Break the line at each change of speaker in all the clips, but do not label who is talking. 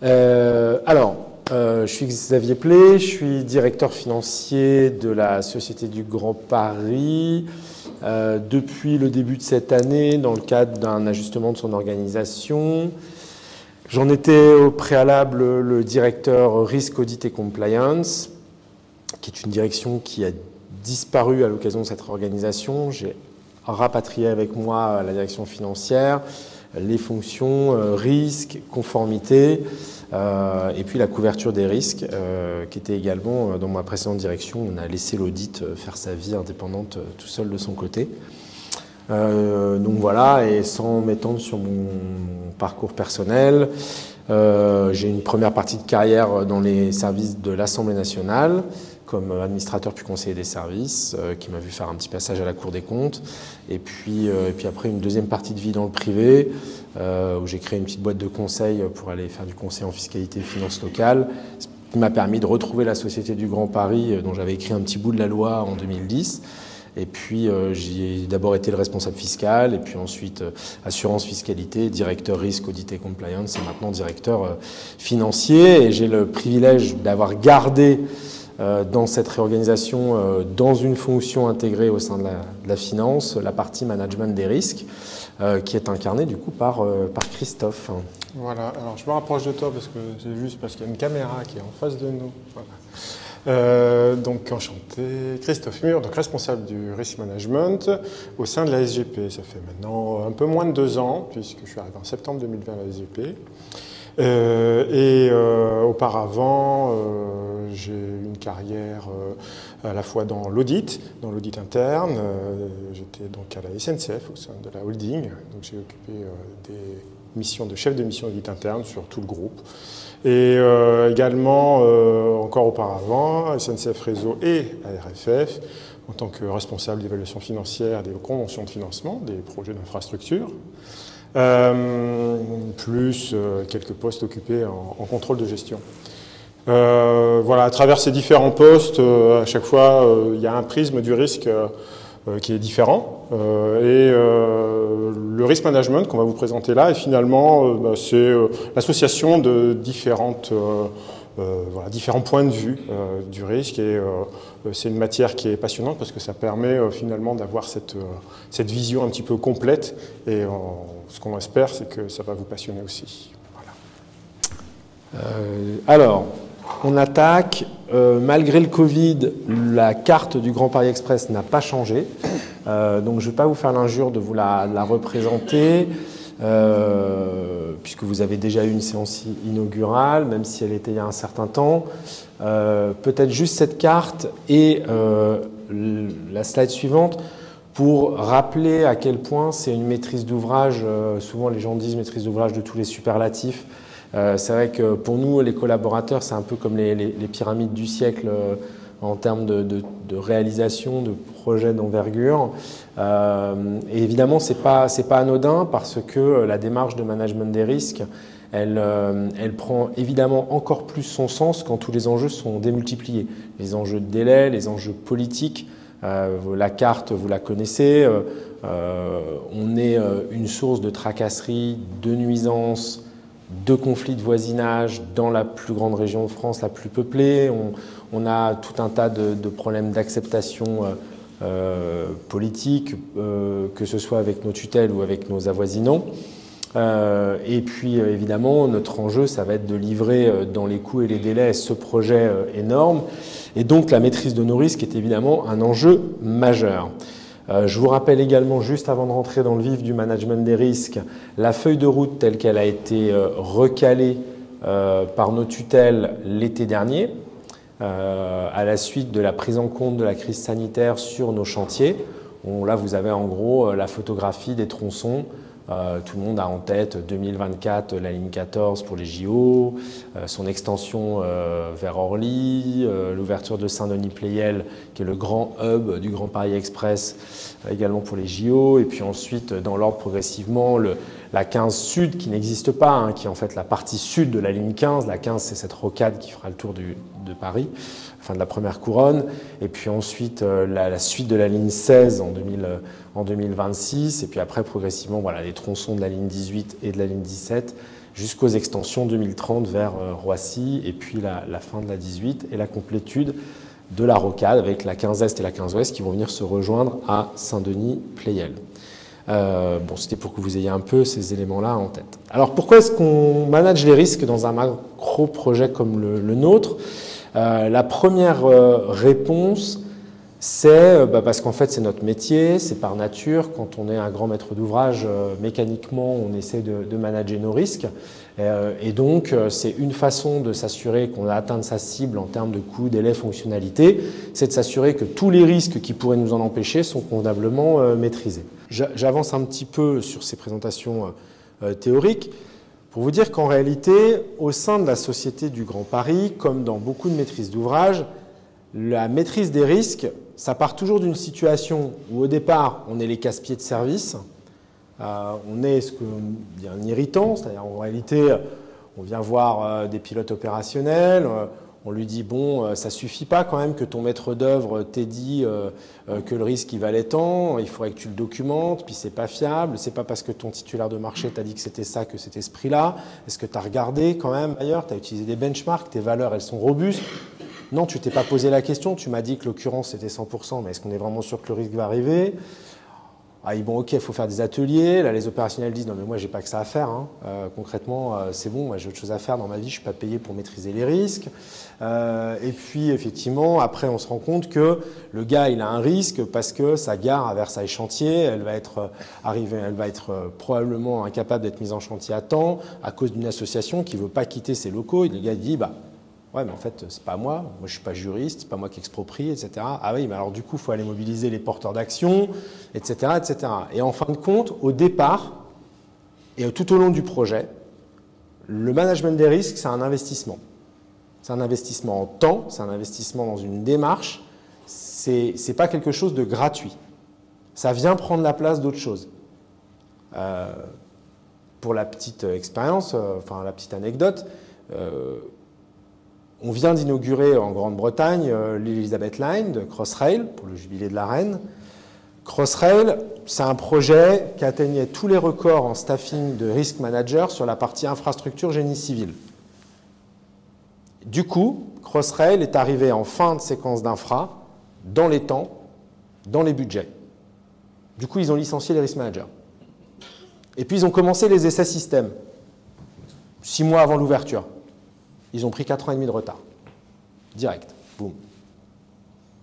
Je suis Xavier Play, je suis directeur financier de la Société du Grand Paris depuis le début de cette année dans le cadre d'un ajustement de son organisation. J'en étais au préalable le directeur Risk, Audit et Compliance, qui est une direction qui a disparu à l'occasion de cette réorganisation. J'ai rapatrié avec moi la direction financière, les fonctions risque, conformité, et puis la couverture des risques, qui était également dans ma précédente direction. On a laissé l'audit faire sa vie indépendante tout seul de son côté. Donc voilà, et sans m'étendre sur mon parcours personnel, j'ai une première partie de carrière dans les services de l'Assemblée nationale, comme administrateur puis conseiller des services, qui m'a vu faire un petit passage à la Cour des comptes. Et puis après, une deuxième partie de vie dans le privé, où j'ai créé une petite boîte de conseil pour aller faire du conseil en fiscalité et finances locales, ce qui m'a permis de retrouver la Société du Grand Paris, dont j'avais écrit un petit bout de la loi en 2010. Et puis, j'ai d'abord été le responsable fiscal, et puis ensuite assurance fiscalité, directeur risque, audit et compliance, et maintenant directeur financier. Et j'ai le privilège d'avoir gardé dans cette réorganisation, dans une fonction intégrée au sein de la finance, la partie management des risques, qui est incarnée du coup par Christophe.
Voilà, alors je me rapproche de toi parce que c'est juste parce qu'il y a une caméra qui est en face de nous. Voilà. Donc enchanté, Christophe Mur, donc responsable du risk management au sein de la SGP. Ça fait maintenant un peu moins de 2 ans, puisque je suis arrivé en septembre 2020 à la SGP. Auparavant, j'ai eu une carrière à la fois dans l'audit interne. J'étais donc à la SNCF au sein de la holding, donc j'ai occupé des missions de chef de mission audit interne sur tout le groupe. Et également, encore auparavant, SNCF Réseau et ARFF, en tant que responsable d'évaluation financière des conventions de financement, des projets d'infrastructure, plus quelques postes occupés en contrôle de gestion. Voilà, à travers ces différents postes, à chaque fois, il y a un prisme du risque qui est différent. Le risk management qu'on va vous présenter là, et finalement, c'est l'association de différents points de vue du risque. Et c'est une matière qui est passionnante parce que ça permet finalement d'avoir cette vision un petit peu complète. Et ce qu'on espère, c'est que ça va vous passionner aussi.
Voilà. On attaque. Malgré le Covid, la carte du Grand Paris Express n'a pas changé. Donc je ne vais pas vous faire l'injure de vous la représenter, puisque vous avez déjà eu une séance inaugurale, même si elle était il y a un certain temps. Peut-être juste cette carte et la slide suivante pour rappeler à quel point c'est une maîtrise d'ouvrage. Souvent les gens disent maîtrise d'ouvrage de tous les superlatifs. C'est vrai que pour nous, les collaborateurs, c'est un peu comme les pyramides du siècle en termes de réalisation, de projets d'envergure. Et évidemment, c'est pas anodin parce que la démarche de management des risques, elle prend évidemment encore plus son sens quand tous les enjeux sont démultipliés. Les enjeux de délai, les enjeux politiques, la carte, vous la connaissez. On est une source de tracasserie, de nuisances, de conflits de voisinage dans la plus grande région de France, la plus peuplée. On a tout un tas de problèmes d'acceptation politique, que ce soit avec nos tutelles ou avec nos avoisinants. Et puis évidemment, notre enjeu, ça va être de livrer dans les coûts et les délais ce projet énorme. Et donc la maîtrise de nos risques est évidemment un enjeu majeur. Je vous rappelle également, juste avant de rentrer dans le vif du management des risques, la feuille de route telle qu'elle a été recalée par nos tutelles l'été dernier, à la suite de la prise en compte de la crise sanitaire sur nos chantiers. Là, vous avez en gros la photographie des tronçons. Tout le monde a en tête 2024, la ligne 14 pour les JO, son extension vers Orly, l'ouverture de Saint-Denis-Pleyel, qui est le grand hub du Grand Paris Express, également pour les JO. Et puis ensuite, dans l'ordre progressivement, la 15 Sud, qui n'existe pas, hein, qui est en fait la partie sud de la ligne 15. La 15, c'est cette rocade qui fera le tour de Paris, enfin de la première couronne. Et puis ensuite, la suite de la ligne 16 en 2026. Et puis après, progressivement, voilà, les tronçons de la ligne 18 et de la ligne 17 jusqu'aux extensions 2030 vers Roissy, et puis la fin de la 18 et la complétude de la rocade avec la 15 Est et la 15 Ouest qui vont venir se rejoindre à Saint-Denis-Pleyel. Bon, c'était pour que vous ayez un peu ces éléments-là en tête. Alors, pourquoi est-ce qu'on manage les risques dans un macro-projet comme le nôtre? La première réponse, c'est parce qu'en fait, c'est notre métier, c'est par nature. Quand on est un grand maître d'ouvrage, mécaniquement, on essaie de manager nos risques. Et donc, c'est une façon de s'assurer qu'on a atteint sa cible en termes de coûts, délais, fonctionnalités, c'est de s'assurer que tous les risques qui pourraient nous en empêcher sont convenablement maîtrisés. J'avance un petit peu sur ces présentations théoriques pour vous dire qu'en réalité, au sein de la Société du Grand Paris, comme dans beaucoup de maîtrises d'ouvrage, la maîtrise des risques, ça part toujours d'une situation où au départ, on est les casse-pieds de service. On est ce qu'on dit un irritant, c'est-à-dire en réalité, on vient voir des pilotes opérationnels, on lui dit bon, ça suffit pas quand même que ton maître d'œuvre t'ait dit que le risque il valait tant, il faudrait que tu le documentes, puis c'est pas fiable, c'est pas parce que ton titulaire de marché t'a dit que c'était ça, que c'était ce prix-là. Est-ce que tu as regardé quand même ailleurs, tu as utilisé des benchmarks, tes valeurs elles sont robustes? Non, tu t'es pas posé la question, tu m'as dit que l'occurrence c'était 100%, mais est-ce qu'on est vraiment sûr que le risque va arriver? Ah, bon, ok, il faut faire des ateliers. Là, les opérationnels disent non, mais moi, j'ai pas que ça à faire. Hein. Concrètement, c'est bon, moi, j'ai autre chose à faire dans ma vie. Je suis pas payé pour maîtriser les risques. Et puis, effectivement, après, on se rend compte que le gars, il a un risque parce que sa gare à Versailles Chantier, elle va être probablement incapable d'être mise en chantier à temps à cause d'une association qui veut pas quitter ses locaux. Et le gars dit ouais, mais en fait, c'est pas moi je suis pas juriste, c'est pas moi qui exproprie, etc. Ah oui, mais alors du coup, il faut aller mobiliser les porteurs d'action, etc., etc. Et en fin de compte, au départ, et tout au long du projet, le management des risques, c'est un investissement. C'est un investissement en temps, c'est un investissement dans une démarche, c'est pas quelque chose de gratuit. Ça vient prendre la place d'autre chose. Pour la petite expérience, enfin la petite anecdote, on vient d'inaugurer en Grande-Bretagne l'Elizabeth Line de Crossrail pour le jubilé de la Reine. Crossrail, c'est un projet qui atteignait tous les records en staffing de risk manager sur la partie infrastructure génie civil. Du coup, Crossrail est arrivé en fin de séquence d'infra, dans les temps, dans les budgets. Du coup, ils ont licencié les risk managers. Et puis, ils ont commencé les essais systèmes, 6 mois avant l'ouverture. Ils ont pris 4 ans et demi de retard. Direct. Boum.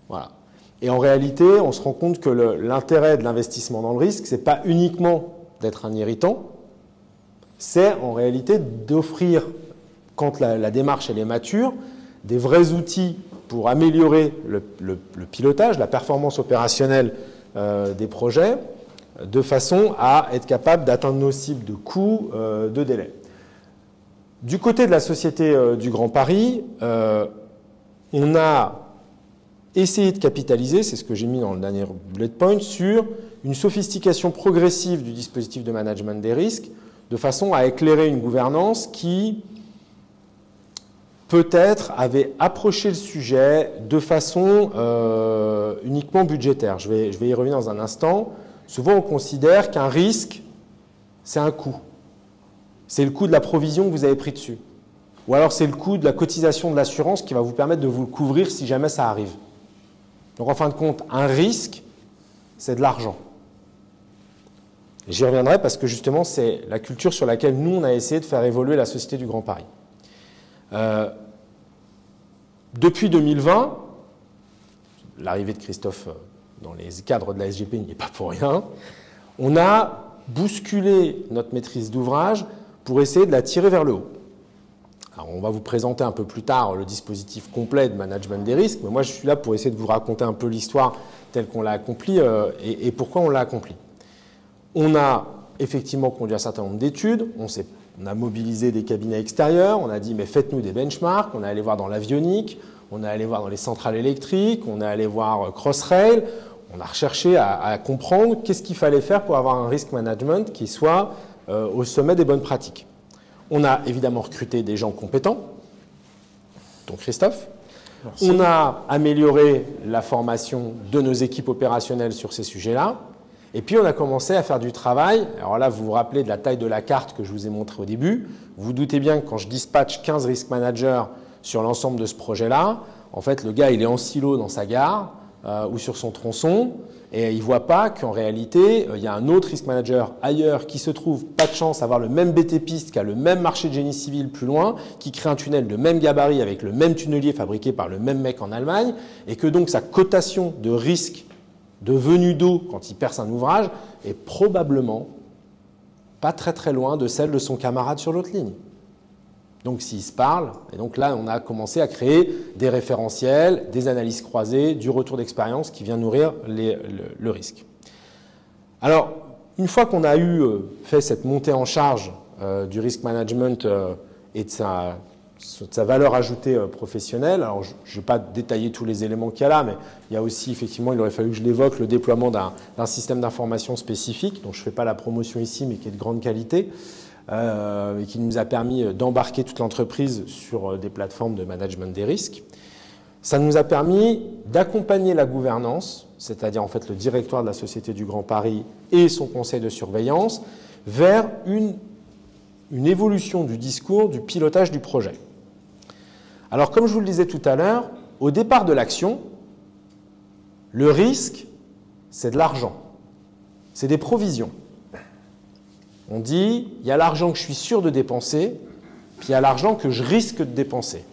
Voilà. Et en réalité, on se rend compte que l'intérêt de l'investissement dans le risque, ce n'est pas uniquement d'être un irritant, c'est en réalité d'offrir, quand la démarche elle est mature, des vrais outils pour améliorer le pilotage, la performance opérationnelle des projets, de façon à être capable d'atteindre nos cibles de coûts, de délai. Du côté de la Société du Grand Paris, on a essayé de capitaliser, c'est ce que j'ai mis dans le dernier bullet point, sur une sophistication progressive du dispositif de management des risques, de façon à éclairer une gouvernance qui, peut-être, avait approché le sujet de façon uniquement budgétaire. Je vais y revenir dans un instant. Souvent, on considère qu'un risque, c'est un coût. C'est le coût de la provision que vous avez pris dessus. Ou alors c'est le coût de la cotisation de l'assurance qui va vous permettre de vous le couvrir si jamais ça arrive. Donc en fin de compte, un risque, c'est de l'argent. J'y reviendrai parce que justement, c'est la culture sur laquelle nous, on a essayé de faire évoluer la Société du Grand Paris. Depuis 2020, l'arrivée de Christophe dans les cadres de la SGP n'y est pas pour rien, on a bousculé notre maîtrise d'ouvrage pour essayer de la tirer vers le haut. Alors, on va vous présenter un peu plus tard le dispositif complet de management des risques, mais moi je suis là pour essayer de vous raconter un peu l'histoire telle qu'on l'a accomplie et pourquoi on l'a accomplie. On a effectivement conduit un certain nombre d'études, on a mobilisé des cabinets extérieurs, on a dit mais faites-nous des benchmarks, on est allé voir dans l'avionique, on est allé voir dans les centrales électriques, on est allé voir Crossrail, on a recherché à comprendre qu'est-ce qu'il fallait faire pour avoir un risk management qui soit au sommet des bonnes pratiques. On a évidemment recruté des gens compétents, dont Christophe. Merci. On a amélioré la formation de nos équipes opérationnelles sur ces sujets-là. Et puis on a commencé à faire du travail. Alors là, vous vous rappelez de la taille de la carte que je vous ai montrée au début. Vous vous doutez bien que quand je dispatche 15 risk managers sur l'ensemble de ce projet-là, en fait, le gars, il est en silo dans sa gare ou sur son tronçon et il ne voit pas qu'en réalité, il y a un autre risk manager ailleurs qui se trouve, pas de chance, avoir le même BT piste, qui a le même marché de génie civil plus loin, qui crée un tunnel de même gabarit avec le même tunnelier fabriqué par le même mec en Allemagne et que donc sa cotation de risque de venue d'eau quand il perce un ouvrage est probablement pas très très loin de celle de son camarade sur l'autre ligne. Donc s'ils se parlent, et donc là on a commencé à créer des référentiels, des analyses croisées, du retour d'expérience qui vient nourrir le risque. Alors une fois qu'on a fait cette montée en charge du risk management et de sa valeur ajoutée professionnelle, alors je ne vais pas détailler tous les éléments qu'il y a là, mais il y a aussi effectivement, il aurait fallu que je l'évoque, le déploiement d'un système d'information spécifique, dont je ne fais pas la promotion ici, mais qui est de grande qualité, et qui nous a permis d'embarquer toute l'entreprise sur des plateformes de management des risques. Ça nous a permis d'accompagner la gouvernance, c'est-à-dire en fait le directoire de la Société du Grand Paris et son conseil de surveillance, vers une évolution du discours, du pilotage du projet. Alors comme je vous le disais tout à l'heure, au départ de l'action, le risque, c'est de l'argent, c'est des provisions. On dit, il y a l'argent que je suis sûr de dépenser, puis il y a l'argent que je risque de dépenser.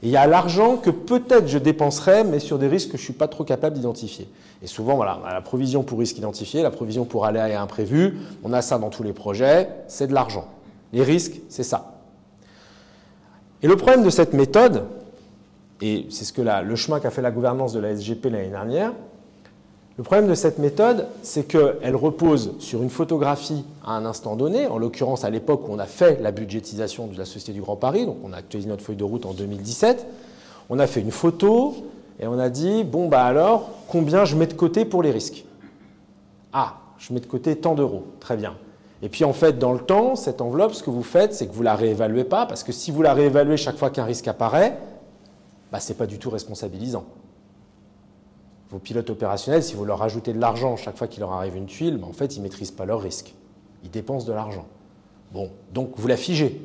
Et il y a l'argent que peut-être je dépenserai, mais sur des risques que je ne suis pas trop capable d'identifier. Et souvent, voilà, la provision pour risque identifié, la provision pour aléa et imprévu, on a ça dans tous les projets, c'est de l'argent. Les risques, c'est ça. Et le problème de cette méthode, et c'est ce que le chemin qu'a fait la gouvernance de la SGP l'année dernière, le problème de cette méthode, c'est qu'elle repose sur une photographie à un instant donné, en l'occurrence à l'époque où on a fait la budgétisation de la Société du Grand Paris, donc on a actualisé notre feuille de route en 2017, on a fait une photo et on a dit, bon bah alors, combien je mets de côté pour les risques? Ah, je mets de côté tant d'euros, très bien. Et puis en fait, dans le temps, cette enveloppe, ce que vous faites, c'est que vous ne la réévaluez pas, parce que si vous la réévaluez chaque fois qu'un risque apparaît, bah, ce n'est pas du tout responsabilisant. Vos pilotes opérationnels, si vous leur rajoutez de l'argent chaque fois qu'il leur arrive une tuile, ben en fait, ils ne maîtrisent pas leur risque. Ils dépensent de l'argent. Bon, donc vous la figez.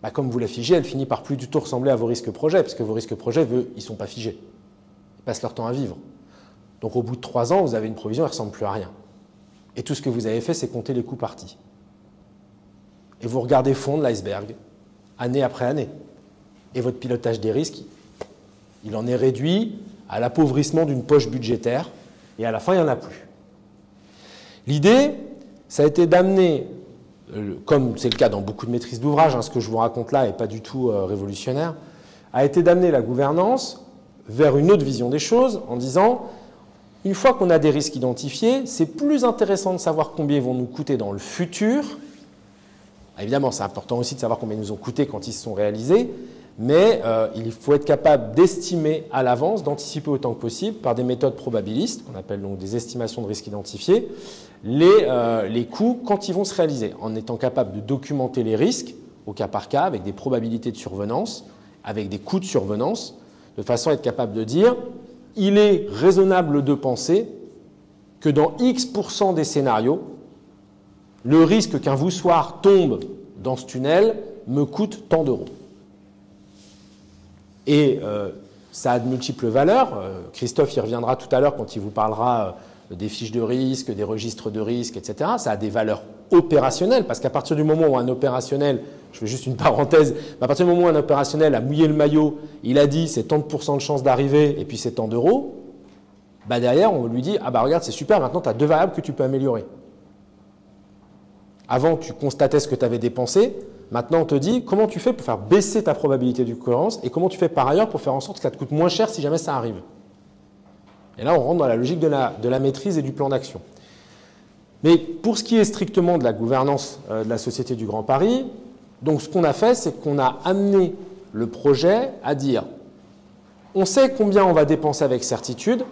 Ben, comme vous la figez, elle finit par plus du tout ressembler à vos risques projets, parce que vos risques projets, ils ne sont pas figés. Ils passent leur temps à vivre. Donc au bout de 3 ans, vous avez une provision, elle ne ressemble plus à rien. Et tout ce que vous avez fait, c'est compter les coûts partis. Et vous regardez fondre l'iceberg, année après année. Et votre pilotage des risques, il en est réduit à l'appauvrissement d'une poche budgétaire, et à la fin, il n'y en a plus. L'idée, ça a été d'amener, comme c'est le cas dans beaucoup de maîtrises d'ouvrage, ce que je vous raconte là n'est pas du tout révolutionnaire, a été d'amener la gouvernance vers une autre vision des choses, en disant, une fois qu'on a des risques identifiés, c'est plus intéressant de savoir combien ils vont nous coûter dans le futur. Évidemment, c'est important aussi de savoir combien ils nous ont coûté quand ils se sont réalisés, mais il faut être capable d'estimer à l'avance, d'anticiper autant que possible, par des méthodes probabilistes, qu'on appelle donc des estimations de risques identifiés, les coûts quand ils vont se réaliser, en étant capable de documenter les risques au cas par cas, avec des probabilités de survenance, avec des coûts de survenance, de façon à être capable de dire il est raisonnable de penser que dans X% des scénarios, le risque qu'un voussoir tombe dans ce tunnel me coûte tant d'euros. Et ça a de multiples valeurs. Christophe y reviendra tout à l'heure quand il vous parlera des fiches de risque, des registres de risque, etc. Ça a des valeurs opérationnelles, parce qu'à partir du moment où un opérationnel, je fais juste une parenthèse, à partir du moment où un opérationnel a mouillé le maillot, il a dit c'est tant de chance d'arriver et puis c'est tant d'euros, bah derrière on lui dit ah bah regarde c'est super, maintenant tu as 2 variables que tu peux améliorer. Avant tu constatais ce que tu avais dépensé, maintenant on te dit comment tu fais pour faire baisser ta probabilité d'occurrence et comment tu fais par ailleurs pour faire en sorte que ça te coûte moins cher si jamais ça arrive. Et là on rentre dans la logique de la maîtrise et du plan d'action. Mais pour ce qui est strictement de la gouvernance de la Société du Grand Paris, donc ce qu'on a fait, c'est qu'on a amené le projet à dire on sait combien on va dépenser avec certitude,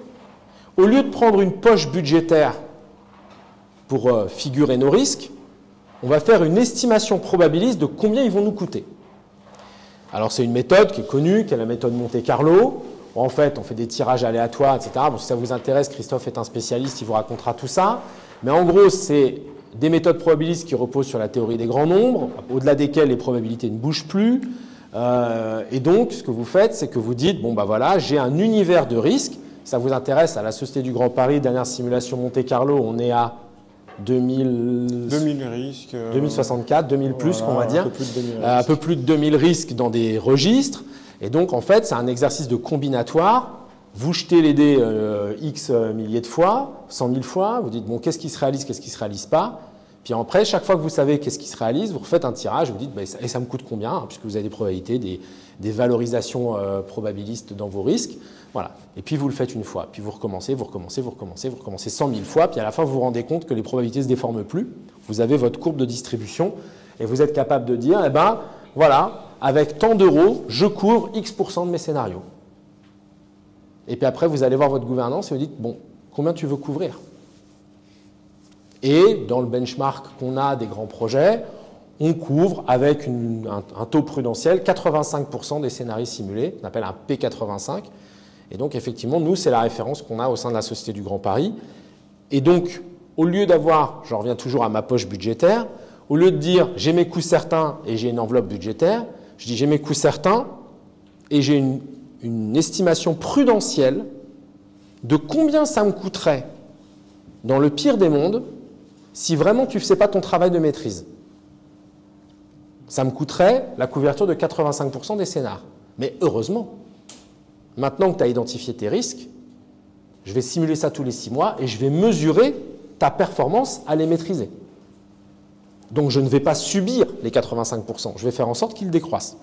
au lieu de prendre une poche budgétaire pour figurer nos risques, on va faire une estimation probabiliste de combien ils vont nous coûter. Alors c'est une méthode qui est connue, qui est la méthode Monte Carlo. En fait, on fait des tirages aléatoires, etc. Bon, si ça vous intéresse, Christophe est un spécialiste, il vous racontera tout ça. Mais en gros, c'est des méthodes probabilistes qui reposent sur la théorie des grands nombres, au-delà desquelles les probabilités ne bougent plus. Et donc, ce que vous faites, c'est que vous dites, bon, bah voilà, j'ai un univers de risques. Ça vous intéresse, à la Société du Grand Paris, dernière simulation Monte Carlo, on est à 2000
risques.
2064, 2000 plus,
voilà,
qu'on va dire. Un peu plus de 2000 risques dans des registres. Et donc, en fait, c'est un exercice de combinatoire. Vous jetez les dés X milliers de fois, 100 000 fois. Vous dites, bon, qu'est-ce qui se réalise, qu'est-ce qui ne se réalise pas. Puis après, chaque fois que vous savez qu'est-ce qui se réalise, vous refaites un tirage. Vous dites, bah, et ça me coûte combien, hein, puisque vous avez des probabilités, des valorisations probabilistes dans vos risques. Voilà. Et puis, vous le faites une fois. Puis, vous recommencez, vous recommencez, vous recommencez, vous recommencez 100 000 fois. Puis, à la fin, vous vous rendez compte que les probabilités ne se déforment plus. Vous avez votre courbe de distribution. Et vous êtes capable de dire, eh ben, voilà, avec tant d'euros, je couvre X% de mes scénarios. Et puis après, vous allez voir votre gouvernance et vous dites, bon, combien tu veux couvrir? Et dans le benchmark qu'on a des grands projets, on couvre avec un taux prudentiel 85% des scénarios simulés, on appelle un P85. Et donc, effectivement, nous, c'est la référence qu'on a au sein de la Société du Grand Paris. Et donc, au lieu d'avoir, je reviens toujours à ma poche budgétaire, au lieu de dire j'ai mes coûts certains et j'ai une enveloppe budgétaire, je dis j'ai mes coûts certains et j'ai une estimation prudentielle de combien ça me coûterait dans le pire des mondes si vraiment tu ne faisais pas ton travail de maîtrise. Ça me coûterait la couverture de 85% des scénars. Mais heureusement, maintenant que tu as identifié tes risques, je vais simuler ça tous les 6 mois et je vais mesurer ta performance à les maîtriser. Donc je ne vais pas subir les 85%, je vais faire en sorte qu'ils décroissent.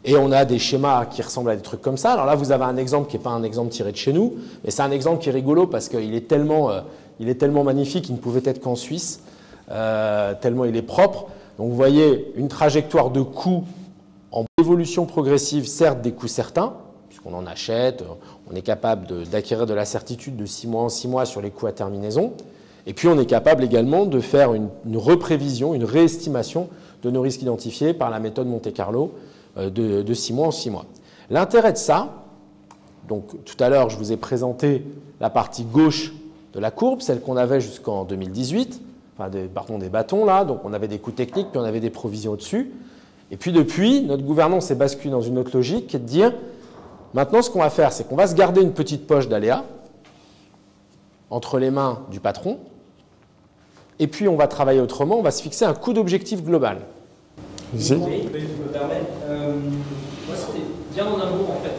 Et on a des schémas qui ressemblent à des trucs comme ça. Alors là, vous avez un exemple qui n'est pas un exemple tiré de chez nous, mais c'est un exemple qui est rigolo parce qu'il est tellement magnifique, il ne pouvait être qu'en Suisse, tellement il est propre. Donc vous voyez une trajectoire de coûts en évolution progressive, certes des coûts certains, puisqu'on en achète, on est capable d'acquérir de la certitude de 6 mois en 6 mois sur les coûts à terminaison. Et puis on est capable également de faire une reprévision, une réestimation de nos risques identifiés par la méthode Monte Carlo de 6 mois en 6 mois. L'intérêt de ça, donc tout à l'heure je vous ai présenté la partie gauche de la courbe, celle qu'on avait jusqu'en 2018, enfin des bâtons là, donc on avait des coûts techniques, puis on avait des provisions au-dessus. Et puis depuis, notre gouvernance est basculée dans une autre logique qui est de dire, maintenant ce qu'on va faire, c'est qu'on va se garder une petite poche d'aléas entre les mains du patron, et puis on va travailler autrement, on va se fixer un coût d'objectif global.
Ici.
Oui, je me permets. Moi, c'était bien en amont, en fait.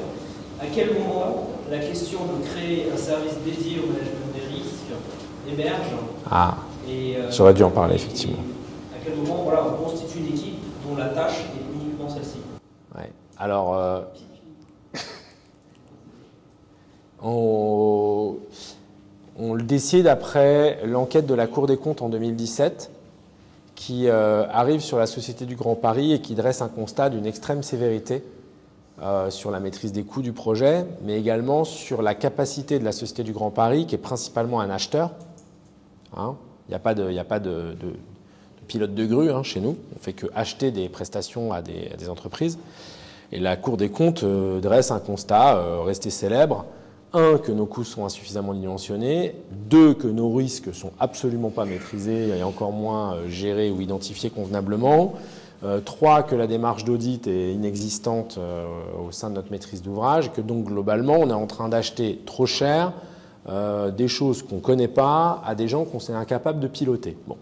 À quel moment la question de créer un service dédié au management des risques émerge?
Ah, j'aurais dû en parler, effectivement.
À quel moment voilà, on constitue une équipe dont la tâche est uniquement celle-ci?
Ouais. Alors, on le décide après l'enquête de la Cour des comptes en 2017, qui arrive sur la Société du Grand Paris et qui dresse un constat d'une extrême sévérité sur la maîtrise des coûts du projet, mais également sur la capacité de la Société du Grand Paris, qui est principalement un acheteur. Hein, il n'y a pas de pilote de grue chez nous, on ne fait que acheter des prestations à des entreprises. Et la Cour des comptes dresse un constat resté célèbre. 1, que nos coûts sont insuffisamment dimensionnés. 2, que nos risques sont absolument pas maîtrisés et encore moins gérés ou identifiés convenablement. 3, que la démarche d'audit est inexistante au sein de notre maîtrise d'ouvrage, et que donc globalement on est en train d'acheter trop cher des choses qu'on ne connaît pas à des gens qu'on est incapable de piloter. Bon.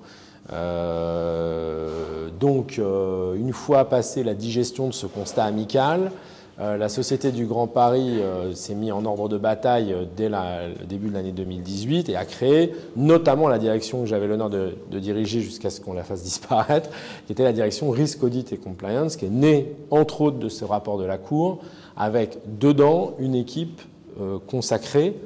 Donc, une fois passé la digestion de ce constat amical, la Société du Grand Paris s'est mise en ordre de bataille dès le début de l'année 2018 et a créé notamment la direction que j'avais l'honneur de diriger jusqu'à ce qu'on la fasse disparaître, qui était la direction Risk Audit et Compliance, qui est née entre autres de ce rapport de la Cour, avec dedans une équipe consacrée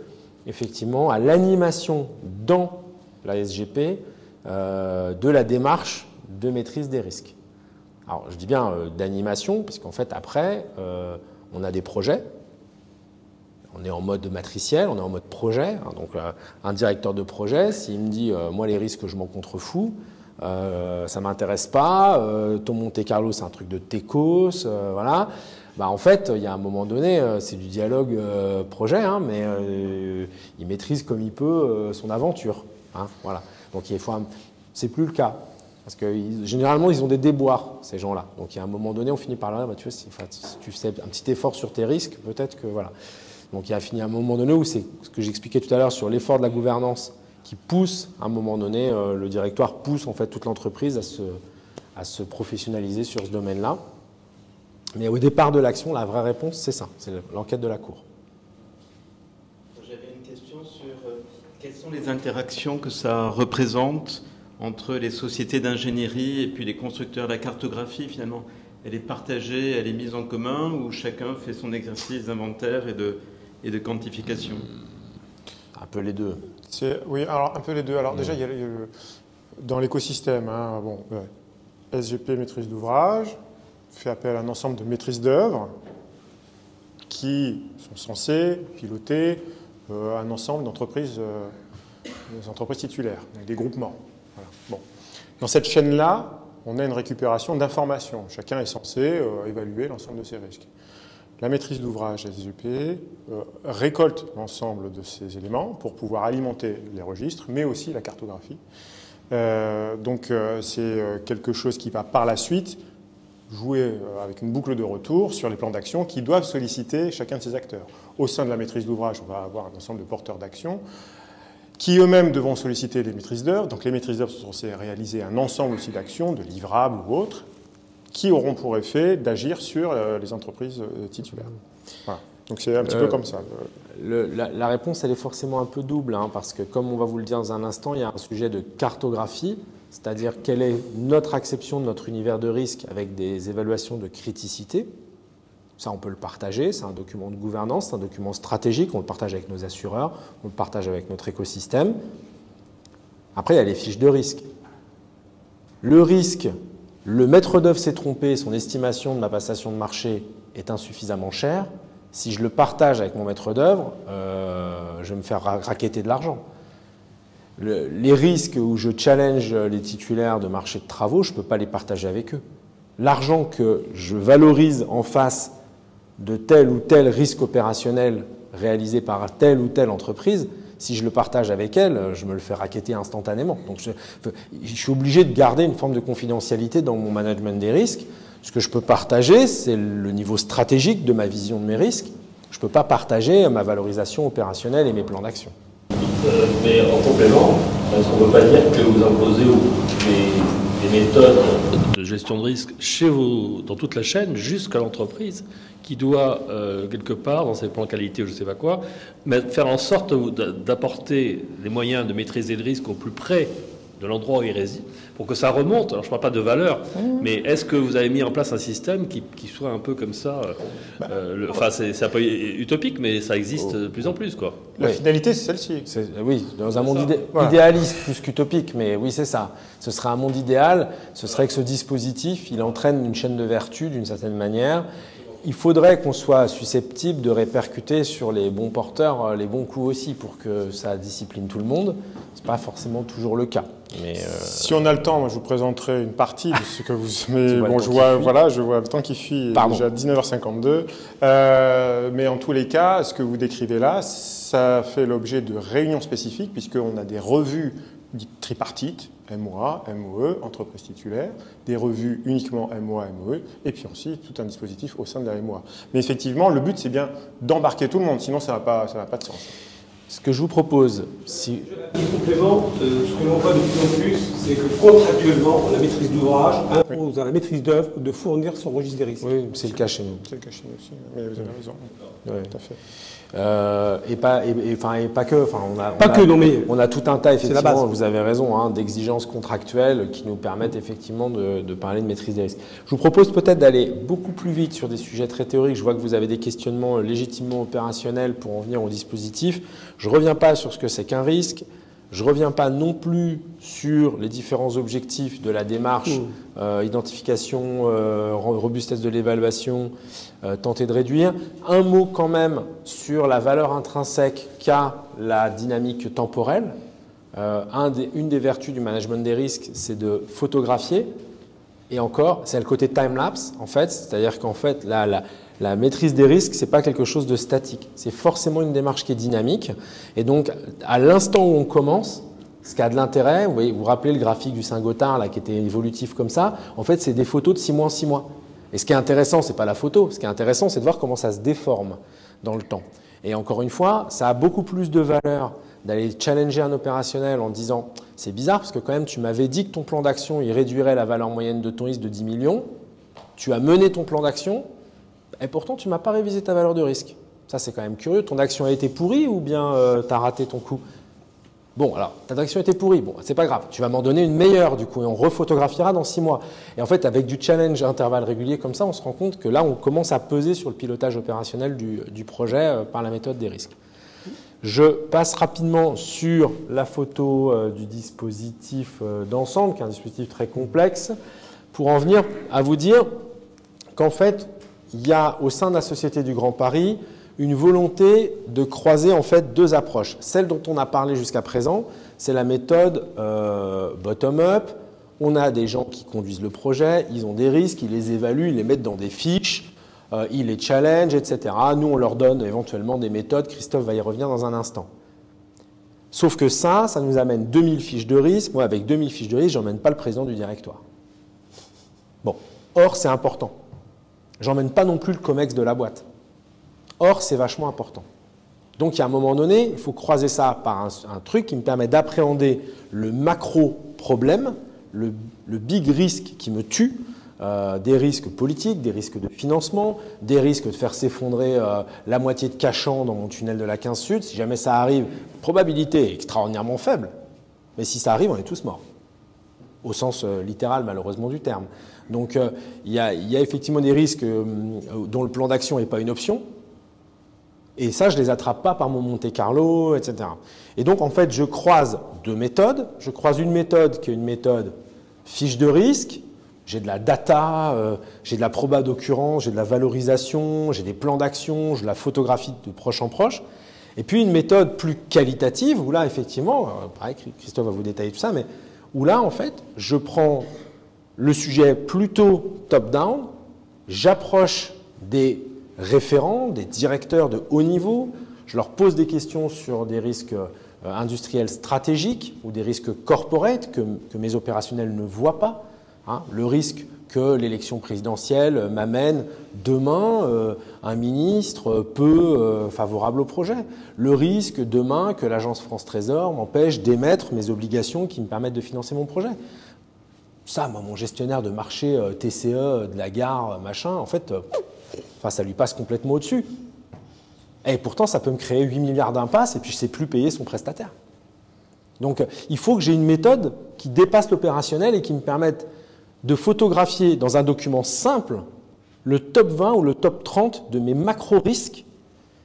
effectivement à l'animation dans la SGP de la démarche de maîtrise des risques. Alors, je dis bien d'animation, parce qu'en fait, après, on a des projets. On est en mode matriciel, on est en mode projet. Hein, donc, un directeur de projet, s'il me dit moi, les risques, je m'en contrefous, ça ne m'intéresse pas. Ton Monte Carlo, c'est un truc de techos. Voilà. Bah, en fait, il y a un moment donné, c'est du dialogue projet, hein, mais il maîtrise comme il peut son aventure. Hein, voilà. Donc c'est plus le cas. Parce que généralement, ils ont des déboires, ces gens-là. Donc, il y a un moment donné, on finit par là, bah, tu vois, si tu fais un petit effort sur tes risques, peut-être que voilà. Donc, il y a fini un moment donné où c'est ce que j'expliquais tout à l'heure sur l'effort de la gouvernance qui pousse, à un moment donné, le directoire pousse en fait toute l'entreprise à se professionnaliser sur ce domaine-là. Mais au départ de l'action, la vraie réponse, c'est ça, c'est l'enquête de la Cour.
J'avais une question sur quelles sont les interactions que ça représente entre les sociétés d'ingénierie et puis les constructeurs. La cartographie, finalement, elle est partagée, elle est mise en commun, ou chacun fait son exercice d'inventaire et de quantification?
Un peu les deux.
Oui, alors un peu les deux. Alors déjà, il y a dans l'écosystème, hein, SGP maîtrise d'ouvrage fait appel à un ensemble de maîtrises d'œuvre qui sont censées piloter un ensemble d'entreprises, des entreprises titulaires, des groupements. Voilà. Bon. Dans cette chaîne-là, on a une récupération d'informations. Chacun est censé évaluer l'ensemble de ses risques. La maîtrise d'ouvrage SGP récolte l'ensemble de ces éléments pour pouvoir alimenter les registres, mais aussi la cartographie. Donc c'est quelque chose qui va par la suite jouer avec une boucle de retour sur les plans d'action qui doivent solliciter chacun de ces acteurs. Au sein de la maîtrise d'ouvrage, on va avoir un ensemble de porteurs d'action qui eux-mêmes devront solliciter les maîtrises d'œuvre. Donc les maîtrises d'œuvre sont censées réaliser un ensemble aussi d'actions, de livrables ou autres, qui auront pour effet d'agir sur les entreprises titulaires. Voilà. Donc c'est un petit peu comme ça.
La réponse, elle est forcément un peu double, hein, parce que comme on va vous le dire dans un instant, il y a un sujet de cartographie, c'est-à-dire quelle est notre acception de notre univers de risque avec des évaluations de criticité. Ça, on peut le partager, c'est un document de gouvernance, c'est un document stratégique, on le partage avec nos assureurs, on le partage avec notre écosystème. Après, il y a les fiches de risque. Le risque, le maître d'œuvre s'est trompé, son estimation de ma passation de marché est insuffisamment chère. Si je le partage avec mon maître d'œuvre, je vais me faire racketter de l'argent. Les risques où je challenge les titulaires de marché de travaux, je ne peux pas les partager avec eux. L'argent que je valorise en face de tel ou tel risque opérationnel réalisé par telle ou telle entreprise, si je le partage avec elle, je me le fais racketter instantanément. Donc je suis obligé de garder une forme de confidentialité dans mon management des risques. Ce que je peux partager, c'est le niveau stratégique de ma vision de mes risques. Je ne peux pas partager ma valorisation opérationnelle et mes plans d'action.
Mais en complément, est-ce qu'on ne peut pas dire que vous imposez des méthodes de gestion de risque chez vous, dans toute la chaîne, jusqu'à l'entreprise, qui doit, quelque part, dans ses plans qualité ou je ne sais pas quoi, faire en sorte d'apporter les moyens de maîtriser le risque au plus près de l'endroit où il réside, pour que ça remonte. Alors, je ne parle pas de valeur, mais est-ce que vous avez mis en place un système qui soit un peu comme ça enfin, c'est un peu utopique, mais ça existe de plus en plus, quoi.
La finalité, c'est celle-ci.
Oui, dans un monde idéaliste plus qu'utopique, mais oui, c'est ça. Ce serait un monde idéal, ce serait que ce dispositif, il entraîne une chaîne de vertu d'une certaine manière. Il faudrait qu'on soit susceptible de répercuter sur les bons porteurs les bons coups aussi pour que ça discipline tout le monde. Ce n'est pas forcément toujours le cas. Mais
si on a le temps, moi, je vous présenterai une partie de ce que vous... Mais bon, je vois le temps qui fuit, déjà 19h52. Mais en tous les cas, ce que vous décrivez là, ça fait l'objet de réunions spécifiques puisqu'on a des revues dites tripartites, MOA, MOE, entreprise titulaire, des revues uniquement MOA, MOE, et puis ensuite tout un dispositif au sein de la MOA. Mais effectivement, le but, c'est bien d'embarquer tout le monde, sinon ça n'a pas de sens.
Ce que je vous propose, si...
Un complément, ce que l'on voit de plus en plus, c'est que contractuellement, la maîtrise d'ouvrage impose à la maîtrise d'œuvre de fournir son registre des risques.
Oui, c'est le cas chez nous.
C'est le cas chez nous aussi, mais vous avez raison.
Ouais.
Tout à fait.
Et pas que. Enfin, on a tout un tas, effectivement, vous avez raison, hein, d'exigences contractuelles qui nous permettent effectivement de parler de maîtrise des risques. Je vous propose peut-être d'aller beaucoup plus vite sur des sujets très théoriques. Je vois que vous avez des questionnements légitimement opérationnels pour en venir au dispositif. Je ne reviens pas sur ce que c'est qu'un risque. Je ne reviens pas non plus sur les différents objectifs de la démarche, identification, robustesse de l'évaluation, tenter de réduire. Un mot quand même sur la valeur intrinsèque qu'a la dynamique temporelle. Une des vertus du management des risques, c'est de photographier. Et encore, c'est le côté time-lapse, en fait, c'est-à-dire qu'en fait, la maîtrise des risques, ce n'est pas quelque chose de statique. C'est forcément une démarche qui est dynamique. Et donc, à l'instant où on commence, ce qui a de l'intérêt, vous vous rappelez le graphique du Saint-Gothard là, qui était évolutif comme ça, en fait, c'est des photos de 6 mois en 6 mois. Et ce qui est intéressant, ce n'est pas la photo. Ce qui est intéressant, c'est de voir comment ça se déforme dans le temps. Et encore une fois, ça a beaucoup plus de valeur d'aller challenger un opérationnel en disant « c'est bizarre parce que quand même tu m'avais dit que ton plan d'action il réduirait la valeur moyenne de ton risque de 10 millions, tu as mené ton plan d'action et pourtant tu ne m'as pas révisé ta valeur de risque. Ça c'est quand même curieux, ton action a été pourrie ou bien tu as raté ton coup ?» Bon, alors, ta action était pourrie, bon, c'est pas grave, tu vas m'en donner une meilleure du coup et on refotographiera dans 6 mois. Et en fait, avec du challenge à intervalles réguliers comme ça, on se rend compte que là, on commence à peser sur le pilotage opérationnel du projet par la méthode des risques. Je passe rapidement sur la photo du dispositif d'ensemble, qui est un dispositif très complexe, pour en venir à vous dire qu'en fait, il y a au sein de la Société du Grand Paris une volonté de croiser en fait deux approches. Celle dont on a parlé jusqu'à présent, c'est la méthode bottom-up. On a des gens qui conduisent le projet, ils ont des risques, ils les évaluent, ils les mettent dans des fiches, ils les challengent, etc. Nous, on leur donne éventuellement des méthodes. Christophe va y revenir dans un instant. Sauf que ça nous amène 2000 fiches de risque. Moi, avec 2000 fiches de risque, je n'emmène pas le président du directoire. Bon, or, c'est important. J'emmène pas non plus le COMEX de la boîte. Or, c'est vachement important. Donc, il y a un moment donné, il faut croiser ça par un truc qui me permet d'appréhender le macro-problème, le big risque qui me tue, des risques politiques, des risques de financement, des risques de faire s'effondrer la moitié de Cachan dans mon tunnel de la 15 Sud. Si jamais ça arrive, probabilité extraordinairement faible, mais si ça arrive, on est tous morts, au sens littéral malheureusement du terme. Donc, il y a effectivement des risques dont le plan d'action n'est pas une option. Et ça, je ne les attrape pas par mon Monte-Carlo, etc. Et donc, en fait, je croise deux méthodes. Je croise une méthode qui est une méthode fiche de risque. J'ai de la data, j'ai de la proba d'occurrence, j'ai de la valorisation, j'ai des plans d'action, je la photographie de proche en proche. Et puis, une méthode plus qualitative, où là, effectivement, pareil, Christophe va vous détailler tout ça, mais où là, en fait, je prends le sujet plutôt top-down, j'approche des référents, des directeurs de haut niveau, je leur pose des questions sur des risques industriels stratégiques ou des risques corporate que mes opérationnels ne voient pas. Hein, le risque que l'élection présidentielle m'amène demain un ministre peu favorable au projet. Le risque demain que l'agence France Trésor m'empêche d'émettre mes obligations qui me permettent de financer mon projet. Ça, moi, mon gestionnaire de marché TCE de la gare, machin, en fait, ça lui passe complètement au-dessus. Et pourtant, ça peut me créer 8 milliards d'impasses et puis je ne sais plus payer son prestataire. Donc, il faut que j'ai une méthode qui dépasse l'opérationnel et qui me permette de photographier dans un document simple le top 20 ou le top 30 de mes macro-risques,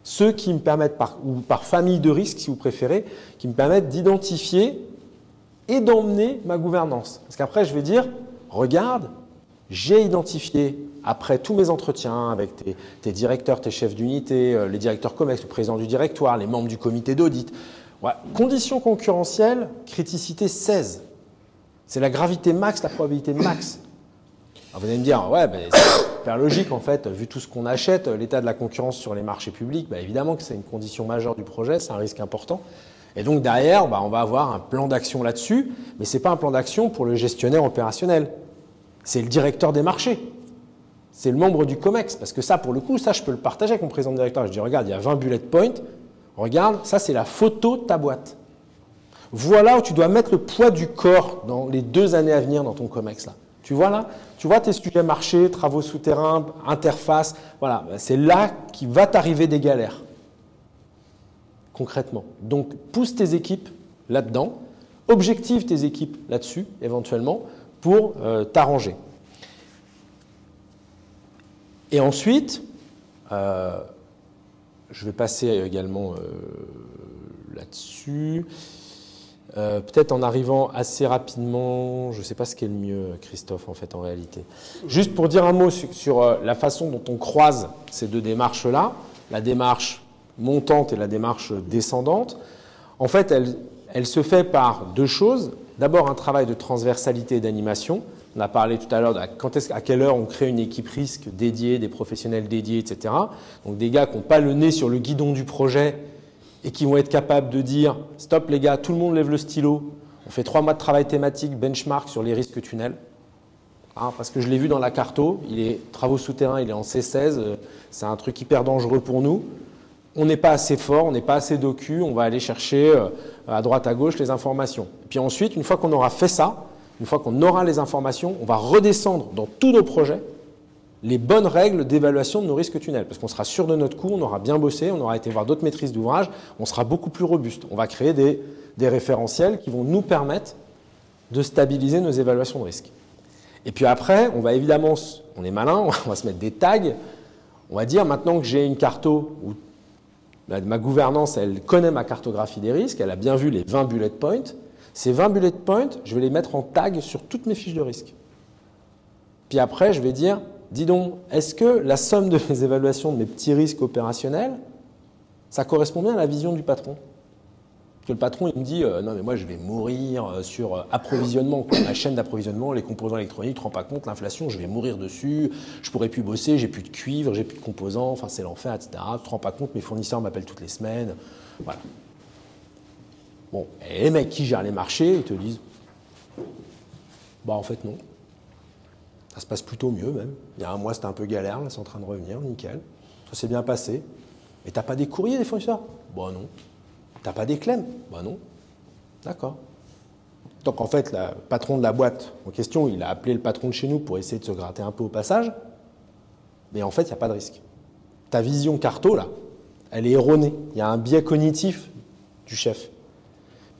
ceux qui me permettent, ou par famille de risques si vous préférez, qui me permettent d'identifier et d'emmener ma gouvernance. Parce qu'après, je vais dire, regarde, j'ai identifié, après tous mes entretiens avec tes directeurs, tes chefs d'unité, les directeurs COMEX, le président du directoire, les membres du comité d'audit, ouais, conditions concurrentielles, criticité 16. C'est la gravité max, la probabilité max. Alors vous allez me dire, ouais, c'est super logique en fait, vu tout ce qu'on achète, l'état de la concurrence sur les marchés publics, évidemment que c'est une condition majeure du projet, c'est un risque important. Et donc derrière, on va avoir un plan d'action là-dessus, mais ce n'est pas un plan d'action pour le gestionnaire opérationnel. C'est le directeur des marchés. C'est le membre du COMEX. Parce que ça, pour le coup, ça, je peux le partager avec mon président de directeur. Je dis, regarde, il y a 20 bullet points. Regarde, ça, c'est la photo de ta boîte. Voilà où tu dois mettre le poids du corps dans les 2 années à venir dans ton COMEX. Là. Tu vois là? Tu vois tes sujets marchés, travaux souterrains, interface. Voilà, c'est là qu'il va t'arriver des galères. Concrètement. Donc, pousse tes équipes là-dedans. Objective tes équipes là-dessus, éventuellement, pour t'arranger. Et ensuite, je vais passer également là-dessus. Peut-être en arrivant assez rapidement, je ne sais pas ce qui est le mieux, Christophe, en fait, en réalité. Juste pour dire un mot sur la façon dont on croise ces deux démarches-là, la démarche montante et la démarche descendante. En fait, elle se fait par deux choses. D'abord, un travail de transversalité et d'animation. On a parlé tout à l'heure de à quelle heure on crée une équipe risque dédiée, des professionnels dédiés, etc. Donc des gars qui n'ont pas le nez sur le guidon du projet et qui vont être capables de dire « Stop les gars, tout le monde lève le stylo, on fait 3 mois de travail thématique, benchmark sur les risques tunnels. » Parce que je l'ai vu dans la carto, il est travaux souterrains, il est en C16, c'est un truc hyper dangereux pour nous. On n'est pas assez fort, on n'est pas assez docu, on va aller chercher à droite à gauche les informations. Et puis ensuite, une fois qu'on aura fait ça, une fois qu'on aura les informations, on va redescendre dans tous nos projets les bonnes règles d'évaluation de nos risques tunnels. Parce qu'on sera sûr de notre coup, on aura bien bossé, on aura été voir d'autres maîtrises d'ouvrage, on sera beaucoup plus robuste. On va créer des référentiels qui vont nous permettre de stabiliser nos évaluations de risque. Et puis après, on va évidemment, on est malin, on va se mettre des tags. On va dire maintenant que j'ai une carto où ma gouvernance, elle connaît ma cartographie des risques, elle a bien vu les 20 bullet points. Ces 20 bullet points, je vais les mettre en tag sur toutes mes fiches de risque. Puis après, je vais dire, dis donc, est-ce que la somme de mes évaluations de mes petits risques opérationnels, ça correspond bien à la vision du patron? Que le patron, il me dit, non mais moi je vais mourir sur approvisionnement, quoi. La chaîne d'approvisionnement, les composants électroniques, tu te rends pas compte, l'inflation, je vais mourir dessus, je pourrai plus bosser, j'ai plus de cuivre, j'ai plus de composants, enfin c'est l'enfer, etc. Tu te rends pas compte, mes fournisseurs m'appellent toutes les semaines. Voilà. Bon, et les mecs qui gèrent les marchés, ils te disent, bah en fait non. Ça se passe plutôt mieux même. Il y a un mois c'était un peu galère, là c'est en train de revenir, nickel. Ça s'est bien passé. Et t'as pas des courriers des fournisseurs? Bah non. T'as pas des clèmes? Bah non. D'accord. Donc en fait, le patron de la boîte en question, il a appelé le patron de chez nous pour essayer de se gratter un peu au passage. Mais en fait, il n'y a pas de risque. Ta vision carto, là, elle est erronée. Il y a un biais cognitif du chef.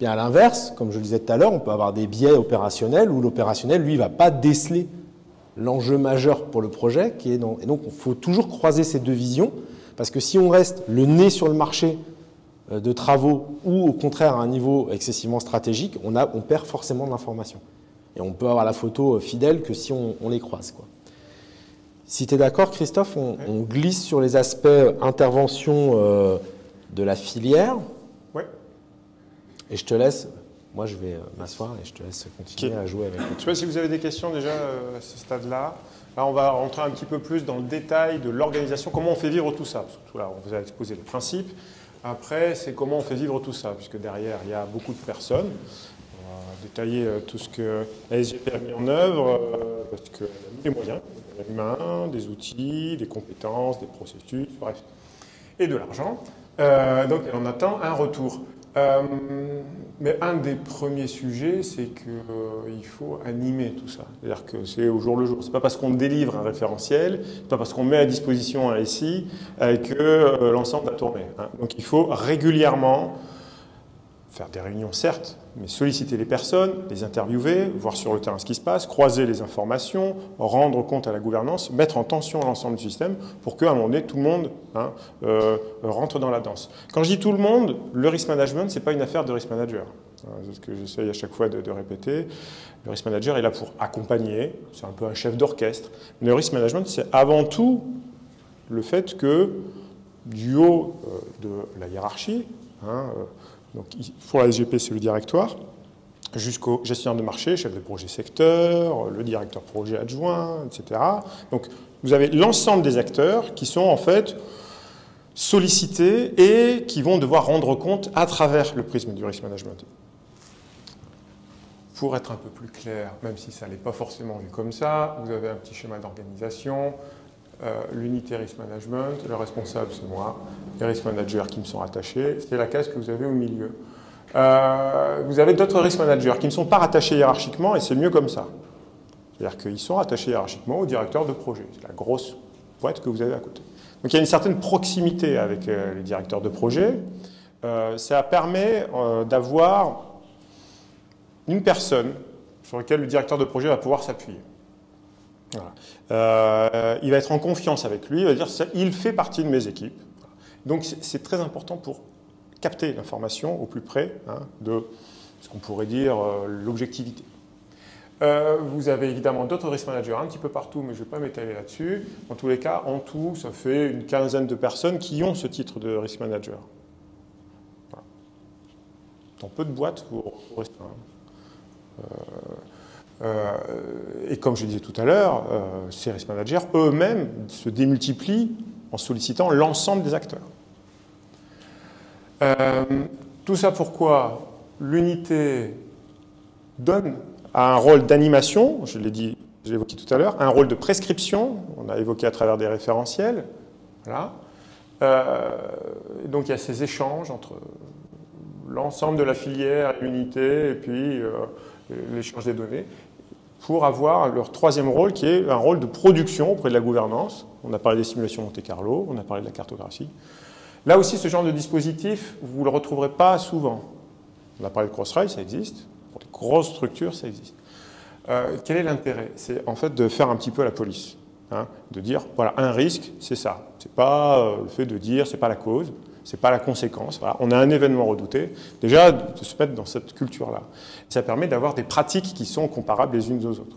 Bien à l'inverse, comme je le disais tout à l'heure, on peut avoir des biais opérationnels où l'opérationnel, lui, ne va pas déceler l'enjeu majeur pour le projet. Et donc, il faut toujours croiser ces deux visions. Parce que si on reste le nez sur le marché de travaux ou au contraire à un niveau excessivement stratégique, on perd forcément de l'information. Et on peut avoir la photo fidèle que si on les croise, quoi. Si tu es d'accord, Christophe, on glisse sur les aspects intervention de la filière.
Oui.
Et je te laisse, moi je vais m'asseoir et je te laisse continuer à jouer avec.
Je ne sais pas si vous avez des questions déjà à ce stade-là. Là, on va rentrer un petit peu plus dans le détail de l'organisation, comment on fait vivre tout ça. Parce que là, on vous a exposé les principes. Après, c'est comment on fait vivre tout ça, puisque derrière, il y a beaucoup de personnes. On va détailler tout ce que la SGP a mis en œuvre, parce qu'elle a mis des moyens, des humains, des outils, des compétences, des processus, bref, et de l'argent. Donc, on attend un retour. Mais un des premiers sujets, c'est qu'il faut animer tout ça. C'est-à-dire que c'est au jour le jour. C'est pas parce qu'on délivre un référentiel, c'est pas parce qu'on met à disposition un SI que l'ensemble va tourner. Donc il faut régulièrement faire des réunions, certes, mais solliciter les personnes, les interviewer, voir sur le terrain ce qui se passe, croiser les informations, rendre compte à la gouvernance, mettre en tension l'ensemble du système pour qu'à un moment donné, tout le monde rentre dans la danse. Quand je dis tout le monde, le risk management, ce n'est pas une affaire de risk manager. C'est ce que j'essaye à chaque fois de répéter. Le risk manager est là pour accompagner, c'est un peu un chef d'orchestre. Mais le risk management, c'est avant tout le fait que du haut de la hiérarchie, donc, pour la SGP, c'est le directoire, jusqu'au gestionnaire de marché, chef de projet secteur, le directeur projet adjoint, etc. Donc, vous avez l'ensemble des acteurs qui sont en fait sollicités et qui vont devoir rendre compte à travers le prisme du risk management. Pour être un peu plus clair, même si ça n'est pas forcément vu comme ça, vous avez un petit schéma d'organisation. L'unité risk management, le responsable c'est moi, les risk managers qui me sont rattachés, c'est la case que vous avez au milieu. Vous avez d'autres risk managers qui ne sont pas rattachés hiérarchiquement et c'est mieux comme ça. C'est-à-dire qu'ils sont rattachés hiérarchiquement au directeur de projet, c'est la grosse boîte que vous avez à côté. Donc il y a une certaine proximité avec les directeurs de projet. Ça permet d'avoir une personne sur laquelle le directeur de projet va pouvoir s'appuyer. Voilà. Il va être en confiance avec lui, il va dire il fait partie de mes équipes. Donc c'est très important pour capter l'information au plus près de ce qu'on pourrait dire l'objectivité. Vous avez évidemment d'autres risk managers un petit peu partout, mais je ne vais pas m'étaler là-dessus. En tous les cas, en tout, ça fait une quinzaine de personnes qui ont ce titre de risk manager. Voilà. Dans peu de boîtes, vous restez. Et comme je disais tout à l'heure, ces risk managers eux-mêmes se démultiplient en sollicitant l'ensemble des acteurs. Tout ça pourquoi l'unité donne un rôle d'animation, je l'ai dit, je l'ai évoqué tout à l'heure, un rôle de prescription, on a évoqué à travers des référentiels. Voilà. Donc il y a ces échanges entre l'ensemble de la filière et l'unité, et puis l'échange des données, pour avoir leur troisième rôle qui est un rôle de production auprès de la gouvernance. On a parlé des simulations Monte Carlo, on a parlé de la cartographie. Là aussi, ce genre de dispositif, vous ne le retrouverez pas souvent. On a parlé de Crossrail, ça existe. Pour des grosses structures, ça existe. Quel est l'intérêt? C'est en fait de faire un petit peu la police. Hein, de dire, voilà, un risque, c'est ça. C'est pas le fait de dire, c'est pas la cause, c'est pas la conséquence. Voilà. On a un événement redouté. Déjà, de se mettre dans cette culture-là. Ça permet d'avoir des pratiques qui sont comparables les unes aux autres.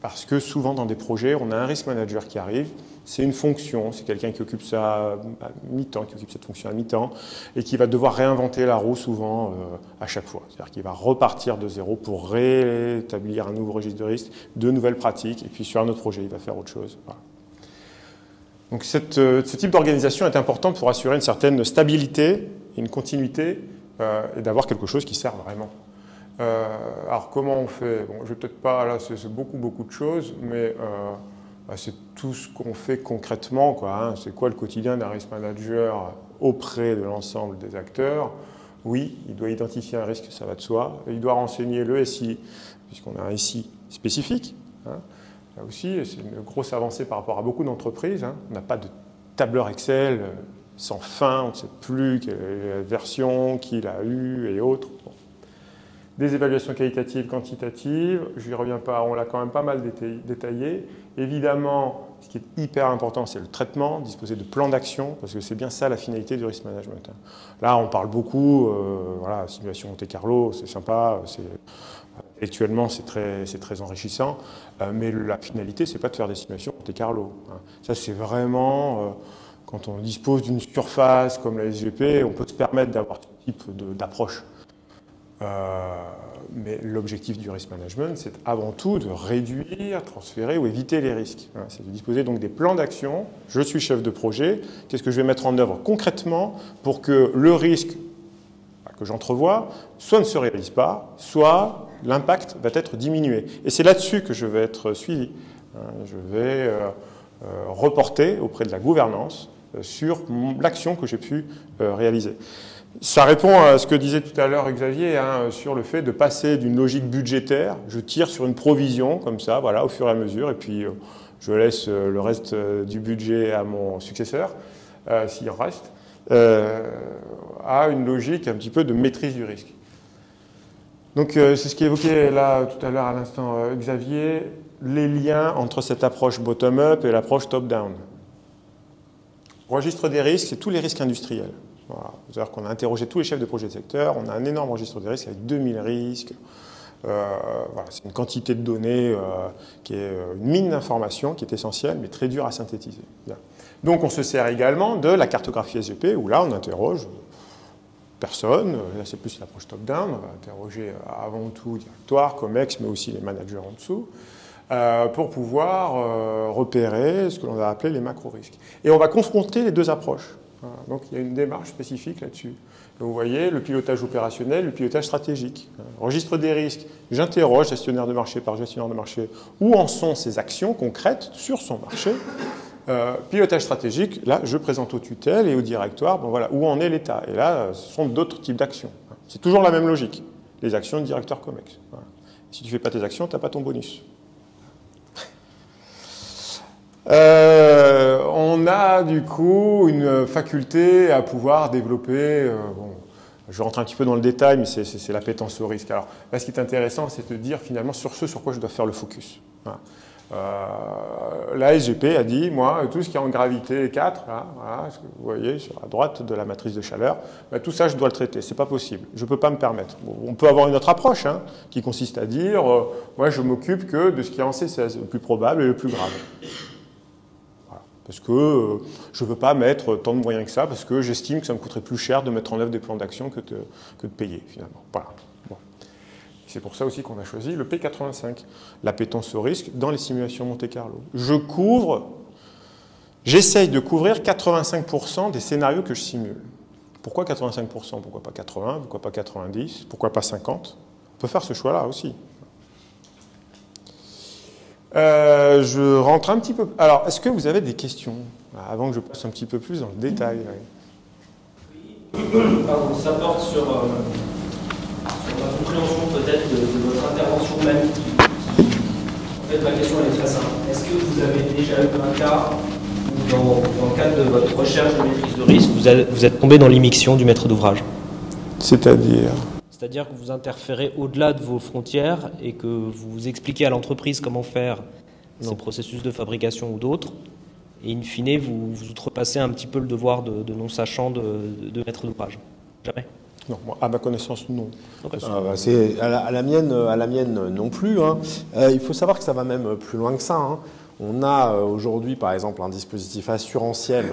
Parce que souvent, dans des projets, on a un risk manager qui arrive. C'est une fonction, c'est quelqu'un qui occupe ça à mi-temps, qui occupe cette fonction à mi-temps, et qui va devoir réinventer la roue souvent à chaque fois. C'est-à-dire qu'il va repartir de zéro pour rétablir un nouveau registre de risque, de nouvelles pratiques, et puis sur un autre projet, il va faire autre chose. Voilà. Donc ce type d'organisation est important pour assurer une certaine stabilité, une continuité, et d'avoir quelque chose qui sert vraiment. Alors comment on fait? Bon, je vais peut-être pas, là c'est beaucoup de choses, mais c'est tout ce qu'on fait concrètement, quoi, hein. C'est quoi le quotidien d'un risk manager auprès de l'ensemble des acteurs? Oui, il doit identifier un risque, ça va de soi. Il doit renseigner le SI, puisqu'on a un SI spécifique. Hein. Là aussi, c'est une grosse avancée par rapport à beaucoup d'entreprises. Hein. On n'a pas de tableur Excel sans fin, on ne sait plus quelle version, qui l'a eu et autres. Bon. Des évaluations qualitatives, quantitatives, je n'y reviens pas, on l'a quand même pas mal détaillé. Évidemment, ce qui est hyper important, c'est le traitement, disposer de plans d'action, parce que c'est bien ça la finalité du risk management. Là, on parle beaucoup, voilà, simulation Monte Carlo, c'est sympa, actuellement c'est très enrichissant, mais la finalité, c'est pas de faire des simulations Monte Carlo. Hein. Ça, c'est vraiment, quand on dispose d'une surface comme la SGP, on peut se permettre d'avoir ce type d'approche. Mais l'objectif du risk management, c'est avant tout de réduire, transférer ou éviter les risques. Voilà, c'est de disposer donc des plans d'action. Je suis chef de projet. Qu'est-ce que je vais mettre en œuvre concrètement pour que le risque que j'entrevois soit ne se réalise pas, soit l'impact va être diminué. Et c'est là-dessus que je vais être suivi. Je vais reporter auprès de la gouvernance sur l'action que j'ai pu réaliser. Ça répond à ce que disait tout à l'heure Xavier, hein, sur le fait de passer d'une logique budgétaire. Je tire sur une provision, comme ça, voilà, au fur et à mesure, et puis je laisse le reste du budget à mon successeur, s'il en reste, à une logique un petit peu de maîtrise du risque. Donc c'est ce qui évoquait là tout à l'heure à l'instant Xavier, les liens entre cette approche bottom-up et l'approche top-down. Registre des risques, c'est tous les risques industriels. Voilà. C'est-à-dire qu'on a interrogé tous les chefs de projet de secteur, on a un énorme registre des risques avec 2000 risques. Voilà, c'est une quantité de données qui est une mine d'informations qui est essentielle, mais très dure à synthétiser. Bien. Donc on se sert également de la cartographie SGP, où là on interroge personne, là c'est plus l'approche top-down, on va interroger avant tout directoire, COMEX, mais aussi les managers en dessous, pour pouvoir repérer ce que l'on va appeler les macro-risques. Et on va confronter les deux approches. Voilà. Donc il y a une démarche spécifique là-dessus. Vous voyez, le pilotage opérationnel, le pilotage stratégique. Registre des risques, j'interroge gestionnaire de marché par gestionnaire de marché, où en sont ses actions concrètes sur son marché. Pilotage stratégique, là je présente aux tutelles et au directoire, bon, voilà, où en est l'État. Et là, ce sont d'autres types d'actions. C'est toujours la même logique, les actions de directeur COMEX. Voilà. Si tu ne fais pas tes actions, tu n'as pas ton bonus. On a du coup une faculté à pouvoir développer, bon, je rentre un petit peu dans le détail, mais c'est l'appétence au risque. Alors là, ce qui est intéressant, c'est de dire finalement sur ce sur quoi je dois faire le focus. Voilà. La SGP a dit, moi, tout ce qui est en gravité 4, là, voilà, ce que vous voyez sur la droite de la matrice de chaleur, ben, tout ça, je dois le traiter. C'est pas possible. Je ne peux pas me permettre. Bon, on peut avoir une autre approche, hein, qui consiste à dire, moi, je m'occupe que de ce qui est en C16, le plus probable et le plus grave. Parce que je ne veux pas mettre tant de moyens que ça, parce que j'estime que ça me coûterait plus cher de mettre en œuvre des plans d'action que de payer, finalement. Voilà. Bon. C'est pour ça aussi qu'on a choisi le P85, l'appétence au risque dans les simulations Monte-Carlo. J'essaye de couvrir 85% des scénarios que je simule. Pourquoi 85%? Pourquoi pas 80? Pourquoi pas 90? Pourquoi pas 50? On peut faire ce choix-là aussi. Je rentre un petit peu... Alors, est-ce que vous avez des questions? Avant que je passe un petit peu plus dans le détail.
Oui. Pardon, ça porte sur la compréhension peut-être de votre intervention même. En fait, ma question elle est très simple. Est-ce que vous avez déjà eu un cas où, dans le cadre de votre recherche de maîtrise de risque, vous êtes tombé dans l'immixtion du maître d'ouvrage?
C'est-à-dire?
C'est-à-dire que vous interférez au-delà de vos frontières et que vous expliquez à l'entreprise comment faire ces processus de fabrication ou d'autres, et in fine, vous outrepassez un petit peu le devoir de non-sachant de maître d'ouvrage. Jamais?
Non, moi, à ma connaissance, non.
Okay.
C'est à la mienne non plus. Hein. Il faut savoir que ça va même plus loin que ça. Hein. On a aujourd'hui, par exemple, un dispositif assurantiel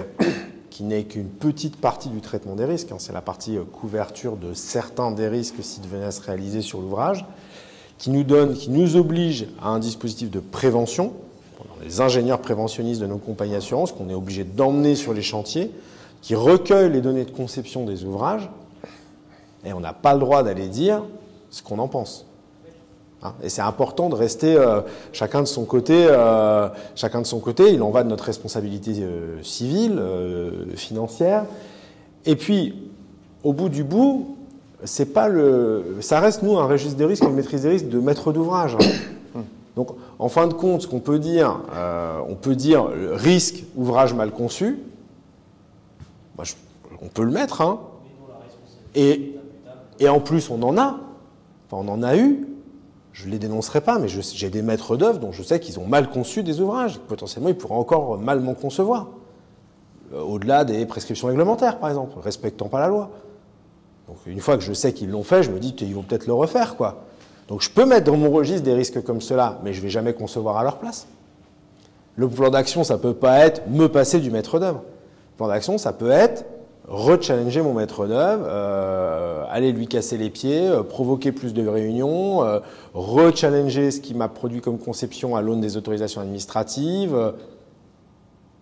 qui n'est qu'une petite partie du traitement des risques. Hein. C'est la partie couverture de certains des risques s'ils devenaient à se réaliser sur l'ouvrage, qui nous oblige à un dispositif de prévention. Les ingénieurs préventionnistes de nos compagnies d'assurance qu'on est obligé d'emmener sur les chantiers, qui recueillent les données de conception des ouvrages, et on n'a pas le droit d'aller dire ce qu'on en pense. Hein, et c'est important de rester chacun de son côté. Il en va de notre responsabilité civile, financière. Et puis, au bout du bout, ça reste, nous, un registre des risques, une maîtrise des risques de maître d'ouvrage. Hein. Donc, en fin de compte, ce qu'on peut dire, risque, ouvrage mal conçu, on peut le mettre. Hein. Et en plus, on en a eu. Je ne les dénoncerai pas, mais j'ai des maîtres d'œuvre dont je sais qu'ils ont mal conçu des ouvrages. Potentiellement, ils pourraient encore mal m'en concevoir. Au-delà des prescriptions réglementaires, par exemple, respectant pas la loi. Donc, une fois que je sais qu'ils l'ont fait, je me dis qu'ils vont peut-être le refaire, quoi. Donc, je peux mettre dans mon registre des risques comme cela, mais je ne vais jamais concevoir à leur place. Le plan d'action, ça ne peut pas être me passer du maître d'œuvre. Le plan d'action, ça peut être rechallenger mon maître d'œuvre, aller lui casser les pieds, provoquer plus de réunions, rechallenger ce qu'il m'a produit comme conception à l'aune des autorisations administratives,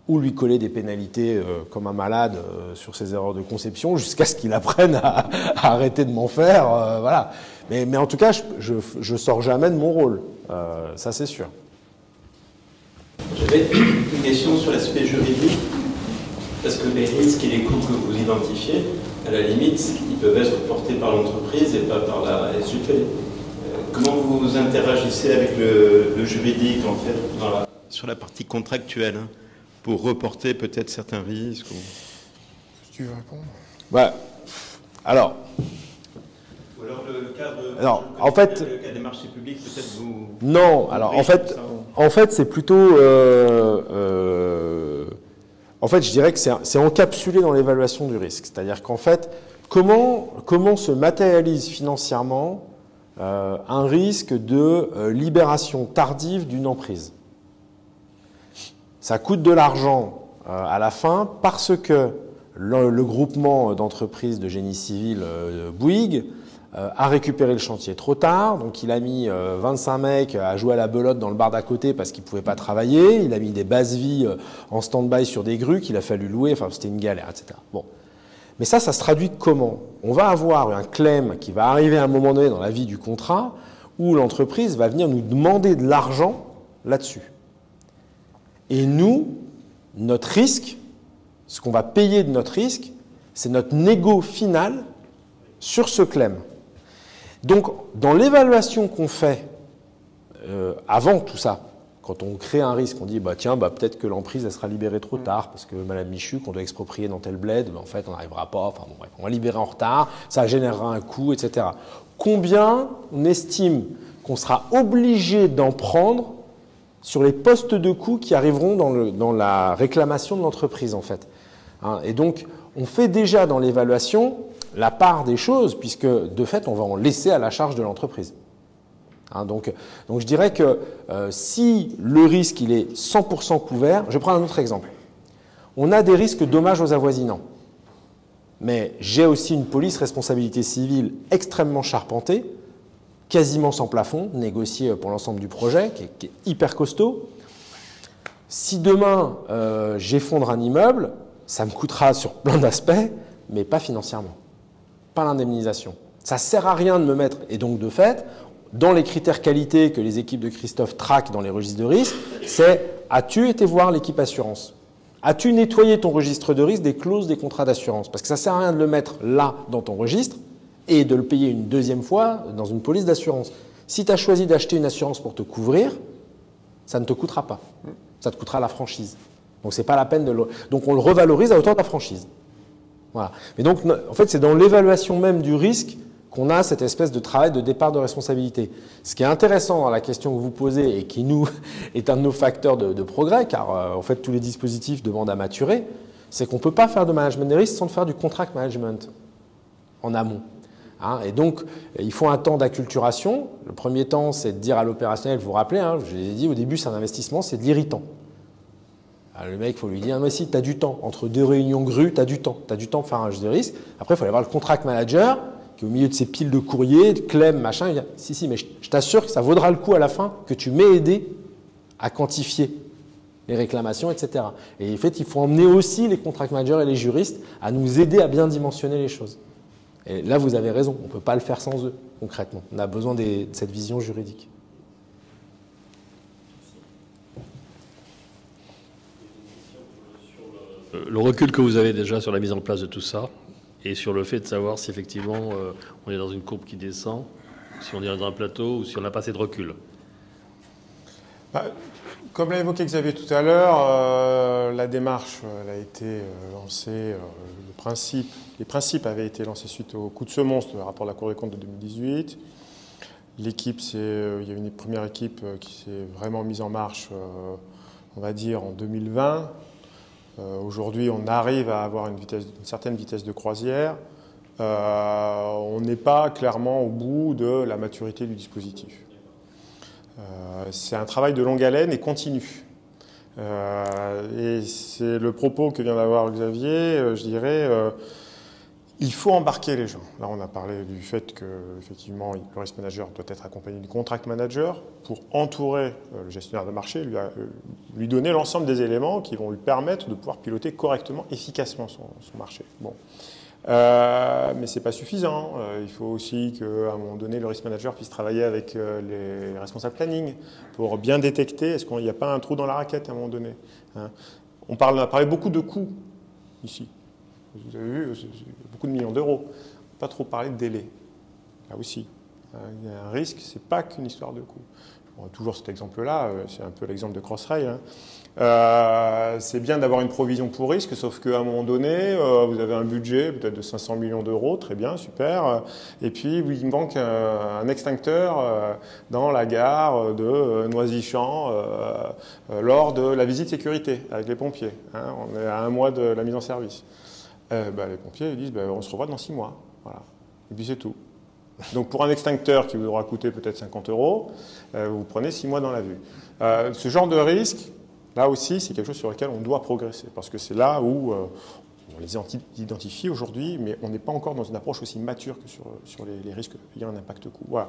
ou lui coller des pénalités comme un malade sur ses erreurs de conception jusqu'à ce qu'il apprenne à arrêter de m'en faire. Voilà. Mais en tout cas, je sors jamais de mon rôle. Ça, c'est sûr.
J'avais une question sur l'aspect juridique. Parce que les risques et les coûts que vous identifiez, à la limite, ils peuvent être portés par l'entreprise et pas par la SUP. Comment vous interagissez avec le juridique, en fait, sur la partie contractuelle, hein, pour reporter peut-être certains risques
Si tu veux répondre.
Ouais. Alors.
Ou alors le cas
le
cas des marchés publics, peut-être vous.
Non. Alors en fait, c'est plutôt. En fait, je dirais que c'est encapsulé dans l'évaluation du risque. C'est-à-dire qu'en fait, comment se matérialise financièrement un risque de libération tardive d'une emprise? Ça coûte de l'argent à la fin parce que le groupement d'entreprises de génie civil Bouygues a récupéré le chantier trop tard, donc il a mis 25 mecs à jouer à la belote dans le bar d'à côté parce qu'ils ne pouvaient pas travailler, il a mis des bases-vie en stand-by sur des grues qu'il a fallu louer, enfin c'était une galère, etc. Bon. Mais ça se traduit comment? On va avoir un claim qui va arriver à un moment donné dans la vie du contrat où l'entreprise va venir nous demander de l'argent là-dessus. Et nous, notre risque, ce qu'on va payer de notre risque, c'est notre négo final sur ce claim. Donc, dans l'évaluation qu'on fait avant tout ça, quand on crée un risque, on dit peut-être que l'emprise elle sera libérée trop tard parce que Madame Michu, qu'on doit exproprier dans tel bled, en fait on n'arrivera pas, enfin bon bref, on va libérer en retard, ça générera un coût, etc. Combien on estime qu'on sera obligé d'en prendre sur les postes de coûts qui arriveront dans la réclamation de l'entreprise en fait. Hein, et donc, on fait déjà dans l'évaluation la part des choses, puisque de fait, on va en laisser à la charge de l'entreprise. Hein, donc je dirais que si le risque il est 100% couvert, je prends un autre exemple. On a des risques dommages aux avoisinants, mais j'ai aussi une police responsabilité civile extrêmement charpentée quasiment sans plafond, négocié pour l'ensemble du projet, qui est hyper costaud. Si demain j'effondre un immeuble, ça me coûtera sur plein d'aspects, mais pas financièrement, pas l'indemnisation. Ça ne sert à rien de me mettre, et donc de fait, dans les critères qualité que les équipes de Christophe traquent dans les registres de risque, c'est « as-tu été voir l'équipe assurance ?» As-tu nettoyé ton registre de risque des clauses des contrats d'assurance? Parce que ça ne sert à rien de le mettre là, dans ton registre, et de le payer une deuxième fois dans une police d'assurance. Si tu as choisi d'acheter une assurance pour te couvrir, ça ne te coûtera pas. Ça te coûtera la franchise. Donc, c'est pas la peine de le... Donc, on le revalorise à hauteur de la franchise. Voilà. Mais donc, en fait, c'est dans l'évaluation même du risque qu'on a cette espèce de travail de départ de responsabilité. Ce qui est intéressant dans la question que vous posez et qui, nous, est un de nos facteurs de progrès, car en fait, tous les dispositifs demandent à maturer, c'est qu'on ne peut pas faire de management des risques sans faire du contract management en amont. Hein, et donc, il faut un temps d'acculturation. Le premier temps, c'est de dire à l'opérationnel, vous vous rappelez, hein, je l'ai dit au début, c'est un investissement, c'est de l'irritant. Le mec, il faut lui dire, mais si, tu as du temps. Entre deux réunions grues, tu as du temps. Tu as du temps pour faire un registre de risque. Après, il faut aller voir le contract manager, qui est au milieu de ces piles de courriers, de clem, machin. Il dit, si, mais je t'assure que ça vaudra le coup à la fin que tu m'aies aidé à quantifier les réclamations, etc. Et en fait, il faut emmener aussi les contract managers et les juristes à nous aider à bien dimensionner les choses. Et là, vous avez raison, on ne peut pas le faire sans eux, concrètement. On a besoin de cette vision juridique.
Le recul que vous avez déjà sur la mise en place de tout ça, et sur le fait de savoir si effectivement on est dans une courbe qui descend, si on est dans un plateau ou si on n'a pas assez de recul.
Comme l'a évoqué Xavier tout à l'heure, la démarche elle a été lancée, les principes avaient été lancés suite au coup de semonce du rapport de la Cour des comptes de 2018. L'équipe, il y a une première équipe qui s'est vraiment mise en marche, on va dire, en 2020. Aujourd'hui, on arrive à avoir une certaine vitesse de croisière. On n'est pas clairement au bout de la maturité du dispositif. C'est un travail de longue haleine et continu. Et c'est le propos que vient d'avoir Xavier, je dirais, il faut embarquer les gens. Là, on a parlé du fait que, effectivement, le risk manager doit être accompagné du contract manager pour entourer le gestionnaire de marché, lui donner l'ensemble des éléments qui vont lui permettre de pouvoir piloter correctement, efficacement son marché. Bon. Mais ce n'est pas suffisant. Il faut aussi qu'à un moment donné, le risk manager puisse travailler avec les responsables planning pour bien détecter est-ce qu'il n'y a pas un trou dans la raquette à un moment donné. Hein. On a parlé beaucoup de coûts ici. Vous avez vu, beaucoup de millions d'euros. Pas trop parler de délai. Là aussi. Il y a un risque, ce n'est pas qu'une histoire de coût. Bon, toujours cet exemple-là, c'est un peu l'exemple de Crossrail. Hein. C'est bien d'avoir une provision pour risque, sauf qu'à un moment donné, vous avez un budget peut-être de 500 millions d'euros, très bien, super, et puis il manque un extincteur dans la gare de Noisy-Champs lors de la visite sécurité avec les pompiers. Hein, on est à 1 mois de la mise en service. Les pompiers ils disent on se revoit dans 6 mois. Voilà. Et puis c'est tout. Donc pour un extincteur qui vous aura coûté peut-être 50 €, vous prenez 6 mois dans la vue. Ce genre de risque, là aussi, c'est quelque chose sur lequel on doit progresser, parce que c'est là où on les identifie aujourd'hui, mais on n'est pas encore dans une approche aussi mature que sur les risques ayant un impact coût. Voilà.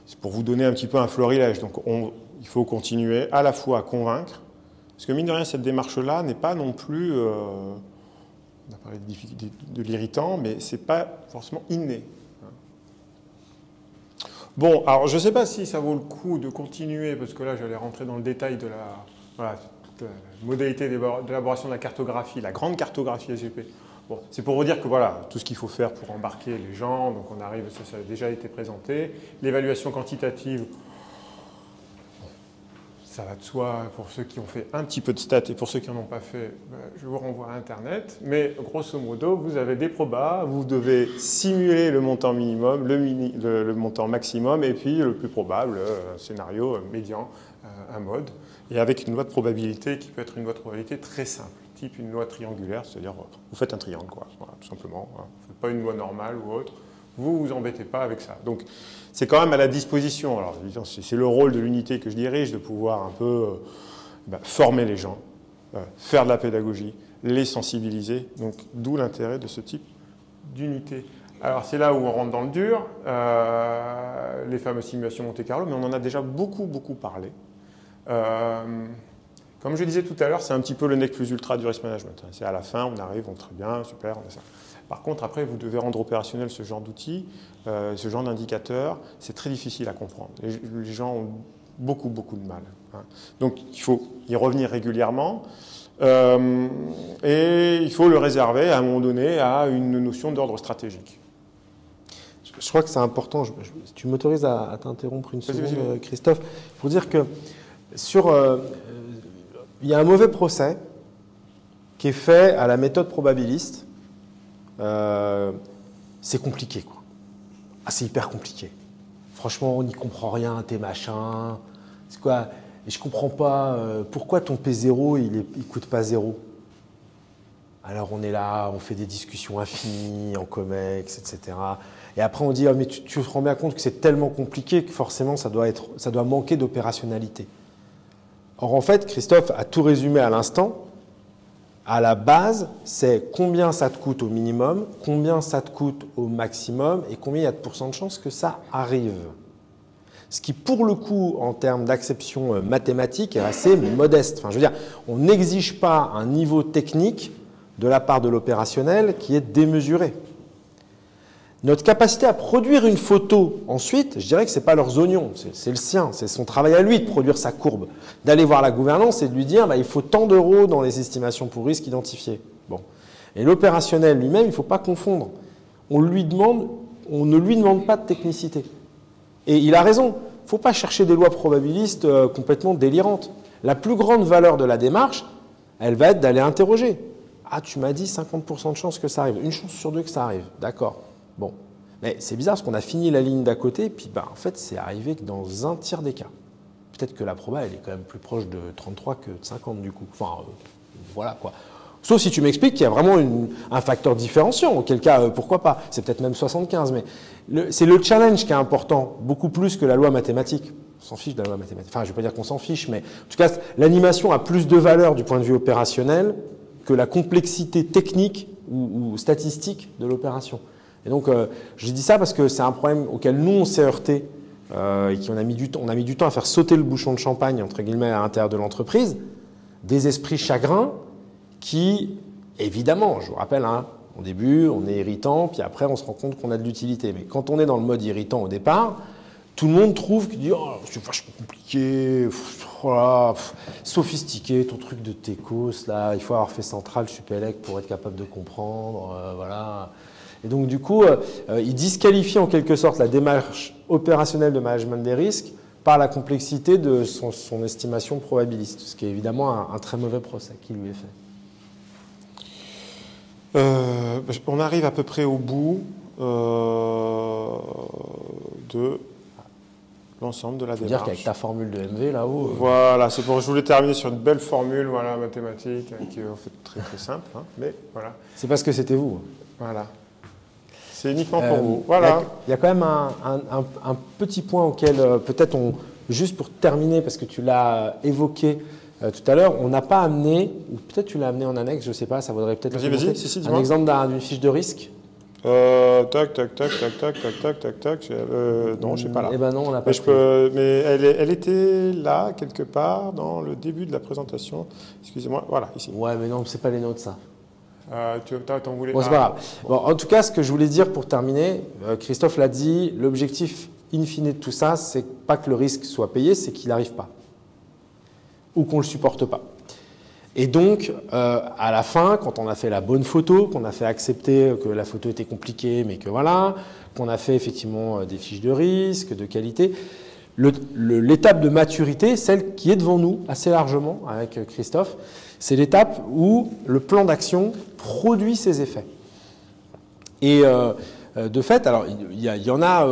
C'est pour vous donner un petit peu un florilège. Donc il faut continuer à la fois à convaincre, parce que mine de rien, cette démarche-là n'est pas non plus... on a parlé de l'irritant, mais ce n'est pas forcément inné. Bon, alors je ne sais pas si ça vaut le coup de continuer, parce que là j'allais rentrer dans le détail de la modalité d'élaboration de la cartographie, la grande cartographie SGP. Bon, c'est pour vous dire que voilà, tout ce qu'il faut faire pour embarquer les gens, donc on arrive, ça a déjà été présenté. L'évaluation quantitative, ça va de soi pour ceux qui ont fait un petit peu de stats et pour ceux qui n'en ont pas fait, je vous renvoie à Internet. Mais grosso modo, vous avez des probas, vous devez simuler le montant minimum, le montant maximum et puis le plus probable, un scénario médian, un mode. Et avec une loi de probabilité qui peut être une loi de probabilité très simple, type une loi triangulaire, c'est-à-dire vous faites un triangle, quoi, voilà, tout simplement. Voilà. Vous ne faites pas une loi normale ou autre. Vous vous embêtez pas avec ça. Donc, c'est quand même à la disposition. Alors, c'est le rôle de l'unité que je dirige, de pouvoir un peu former les gens, faire de la pédagogie, les sensibiliser. Donc, d'où l'intérêt de ce type d'unité Alors c'est là où on rentre dans le dur, les fameuses simulations Monte Carlo, mais on en a déjà beaucoup parlé. Comme je disais tout à l'heure, c'est un petit peu le nec plus ultra du risk management. C'est à la fin, on arrive, on est très bien, super, on a ça. Par contre, après, vous devez rendre opérationnel ce genre d'outils, ce genre d'indicateurs. C'est très difficile à comprendre. Les gens ont beaucoup de mal. Hein. Donc, il faut y revenir régulièrement. Et il faut le réserver à un moment donné à une notion d'ordre stratégique.
Je crois que c'est important. Tu m'autorises à t'interrompre une seconde, Christophe, pour dire que il y a un mauvais procès qui est fait à la méthode probabiliste. C'est compliqué, quoi. Ah, c'est hyper compliqué. Franchement, on n'y comprend rien, tes machins. C'est quoi? Et je comprends pas pourquoi ton P0 il coûte pas 0. Alors on est là, on fait des discussions infinies en COMEX, etc. Et après on dit, oh, mais tu te rends bien compte que c'est tellement compliqué que forcément ça doit manquer d'opérationnalité. Or en fait, Christophe a tout résumé à l'instant. À la base, c'est combien ça te coûte au minimum, combien ça te coûte au maximum et combien il y a de pourcents de chances que ça arrive. Ce qui, pour le coup, en termes d'acception mathématique, est assez modeste. Enfin, je veux dire, on n'exige pas un niveau technique de la part de l'opérationnel qui est démesuré. Notre capacité à produire une photo ensuite, je dirais que ce n'est pas leurs oignons, c'est le sien, c'est son travail à lui de produire sa courbe, d'aller voir la gouvernance et de lui dire il faut tant d'euros dans les estimations pour risque identifié. Bon. Et l'opérationnel lui-même, il ne faut pas confondre. On ne lui demande pas de technicité. Et il a raison, il ne faut pas chercher des lois probabilistes complètement délirantes. La plus grande valeur de la démarche, elle va être d'aller interroger. Ah, tu m'as dit 50% de chance que ça arrive, une chance sur deux que ça arrive, d'accord. Bon, mais c'est bizarre parce qu'on a fini la ligne d'à côté et puis en fait c'est arrivé que dans un tiers des cas. Peut-être que la proba elle est quand même plus proche de 33 que de 50 du coup. Enfin voilà quoi. Sauf si tu m'expliques qu'il y a vraiment un facteur différenciant, auquel cas pourquoi pas. C'est peut-être même 75, mais c'est le challenge qui est important, beaucoup plus que la loi mathématique. On s'en fiche de la loi mathématique. Enfin je ne vais pas dire qu'on s'en fiche, mais en tout cas l'animation a plus de valeur du point de vue opérationnel que la complexité technique ou statistique de l'opération. Et donc, je dis ça parce que c'est un problème auquel nous, on s'est heurté et qu'on a mis du temps à faire sauter le bouchon de champagne, entre guillemets, à l'intérieur de l'entreprise. Des esprits chagrins qui, évidemment, je vous rappelle, hein, au début, on est irritant, puis après, on se rend compte qu'on a de l'utilité. Mais quand on est dans le mode irritant au départ, tout le monde trouve qu'il dit oh, c'est vachement compliqué, voilà, sophistiqué, ton truc de Tecos, là, il faut avoir fait Central, Supélec pour être capable de comprendre, voilà. Et donc, du coup, il disqualifie en quelque sorte la démarche opérationnelle de management des risques par la complexité de son estimation probabiliste, ce qui est évidemment un très mauvais procès qui lui est fait.
On arrive à peu près au bout de l'ensemble de la démarche.
Il faut dire qu'avec ta formule de MV là-haut...
Voilà, c'est pour je voulais terminer sur une belle formule voilà, mathématique qui est en fait très simple, hein, mais voilà.
C'est parce que c'était vous.
Voilà. C'est uniquement pour vous. Voilà.
Il y a quand même un petit point auquel peut-être juste pour terminer, parce que tu l'as évoqué tout à l'heure, on n'a pas amené, ou peut-être tu l'as amené en annexe, je ne sais pas, ça vaudrait peut-être un exemple d'une fiche de risque.
Tac. Non, je ne sais pas là.
Eh ben non, on l'a pas.
Mais elle était là, quelque part, dans le début de la présentation. Excusez-moi, voilà, ici.
Ouais, mais non, c'est pas les nôtres, ça.
T'en voulais...
Bon, c'est pas grave. Bon, en tout cas, ce que je voulais dire pour terminer, Christophe l'a dit, l'objectif in fine de tout ça, c'est pas que le risque soit payé, c'est qu'il n'arrive pas. Ou qu'on ne le supporte pas. Et donc, à la fin, quand on a fait la bonne photo, qu'on a fait accepter que la photo était compliquée, mais que voilà, qu'on a fait effectivement des fiches de risque, de qualité, l'étape de maturité, celle qui est devant nous assez largement avec Christophe, c'est l'étape où le plan d'action produit ses effets. Et de fait, alors il y en a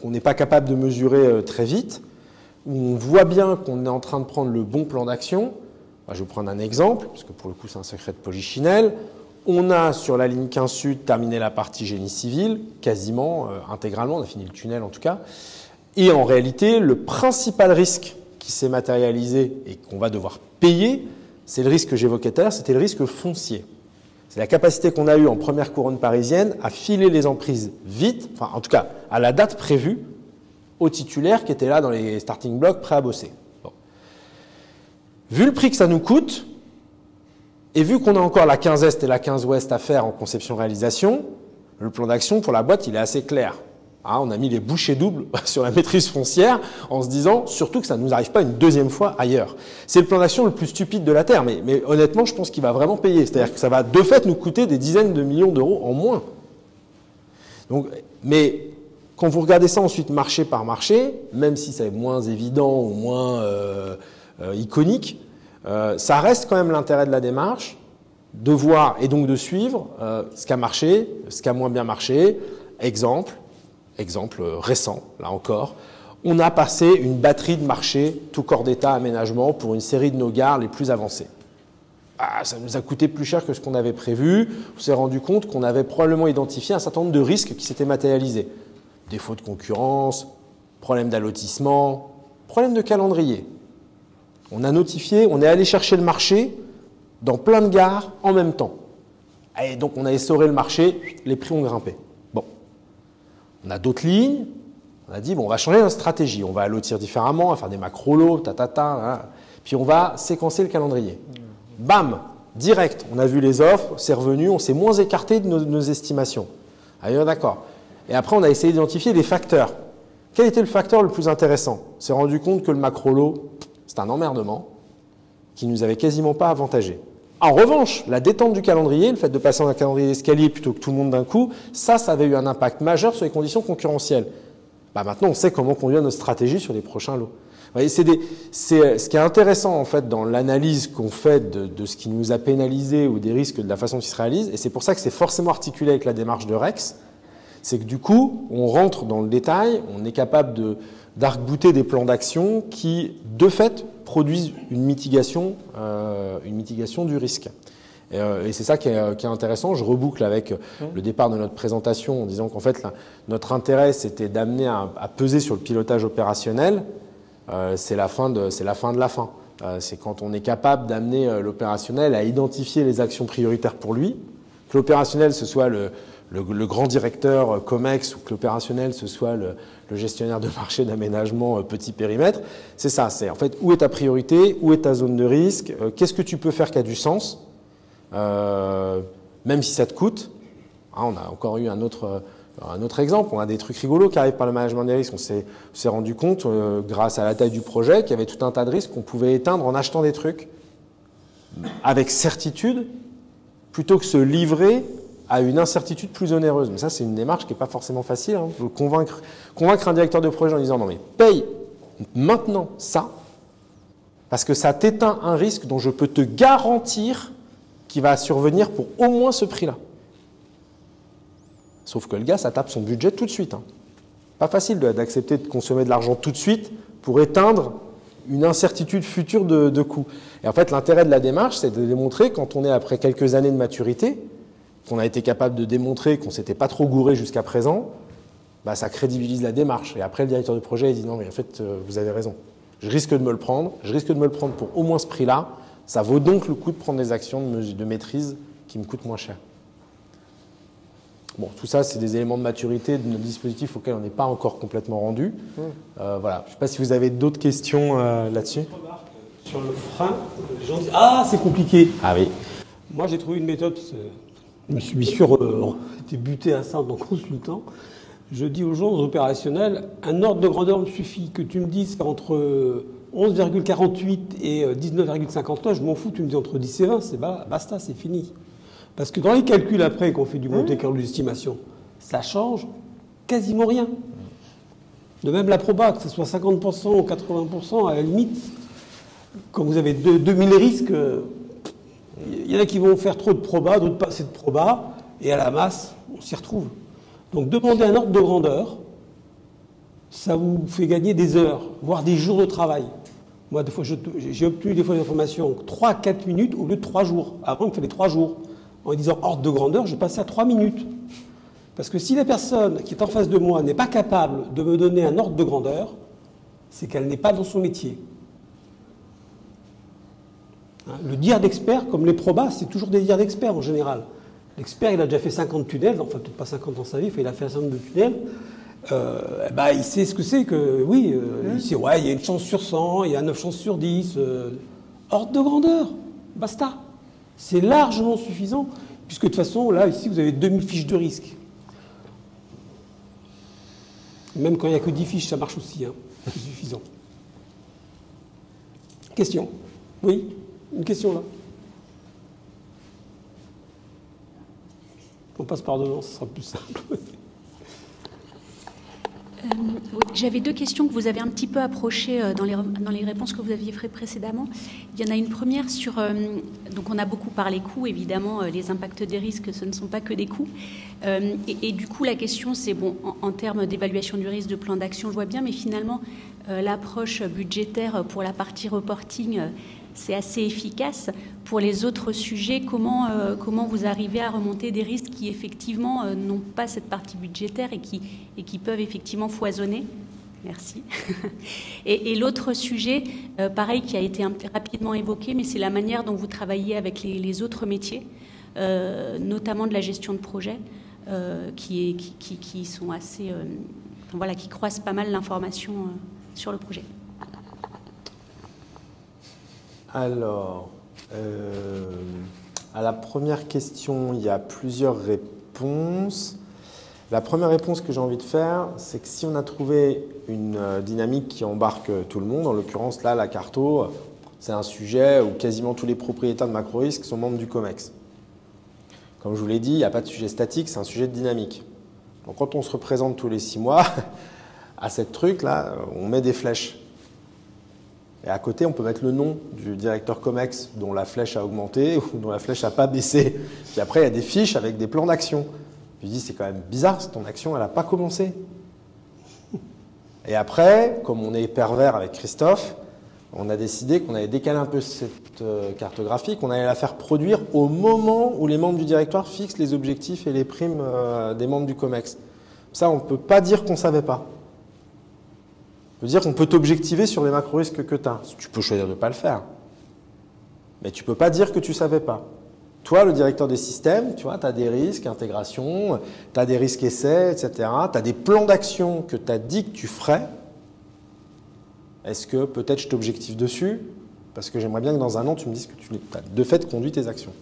qu'on n'est pas capable de mesurer très vite, où on voit bien qu'on est en train de prendre le bon plan d'action. Je vais vous prendre un exemple, parce que pour le coup c'est un secret de polichinelle. On a sur la ligne 15 Sud terminé la partie génie civil, quasiment intégralement, on a fini le tunnel en tout cas. Et en réalité, le principal risque qui s'est matérialisé et qu'on va devoir payer, c'est le risque que j'évoquais tout à l'heure, c'était le risque foncier. C'est la capacité qu'on a eue en première couronne parisienne à filer les emprises vite, enfin en tout cas à la date prévue, aux titulaires qui étaient là dans les starting blocks prêts à bosser. Bon. Vu le prix que ça nous coûte, et vu qu'on a encore la 15 Est et la 15 Ouest à faire en conception-réalisation, le plan d'action pour la boîte, il est assez clair. Hein, on a mis les bouchées doubles sur la maîtrise foncière en se disant surtout que ça ne nous arrive pas une deuxième fois ailleurs. C'est le plan d'action le plus stupide de la Terre, mais honnêtement, je pense qu'il va vraiment payer. C'est-à-dire que ça va de fait nous coûter des dizaines de millions d'euros en moins. Donc, mais quand vous regardez ça ensuite marché par marché, même si c'est moins évident ou moins iconique, ça reste quand même l'intérêt de la démarche de voir et donc de suivre ce qui a marché, ce qui a moins bien marché. Exemple récent, là encore, on a passé une batterie de marchés tout corps d'État aménagement pour une série de nos gares les plus avancées. Ah, ça nous a coûté plus cher que ce qu'on avait prévu. On s'est rendu compte qu'on avait probablement identifié un certain nombre de risques qui s'étaient matérialisés. Défaut de concurrence, problème d'allotissement, problème de calendrier. On a notifié, on est allé chercher le marché dans plein de gares en même temps. Et donc on a essoré le marché, les prix ont grimpé. Bon. On a d'autres lignes, on a dit bon, on va changer notre stratégie, on va allotir différemment, on va faire des macro-lots, voilà. Puis on va séquencer le calendrier. Bam, direct, on a vu les offres, c'est revenu, on s'est moins écarté de nos estimations. Allez, d'accord. Et après, on a essayé d'identifier les facteurs. Quel était le facteur le plus intéressant? On s'est rendu compte que le macro-lot, c'est un emmerdement qui ne nous avait quasiment pas avantagé. En revanche, la détente du calendrier, le fait de passer en un calendrier d'escalier plutôt que tout le monde d'un coup, ça avait eu un impact majeur sur les conditions concurrentielles. Maintenant, on sait comment conduire notre stratégie sur les prochains lots. Vous voyez, ce qui est intéressant en fait dans l'analyse qu'on fait de ce qui nous a pénalisé ou des risques de la façon dont ils se réalisent, et c'est pour ça que c'est forcément articulé avec la démarche de Rex, c'est que du coup, on rentre dans le détail, on est capable d'arc-bouter des plans d'action qui, de fait, produisent une mitigation du risque. Et c'est ça qui est intéressant. Je reboucle avec le départ de notre présentation en disant qu'en fait, notre intérêt, c'était d'amener à peser sur le pilotage opérationnel. C'est la fin de la fin. C'est quand on est capable d'amener l'opérationnel à identifier les actions prioritaires pour lui, que l'opérationnel, ce soit le grand directeur COMEX ou que l'opérationnel, ce soit le gestionnaire de marché d'aménagement petit périmètre. C'est ça, c'est en fait où est ta priorité, où est ta zone de risque, qu'est-ce que tu peux faire qui a du sens, même si ça te coûte. On a encore eu un autre exemple, on a des trucs rigolos qui arrivent par le management des risques. On s'est rendu compte, grâce à la taille du projet, qu'il y avait tout un tas de risques qu'on pouvait éteindre en achetant des trucs avec certitude, plutôt que se livrer à une incertitude plus onéreuse. Mais ça, c'est une démarche qui n'est pas forcément facile. Hein. Il faut convaincre un directeur de projet en disant « Non, mais paye maintenant ça, parce que ça t'éteint un risque dont je peux te garantir qu'il va survenir pour au moins ce prix-là. » Sauf que le gars, ça tape son budget tout de suite. Hein. Pas facile d'accepter de consommer de l'argent tout de suite pour éteindre une incertitude future de coût. Et en fait, l'intérêt de la démarche, c'est de démontrer, quand on est après quelques années de maturité, qu'on a été capable de démontrer qu'on ne s'était pas trop gouré jusqu'à présent, ça crédibilise la démarche. Et après, le directeur de projet, il dit « Non, mais en fait, vous avez raison. Je risque de me le prendre. Je risque de me le prendre pour au moins ce prix-là. Ça vaut donc le coup de prendre des actions de maîtrise qui me coûtent moins cher. » Bon, tout ça, c'est des éléments de maturité de notre dispositif auxquels on n'est pas encore complètement rendu. Voilà. Je ne sais pas si vous avez d'autres questions là-dessus.
Sur le frein, les gens disent « Ah, c'est compliqué !»
Ah oui.
Moi, j'ai trouvé une méthode. Je me suis été buté à ça en tant que consultant. Je dis aux gens, aux opérationnels, un ordre de grandeur me suffit. Que tu me dises entre 11,48 et 19,59, je m'en fous. Tu me dis entre 10 et 20, c'est basta, c'est fini. Parce que dans les calculs après, qu'on fait du Monte Carlo d'estimation, ça change quasiment rien. De même la proba, que ce soit 50% ou 80%, à la limite, quand vous avez 2000 risques, il y en a qui vont faire trop de proba, d'autres pas assez de proba, et à la masse, on s'y retrouve. Donc demander un ordre de grandeur, ça vous fait gagner des heures, voire des jours de travail. Moi, des fois, j'ai obtenu des fois des informations 3-4 minutes au lieu de 3 jours. Avant, il me fallait 3 jours. En disant ordre de grandeur, je passais à 3 minutes. Parce que si la personne qui est en face de moi n'est pas capable de me donner un ordre de grandeur, c'est qu'elle n'est pas dans son métier. Le dire d'expert, comme les probas, c'est toujours des dires d'experts en général. L'expert, il a déjà fait 50 tunnels, enfin peut-être pas 50 dans sa vie, il a fait un certain nombre de tunnels. Il sait ce que c'est que, il sait, il y a une chance sur 100, il y a 9 chances sur 10. Ordre de grandeur, basta. C'est largement suffisant, puisque de toute façon, là, ici, vous avez 2000 fiches de risque. Même quand il n'y a que 10 fiches, ça marche aussi, c'est suffisant. Question? Oui? Une question là? On passe par devant, ce sera plus simple.
J'avais 2 questions que vous avez un petit peu approchées dans les réponses que vous aviez faites précédemment. Il y en a une première sur... donc on a beaucoup parlé coûts, évidemment, les impacts des risques, ce ne sont pas que des coûts. Et du coup, la question, c'est, en termes d'évaluation du risque, de plan d'action, je vois bien, mais finalement, l'approche budgétaire pour la partie reporting, c'est assez efficace. Pour les autres sujets, comment vous arrivez à remonter des risques qui, effectivement, n'ont pas cette partie budgétaire et qui peuvent effectivement foisonner? Merci. Et l'autre sujet, pareil, qui a été rapidement évoqué, mais c'est la manière dont vous travaillez avec les autres métiers, notamment de la gestion de projet, qui sont assez... qui croisent pas mal l'information sur le projet.
Alors, à la première question, il y a plusieurs réponses. La première réponse que j'ai envie de faire, c'est que si on a trouvé une dynamique qui embarque tout le monde, en l'occurrence là, la carto, c'est un sujet où quasiment tous les propriétaires de macro-risques sont membres du COMEX. Comme je vous l'ai dit, il n'y a pas de sujet statique, c'est un sujet de dynamique. Donc quand on se représente tous les 6 mois, à cette truc-là, on met des flèches. Et à côté, on peut mettre le nom du directeur COMEX dont la flèche a augmenté ou dont la flèche n'a pas baissé. Puis après, il y a des fiches avec des plans d'action. Je dis, c'est quand même bizarre, ton action, elle n'a pas commencé. Et après, comme on est pervers avec Christophe, on a décidé qu'on allait décaler un peu cette cartographie, qu'on allait la faire produire au moment où les membres du directoire fixent les objectifs et les primes des membres du COMEX. Ça, on ne peut pas dire qu'on ne savait pas. On peut dire qu'on peut t'objectiver sur les macro-risques que tu as. Tu peux choisir de ne pas le faire. Mais tu ne peux pas dire que tu ne savais pas. Toi, le directeur des systèmes, tu vois, tu as des risques, intégration, tu as des risques essais, etc. Tu as des plans d'action que tu as dit que tu ferais. Est-ce que peut-être je t'objective dessus? Parce que j'aimerais bien que dans un an, tu me dises que tu as de fait conduit tes actions.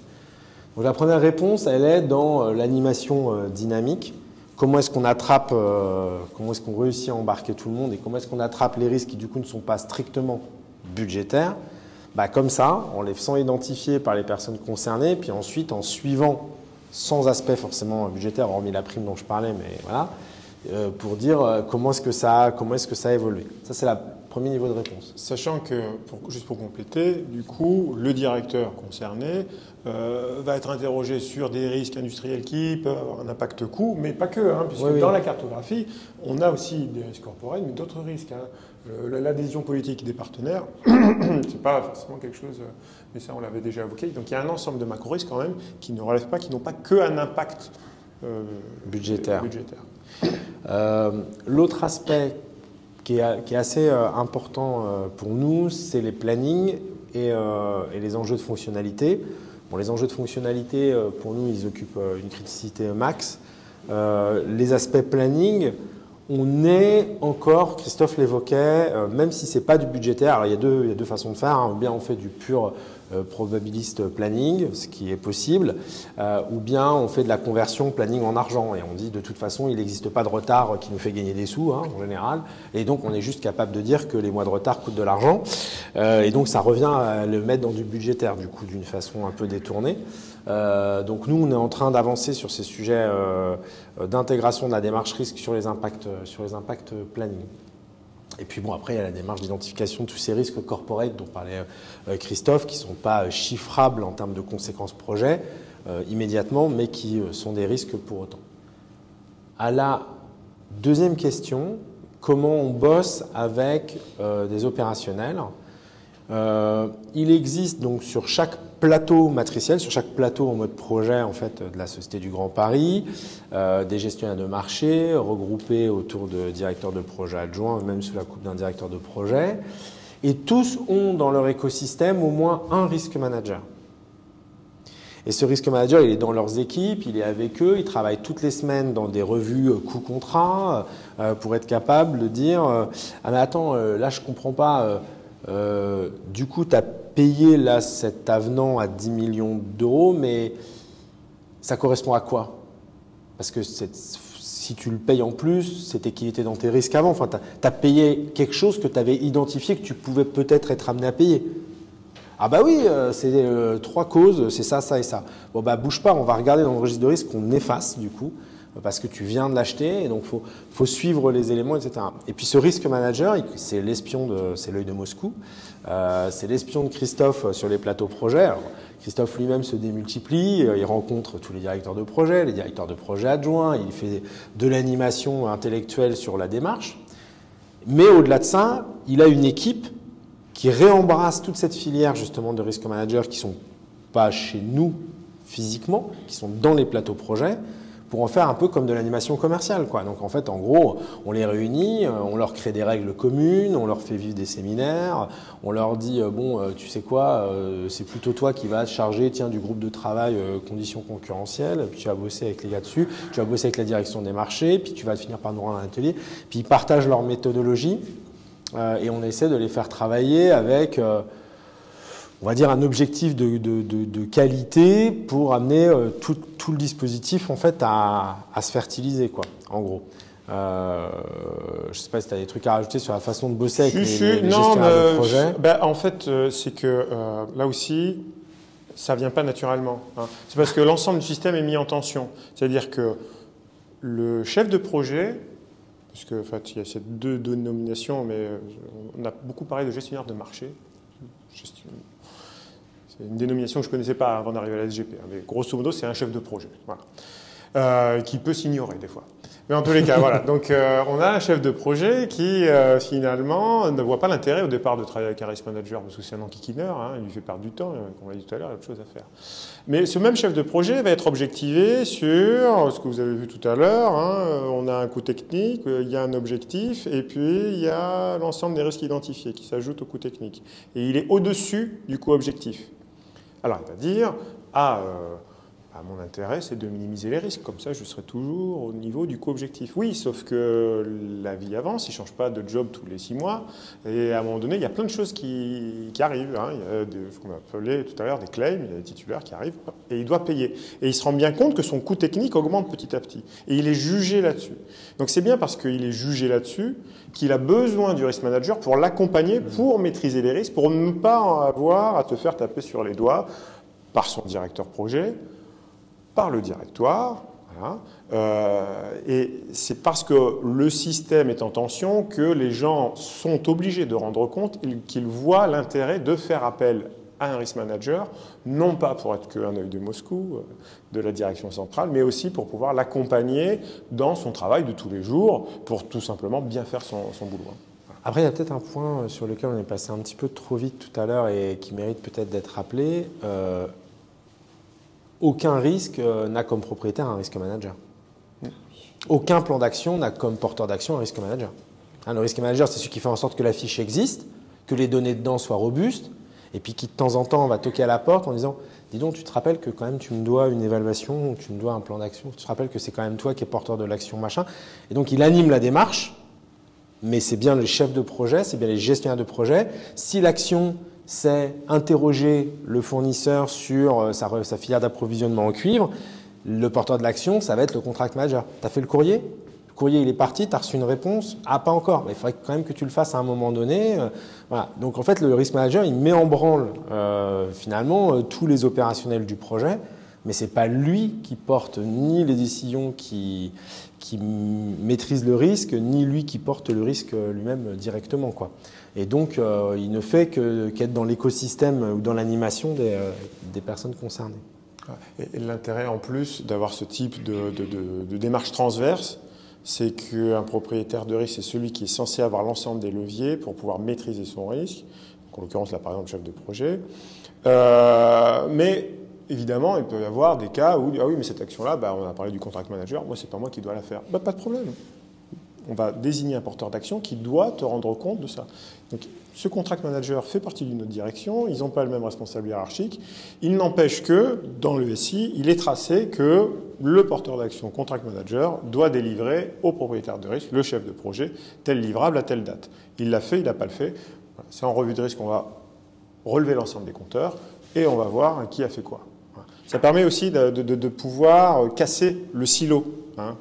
Donc la première réponse, elle est dans l'animation dynamique. Comment est-ce qu'on attrape, comment est-ce qu'on réussit à embarquer tout le monde et comment est-ce qu'on attrape les risques qui du coup ne sont pas strictement budgétaires? Comme ça, en les faisant identifier par les personnes concernées, puis ensuite en suivant, sans aspect forcément budgétaire, hormis la prime dont je parlais, mais voilà, pour dire comment est-ce que ça a évolué. Ça, c'est le premier niveau de réponse.
Sachant que, juste pour compléter, du coup, le directeur concerné va être interrogé sur des risques industriels qui peuvent avoir un impact coût, mais pas que, puisque dans la cartographie, on a aussi des risques corporels, mais d'autres risques. L'adhésion politique des partenaires, c'est pas forcément quelque chose, mais ça on l'avait déjà évoqué. Donc il y a un ensemble de macro-risques quand même qui ne relèvent pas, qui n'ont pas qu'un impact budgétaire.
L'autre aspect qui est assez important pour nous, c'est les plannings et les enjeux de fonctionnalité. Bon, les enjeux de fonctionnalité, pour nous, ils occupent une criticité max. Les aspects planning, on est encore, Christophe l'évoquait, même si ce n'est pas du budgétaire, alors il y a deux façons de faire, ou bien on fait du pur probabiliste planning, ce qui est possible, ou bien on fait de la conversion planning en argent, et on dit de toute façon il n'existe pas de retard qui nous fait gagner des sous, en général, et donc on est juste capable de dire que les mois de retard coûtent de l'argent, et donc ça revient à le mettre dans du budgétaire, du coup, d'une façon un peu détournée. Donc nous, on est en train d'avancer sur ces sujets d'intégration de la démarche risque sur les impacts planning. Et puis bon, après, il y a la démarche d'identification de tous ces risques corporate dont parlait Christophe, qui ne sont pas chiffrables en termes de conséquences projet immédiatement, mais qui sont des risques pour autant. À la deuxième question, comment on bosse avec des opérationnels? Il existe donc sur chaque plateau matriciel, sur chaque plateau en mode projet en fait, de la Société du Grand Paris, des gestionnaires de marché regroupés autour de directeurs de projet adjoints, même sous la coupe d'un directeur de projet. Et tous ont dans leur écosystème au moins un risk manager. Et ce risque manager, il est dans leurs équipes, il est avec eux, il travaille toutes les semaines dans des revues coût-contrat pour être capable de dire ah mais attends, là je comprends pas, du coup tu as payé là cet avenant à 10 millions d'euros, mais ça correspond à quoi? Parce que si tu le payes en plus, c'était qu'il était dans tes risques avant. Enfin, tu as payé quelque chose que tu avais identifié que tu pouvais peut-être être amené à payer. Ah bah oui, c'est 3 causes, c'est ça, ça et ça. Bon bah bouge pas, on va regarder dans le registre de risque qu'on efface du coup, parce que tu viens de l'acheter et donc faut suivre les éléments, etc. Et puis ce risque manager, c'est c'est l'œil de Moscou, c'est l'espion de Christophe sur les plateaux projet. Alors, Christophe lui-même se démultiplie, il rencontre tous les directeurs de projet, les directeurs de projet adjoints, il fait de l'animation intellectuelle sur la démarche. Mais au-delà de ça, il a une équipe qui réembrasse toute cette filière justement de risk manager qui ne sont pas chez nous physiquement, qui sont dans les plateaux projets, pour en faire un peu comme de l'animation commerciale, quoi. Donc en fait, en gros, on les réunit, on leur crée des règles communes, on leur fait vivre des séminaires, on leur dit bon, tu sais quoi, c'est plutôt toi qui vas te charger, tiens, du groupe de travail conditions concurrentielles, puis tu vas bosser avec les gars dessus, tu vas bosser avec la direction des marchés, puis tu vas finir par nous rendre un atelier, puis ils partagent leur méthodologie. Et on essaie de les faire travailler avec, on va dire, un objectif de qualité pour amener tout le dispositif en fait à se fertiliser, quoi, en gros. Je ne sais pas si tu as des trucs à rajouter sur la façon de bosser avec les gestionnaires de projet.
En fait, c'est que là aussi, ça ne vient pas naturellement. Hein. C'est parce que l'ensemble du système est mis en tension. C'est-à-dire que le chef de projet, parce que, en fait, il y a ces deux dénominations, mais on a beaucoup parlé de gestionnaire de marché. C'est une dénomination que je ne connaissais pas avant d'arriver à la SGP. Mais grosso modo, c'est un chef de projet, voilà. Qui peut s'ignorer des fois. Mais en tous les cas, voilà. Donc, on a un chef de projet qui, finalement, ne voit pas l'intérêt au départ de travailler avec un risk manager, parce que c'est un enquiquineur, hein, il lui fait perdre du temps, comme on l'a dit tout à l'heure, il y a autre chose à faire. Mais ce même chef de projet va être objectivé sur ce que vous avez vu tout à l'heure. Hein, on a un coût technique, il y a un objectif, et puis il y a l'ensemble des risques identifiés qui s'ajoutent au coût technique. Et il est au-dessus du coût objectif. Alors, il va dire, mon intérêt, c'est de minimiser les risques. Comme ça, je serai toujours au niveau du coût objectif. Oui, sauf que la vie avance, il ne change pas de job tous les 6 mois. Et à un moment donné, il y a plein de choses qui arrivent. Hein. Il y a ce qu'on appelait tout à l'heure des claims, il y a des titulaires qui arrivent, et il doit payer. Et il se rend bien compte que son coût technique augmente petit à petit. Et il est jugé là-dessus. Donc c'est bien parce qu'il est jugé là-dessus qu'il a besoin du risk manager pour l'accompagner, pour maîtriser les risques, pour ne pas avoir à te faire taper sur les doigts par son directeur projet, par le directoire, voilà. Et c'est parce que le système est en tension que les gens sont obligés de rendre compte qu'ils voient l'intérêt de faire appel à un risk manager, non pas pour être qu'un œil de Moscou, de la direction centrale, mais aussi pour pouvoir l'accompagner dans son travail de tous les jours, pour tout simplement bien faire son boulot.
Après, il y a peut-être un point sur lequel on est passé un petit peu trop vite tout à l'heure et qui mérite peut-être d'être rappelé. Aucun risque n'a comme propriétaire un risk manager. Aucun plan d'action n'a comme porteur d'action un risk manager. Le risk manager, c'est celui qui fait en sorte que la fiche existe, que les données dedans soient robustes, et puis qui de temps en temps va toquer à la porte en disant « Dis donc, tu te rappelles que quand même tu me dois une évaluation, ou tu me dois un plan d'action, tu te rappelles que c'est quand même toi qui es porteur de l'action, machin ». Et donc il anime la démarche, mais c'est bien le chef de projet, c'est bien les gestionnaires de projet. Si l'action, c'est interroger le fournisseur sur sa filière d'approvisionnement en cuivre, le porteur de l'action, ça va être le contract manager. Tu as fait le courrier ? Le courrier, il est parti, tu as reçu une réponse ? Ah, pas encore. Mais il faudrait quand même que tu le fasses à un moment donné. Voilà. Donc, en fait, le risk manager, il met en branle, finalement, tous les opérationnels du projet, mais ce n'est pas lui qui porte ni les décisions qui maîtrisent le risque, ni lui qui porte le risque lui-même directement, quoi. Et donc, il ne fait qu'être dans l'écosystème ou dans l'animation des personnes concernées.
Et l'intérêt en plus d'avoir ce type de démarche transverse, c'est qu'un propriétaire de risque, c'est celui qui est censé avoir l'ensemble des leviers pour pouvoir maîtriser son risque. Donc, en l'occurrence, là, par exemple, chef de projet. Mais évidemment, il peut y avoir des cas où, ah oui, mais cette action-là, on a parlé du contract manager, moi, c'est pas moi qui dois la faire. Pas de problème. on va désigner un porteur d'action qui doit te rendre compte de ça. Donc, ce contract manager fait partie d'une autre direction, ils n'ont pas le même responsable hiérarchique. Il n'empêche que, dans le SI, il est tracé que le porteur d'action contract manager doit délivrer au propriétaire de risque, le chef de projet, tel livrable à telle date. Il l'a fait, il n'a pas le fait. Voilà. C'est en revue de risque qu'on va relever l'ensemble des compteurs et on va voir qui a fait quoi. Voilà. Ça permet aussi de pouvoir casser le silo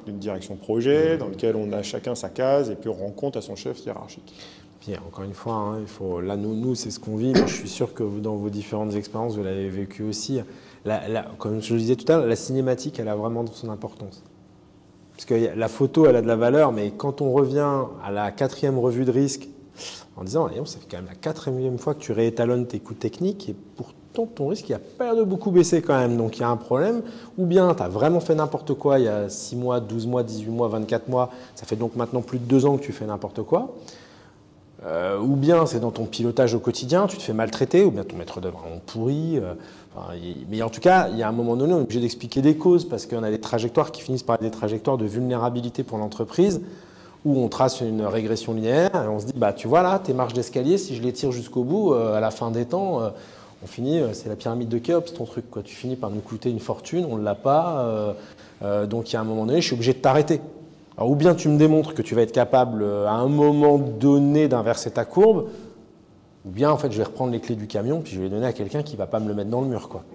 d'une direction projet dans lequel on a chacun sa case et puis on rend compte à son chef hiérarchique.
Puis encore une fois, il faut, là nous c'est ce qu'on vit, mais je suis sûr que vous, dans vos différentes expériences, vous l'avez vécu aussi. Comme je le disais tout à l'heure, la cinématique, elle a vraiment son importance. Parce que la photo, elle a de la valeur, mais quand on revient à la 4e revue de risque, en disant, ça fait quand même la 4e fois que tu réétalonnes tes coûts techniques, et pourtant ton risque, il n'a pas l'air de beaucoup baisser quand même, donc il y a un problème. Ou bien tu as vraiment fait n'importe quoi il y a 6 mois, 12 mois, 18 mois, 24 mois, ça fait donc maintenant plus de 2 ans que tu fais n'importe quoi. Ou bien c'est dans ton pilotage au quotidien, tu te fais maltraiter, ou bien ton maître d'œuvre est vraiment pourri. Mais en tout cas, il y a un moment donné, on est obligé d'expliquer des causes, parce qu'on a des trajectoires qui finissent par être des trajectoires de vulnérabilité pour l'entreprise, où on trace une régression linéaire, et on se dit, tu vois là, tes marches d'escalier, si je les tire jusqu'au bout, à la fin des temps, on finit, c'est la pyramide de Khéops, ton truc, quoi. Tu finis par nous coûter une fortune, on ne l'a pas, donc il y a un moment donné, je suis obligé de t'arrêter. Alors, ou bien tu me démontres que tu vas être capable à un moment donné d'inverser ta courbe, ou bien en fait je vais reprendre les clés du camion puis je vais les donner à quelqu'un qui ne va pas me le mettre dans le mur, quoi.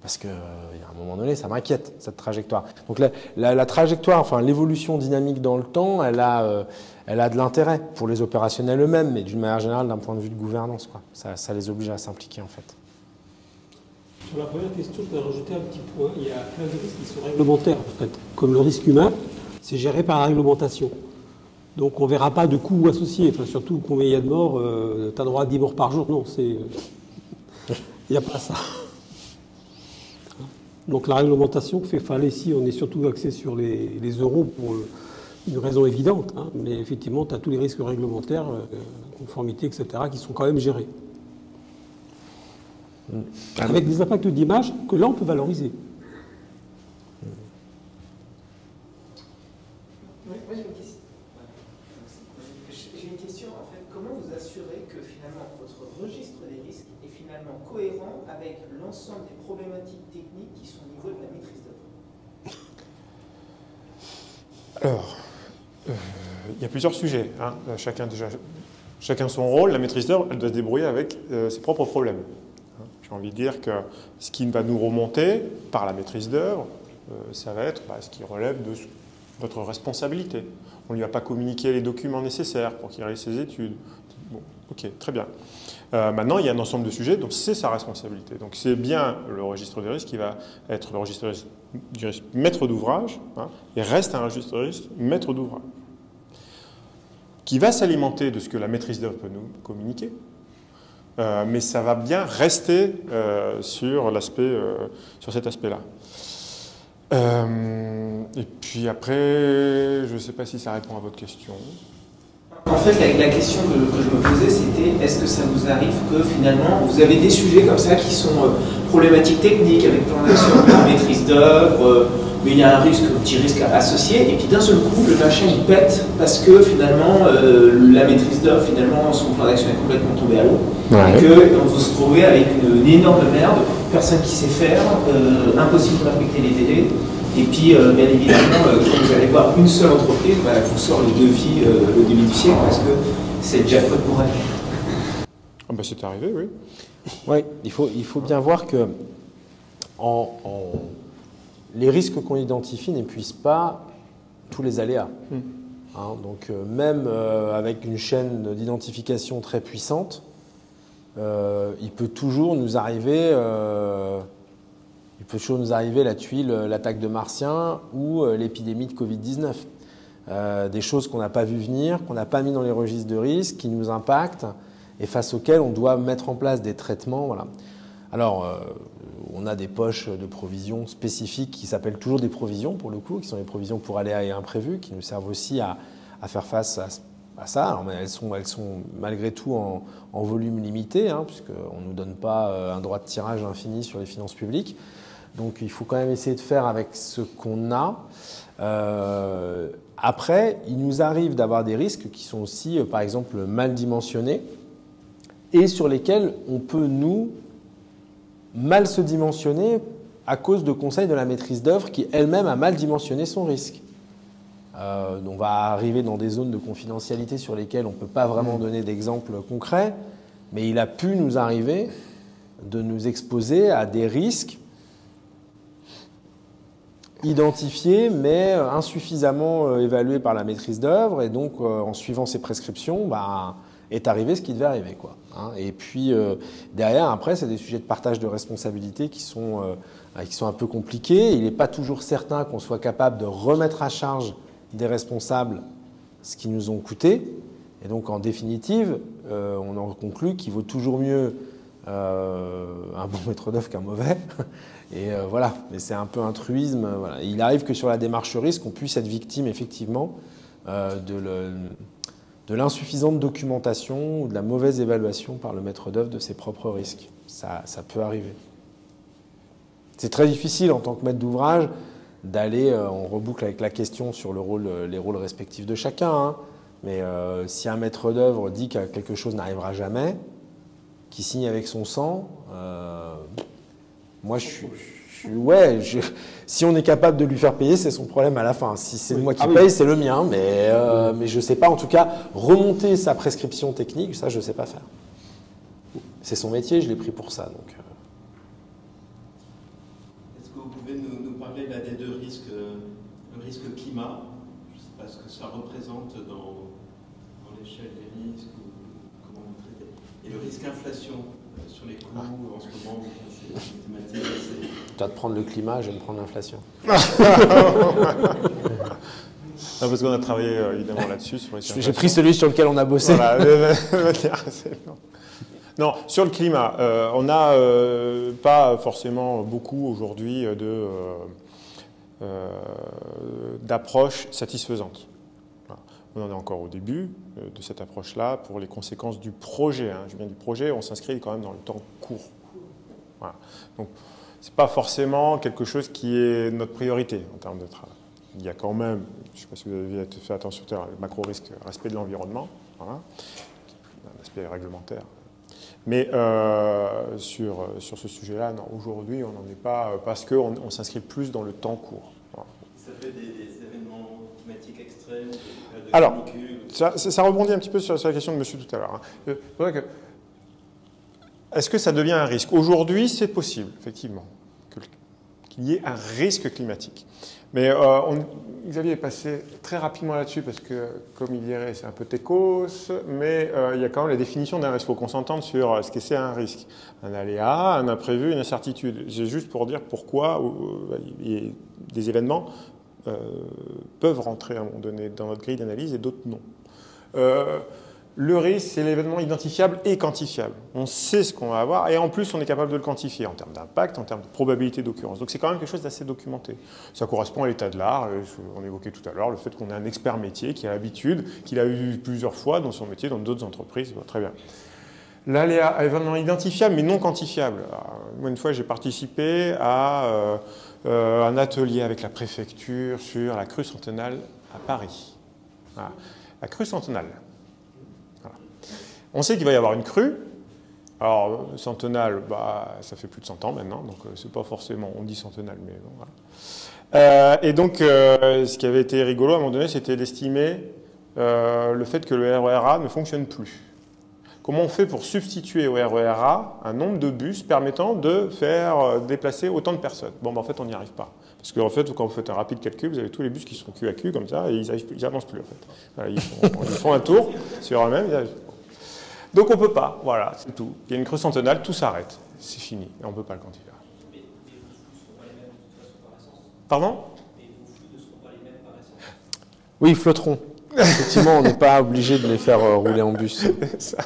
Parce qu'à un moment donné, ça m'inquiète, cette trajectoire. Donc la trajectoire, enfin l'évolution dynamique dans le temps, elle a de l'intérêt pour les opérationnels eux-mêmes, mais d'une manière générale, d'un point de vue de gouvernance, quoi. Ça les oblige à s'impliquer en fait.
Sur la première question, je vais rajouter un petit point. Il y a plein de risques qui sont réglementaires, en fait. Comme le risque humain, c'est géré par la réglementation. Donc on ne verra pas de coûts associés. Enfin, surtout combien il y a de morts, tu as droit à 10 morts par jour. Non, il n'y a pas ça. Donc la réglementation fait, là ici, on est surtout axé sur les euros pour une raison évidente. Mais effectivement, tu as tous les risques réglementaires, conformité, etc., qui sont quand même gérés. Avec des impacts d'image que là, on peut valoriser.
J'ai une question, en fait. Comment vous assurez que finalement votre registre des risques est finalement cohérent avec l'ensemble des problématiques techniques qui sont au niveau de la maîtrise d'œuvre?
Alors, il y a plusieurs sujets. Chacun son rôle. La maîtrise d'œuvre, elle doit se débrouiller avec ses propres problèmes. J'ai envie de dire que ce qui va nous remonter par la maîtrise d'œuvre, ça va être ce qui relève de votre responsabilité. On ne lui a pas communiqué les documents nécessaires pour qu'il réalise ses études. Bon, ok, très bien. Maintenant, il y a un ensemble de sujets dont c'est sa responsabilité. Donc c'est bien le registre des risques qui va être le registre du risque maître d'ouvrage, et reste un registre de risque maître d'ouvrage, qui va s'alimenter de ce que la maîtrise d'œuvre peut nous communiquer. Mais ça va bien rester sur cet aspect-là. Et puis après, je ne sais pas si ça répond à votre question.
En fait, la question que je me posais, c'était est-ce que ça vous arrive que finalement, vous avez des sujets comme ça qui sont problématiques techniques avec plan d'action, maîtrise d'œuvre, mais il y a un petit risque associé, et puis d'un seul coup, le machin il pète parce que finalement, la maîtrise d'œuvre, finalement, son plan d'action est complètement tombé à l'eau. Ouais. Et qu'on va se trouver avec une énorme merde, personne qui sait faire, impossible d'affecter les délais. Et puis, bien évidemment, quand vous allez voir une seule entreprise, elle vous sort le devis du siècle parce que c'est jackpot pour elle.
C'est arrivé, oui.
Oui, il faut bien voir que les risques qu'on identifie n'épuisent pas tous les aléas. Donc, même avec une chaîne d'identification très puissante, il peut toujours nous arriver la tuile, l'attaque de Martiens ou l'épidémie de Covid-19. Des choses qu'on n'a pas vu venir, qu'on n'a pas mis dans les registres de risque, qui nous impactent et face auxquelles on doit mettre en place des traitements. Voilà. Alors, on a des poches de provisions spécifiques qui s'appellent toujours des provisions pour le coup, qui sont des provisions pour aléas et imprévus, qui nous servent aussi à faire face à ça. Alors, elles sont malgré tout en volume limité, puisqu'on ne nous donne pas un droit de tirage infini sur les finances publiques. Donc il faut quand même essayer de faire avec ce qu'on a. Après, il nous arrive d'avoir des risques qui sont aussi, par exemple, mal dimensionnés et sur lesquels on peut, nous, mal se dimensionner à cause de conseils de la maîtrise d'œuvre qui elle-même a mal dimensionné son risque. On va arriver dans des zones de confidentialité sur lesquelles on ne peut pas vraiment donner d'exemples concrets, mais il a pu nous arriver de nous exposer à des risques identifiés mais insuffisamment évalués par la maîtrise d'œuvre, et donc en suivant ces prescriptions, est arrivé ce qui devait arriver, quoi. Et puis derrière, après, c'est des sujets de partage de responsabilités qui sont un peu compliqués. Il n'est pas toujours certain qu'on soit capable de remettre à charge des responsables ce qu'ils nous ont coûté. Et donc, en définitive, on en conclut qu'il vaut toujours mieux un bon maître d'œuvre qu'un mauvais. Et voilà, mais c'est un peu un truisme. Voilà. Il arrive que sur la démarche risque, on puisse être victime, effectivement, de l'insuffisante documentation ou de la mauvaise évaluation par le maître d'œuvre de ses propres risques. Ça peut arriver. C'est très difficile en tant que maître d'ouvrage d'aller, on reboucle avec la question sur les rôles respectifs de chacun, mais si un maître d'œuvre dit que quelque chose n'arrivera jamais, qui signe avec son sang, moi si on est capable de lui faire payer, c'est son problème à la fin. Si c'est moi qui paye, c'est le mien, mais je ne sais pas, en tout cas, remonter sa prescription technique, ça je ne sais pas faire. C'est son métier, je l'ai pris pour ça. Donc.
Est-ce que vous pouvez nous parler là, des deux risques, le risque climat, je ne sais pas ce que ça représente dans l'échelle des risques, ou comment vous traitez, et le risque inflation sur les coûts en ce moment, c'est une thématique assez...
Tu vas te prendre le climat, je vais me prendre l'inflation.
Non, parce qu'on a travaillé évidemment là-dessus.
J'ai pris celui sur lequel on a bossé.
Voilà, non, sur le climat, on n'a pas forcément beaucoup aujourd'hui d'approches satisfaisantes. Voilà. On en est encore au début de cette approche-là pour les conséquences du projet. Je viens du projet, on s'inscrit quand même dans le temps court. Voilà. Donc, ce n'est pas forcément quelque chose qui est notre priorité en termes de travail. Il y a quand même, je ne sais pas si vous avez fait attention, le macro-risque, respect de l'environnement, voilà, un aspect réglementaire. Mais sur ce sujet-là, aujourd'hui, on n'en est pas, parce qu'on s'inscrit plus dans le temps court. Voilà.
Ça fait des événements climatiques extrêmes, de
alors,
canicule.
Ça rebondit un petit peu sur la question de monsieur tout à l'heure. C'est vrai que, est-ce que ça devient un risque? Aujourd'hui, c'est possible, effectivement, qu'il y ait un risque climatique. Mais Xavier est passé très rapidement là-dessus parce que, comme il dirait, c'est un peu techos, mais il y a quand même la définition d'un risque. Il faut qu'on s'entende sur ce que c'est un risque. Un aléa, un imprévu, une incertitude. C'est juste pour dire pourquoi des événements peuvent rentrer à un moment donné dans notre grille d'analyse et d'autres non. Le risque, c'est l'événement identifiable et quantifiable. On sait ce qu'on va avoir et en plus, on est capable de le quantifier en termes d'impact, en termes de probabilité d'occurrence. Donc, c'est quand même quelque chose d'assez documenté. Ça correspond à l'état de l'art. On évoquait tout à l'heure le fait qu'on ait un expert métier qui a l'habitude, qu'il a eu plusieurs fois dans son métier, dans d'autres entreprises. Très bien. L'aléa, événement identifiable mais non quantifiable. Moi, une fois, j'ai participé à un atelier avec la préfecture sur la crue centenale à Paris. Voilà. La crue centenale. On sait qu'il va y avoir une crue. Alors, centenale, ça fait plus de 100 ans maintenant, donc c'est pas forcément, on dit centenale, mais bon, voilà. Et donc, ce qui avait été rigolo à un moment donné, c'était d'estimer le fait que le RER A ne fonctionne plus. Comment on fait pour substituer au RER A un nombre de bus permettant de faire déplacer autant de personnes? Bon, en fait, on n'y arrive pas. Parce qu'en fait, quand vous faites un rapide calcul, vous avez tous les bus qui sont cul à cul comme ça, et ils n'avancent plus, en fait. Voilà, ils font un tour sur eux-mêmes. Donc on ne peut pas, voilà, c'est tout. Il y a une crue centenale, tout s'arrête, c'est fini, et on ne peut pas le quantifier.
Mais vos flux ne seront pas les mêmes de toute façon par essence.
Pardon?
Mais vos flux ne seront pas les mêmes par essence.
Oui, ils flotteront. Effectivement, on n'est pas obligé de les faire rouler en bus.
Ça.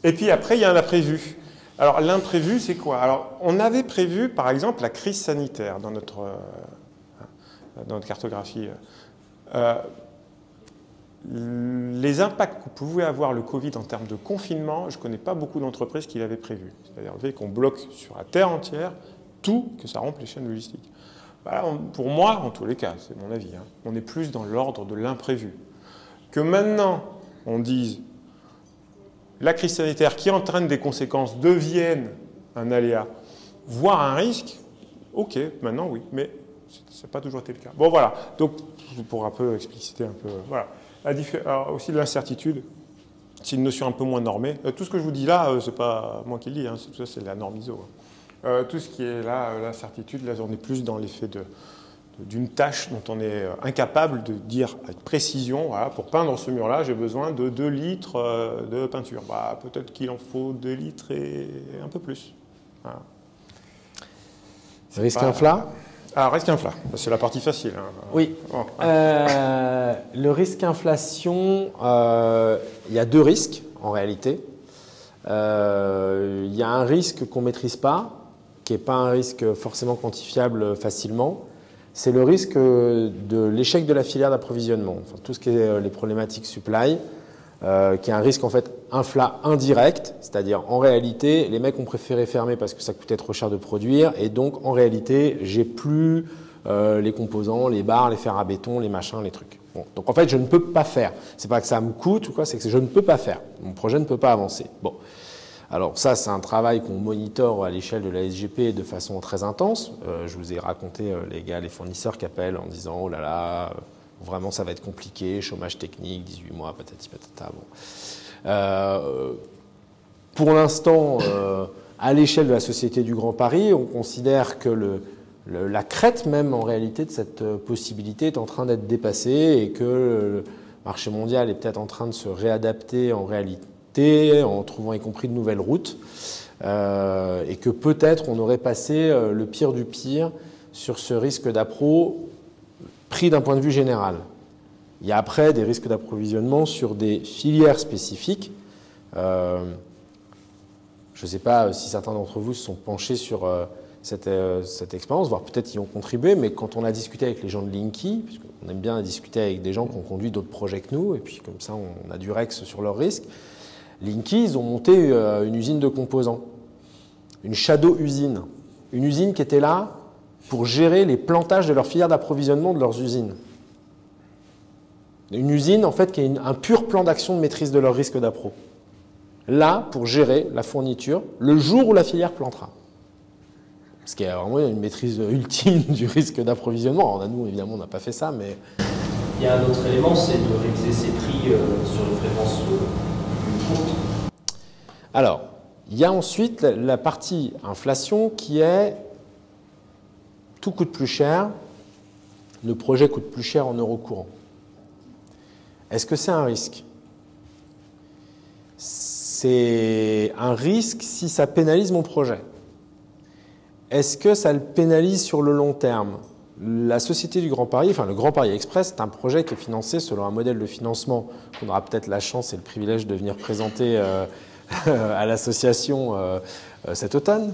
Et puis après, il y a un imprévu. Alors l'imprévu, c'est quoi? Alors on avait prévu, par exemple, la crise sanitaire dans notre cartographie. Les impacts que pouvait avoir le Covid en termes de confinement, je ne connais pas beaucoup d'entreprises qui l'avaient prévu. C'est-à-dire qu'on bloque sur la terre entière surtout que ça rompe les chaînes logistiques. Voilà, pour moi, en tous les cas, c'est mon avis, hein, on est plus dans l'ordre de l'imprévu. Que maintenant, on dise la crise sanitaire qui entraîne des conséquences devienne un aléa, voire un risque, ok, maintenant oui, mais ça n'a pas toujours été le cas. Bon voilà, donc pour un peu expliciter un peu, voilà. Alors, aussi de l'incertitude, c'est une notion un peu moins normée. Tout ce que je vous dis là, c'est pas moi qui le dis, hein, tout ça c'est la norme ISO. Tout ce qui est là, l'incertitude, là on est plus dans l'effet d'une tâche dont on est incapable de dire avec précision, voilà, pour peindre ce mur-là, j'ai besoin de 2 litres de peinture. Bah, peut-être qu'il en faut 2 litres et un peu plus. Voilà.
Risque infla ?
Ah, risque infla, c'est la partie facile. Hein.
Oui.
Oh.
Le risque inflation, il y a 2 risques en réalité. Il y a un risque qu'on ne maîtrise pas, qui n'est pas un risque forcément quantifiable facilement. C'est le risque de l'échec de la filière d'approvisionnement. Enfin, tout ce qui est les problématiques supply, qui est un risque en fait infla indirect, c'est-à-dire en réalité, les mecs ont préféré fermer parce que ça coûtait trop cher de produire, et donc en réalité, j'ai plus les composants, les barres, les fers à béton, les machins, les trucs. Bon, donc en fait, je ne peux pas faire. C'est pas que ça me coûte ou quoi, c'est que je ne peux pas faire. Mon projet ne peut pas avancer. Bon. Alors ça, c'est un travail qu'on monitore à l'échelle de la SGP de façon très intense. Je vous ai raconté les fournisseurs qui appellent en disant « Oh là là, vraiment ça va être compliqué, chômage technique, 18 mois, patati patata. » Bon. Pour l'instant, à l'échelle de la Société du Grand Paris, on considère que la crête même en réalité de cette possibilité est en train d'être dépassée et que le marché mondial est peut-être en train de se réadapter en réalité, en trouvant y compris de nouvelles routes, et que peut-être on aurait passé le pire du pire sur ce risque d'appro pris d'un point de vue général. Il y a après des risques d'approvisionnement sur des filières spécifiques. Je ne sais pas si certains d'entre vous se sont penchés sur cette expérience, voire peut-être y ont contribué, mais quand on a discuté avec les gens de Linky, puisqu'on aime bien discuter avec des gens qui ont conduit d'autres projets que nous, et puis comme ça on a du Rex sur leurs risques, Linky, ils ont monté une usine de composants, une shadow usine, une usine qui était là pour gérer les plantages de leur filière d'approvisionnement de leurs usines. Une usine en fait qui est un pur plan d'action de maîtrise de leur risque d'appro. Là pour gérer la fourniture le jour où la filière plantera. Ce qui est vraiment une maîtrise ultime du risque d'approvisionnement. Alors, nous, évidemment, on n'a pas fait ça, mais...
Il y a un autre élément, c'est de réviser ses prix sur une fréquence plus courte.
Alors, il y a ensuite la partie inflation qui est tout coûte plus cher, le projet coûte plus cher en euros courants. Est-ce que c'est un risque ? C'est un risque si ça pénalise mon projet. Est-ce que ça le pénalise sur le long terme ? La Société du Grand Paris, enfin le Grand Paris Express, c'est un projet qui est financé selon un modèle de financement qu'on aura peut-être la chance et le privilège de venir présenter à l'association cet automne,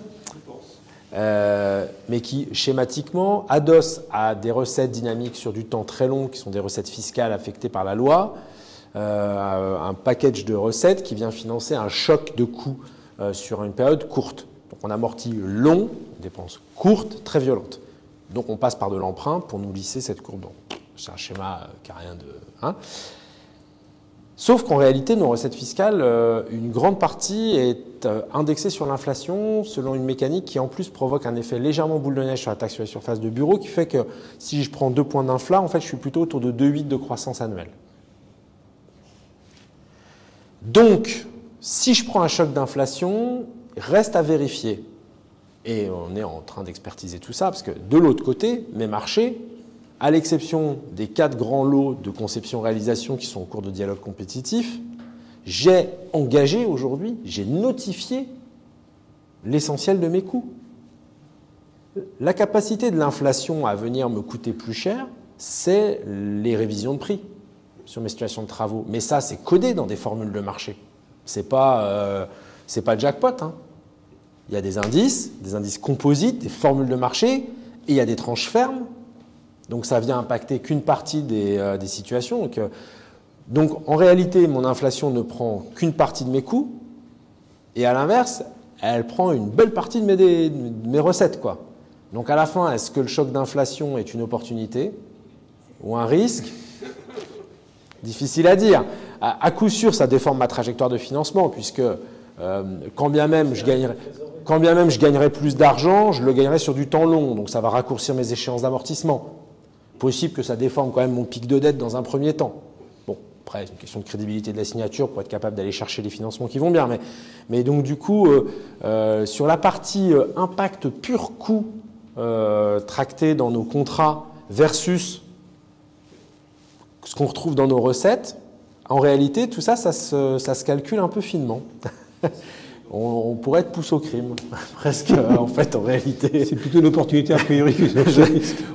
mais qui schématiquement adosse à des recettes dynamiques sur du temps très long, qui sont des recettes fiscales affectées par la loi, un package de recettes qui vient financer un choc de coûts sur une période courte. Donc on amortit long, dépenses courtes, très violentes. Donc on passe par de l'emprunt pour nous lisser cette courbe. Donc, c'est un schéma qui n'a rien de... Hein. Sauf qu'en réalité, nos recettes fiscales, une grande partie est indexée sur l'inflation selon une mécanique qui en plus provoque un effet légèrement boule de neige sur la taxe sur les surfaces de bureau qui fait que si je prends 2 points d'infla, en fait je suis plutôt autour de 2,8 de croissance annuelle. Donc, si je prends un choc d'inflation, reste à vérifier. Et on est en train d'expertiser tout ça, parce que de l'autre côté, mes marchés, à l'exception des 4 grands lots de conception-réalisation qui sont en cours de dialogue compétitif, j'ai engagé aujourd'hui, j'ai notifié l'essentiel de mes coûts. La capacité de l'inflation à venir me coûter plus cher, c'est les révisions de prix sur mes situations de travaux. Mais ça, c'est codé dans des formules de marché. C'est pas jackpot, hein. Il y a des indices composites, des formules de marché, et il y a des tranches fermes. Donc ça vient impacter qu'une partie des situations. Donc en réalité, mon inflation ne prend qu'une partie de mes coûts, et à l'inverse, elle prend une belle partie de mes recettes, quoi. Donc à la fin, est-ce que le choc d'inflation est une opportunité ou un risque? Difficile à dire. À coup sûr, ça déforme ma trajectoire de financement, puisque quand bien même je gagnerais plus d'argent, je le gagnerais sur du temps long, donc ça va raccourcir mes échéances d'amortissement. Possible que ça déforme quand même mon pic de dette dans un premier temps. Bon, après, c'est une question de crédibilité de la signature pour être capable d'aller chercher les financements qui vont bien. Mais donc du coup, sur la partie impact pur coût tracté dans nos contrats versus ce qu'on retrouve dans nos recettes, en réalité, tout ça, ça se calcule un peu finement. On pourrait être pousse au crime, presque, en fait, en réalité.
C'est plutôt une opportunité a priori que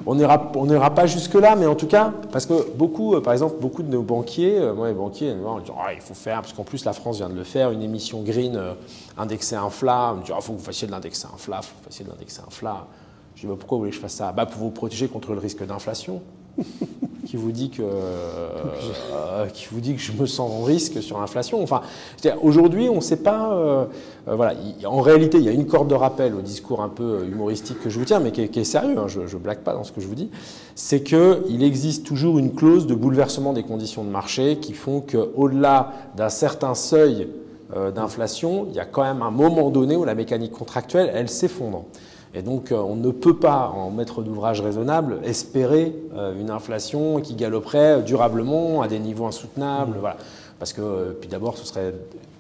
on n'ira pas jusque-là, mais en tout cas, parce que beaucoup, par exemple, beaucoup de nos banquiers, moi les banquiers, ils disent il faut faire, parce qu'en plus la France vient de le faire, une émission green indexée infla. On me dit il faut que vous fassiez de l'index infla, Je dis pourquoi vous voulez que je fasse ça? Pour vous protéger contre le risque d'inflation. Qui vous dit que je me sens en risque sur l'inflation. Enfin, aujourd'hui, on ne sait pas. Voilà. En réalité, il y a une corde de rappel au discours un peu humoristique que je vous tiens, mais qui est sérieux. Hein, je ne blague pas dans ce que je vous dis. C'est qu'il existe toujours une clause de bouleversement des conditions de marché qui font qu'au-delà d'un certain seuil d'inflation, il y a quand même un moment donné où la mécanique contractuelle, elle s'effondre. Et donc, on ne peut pas, en maître d'ouvrage raisonnable, espérer une inflation qui galoperait durablement à des niveaux insoutenables. Voilà. Parce que, puis d'abord,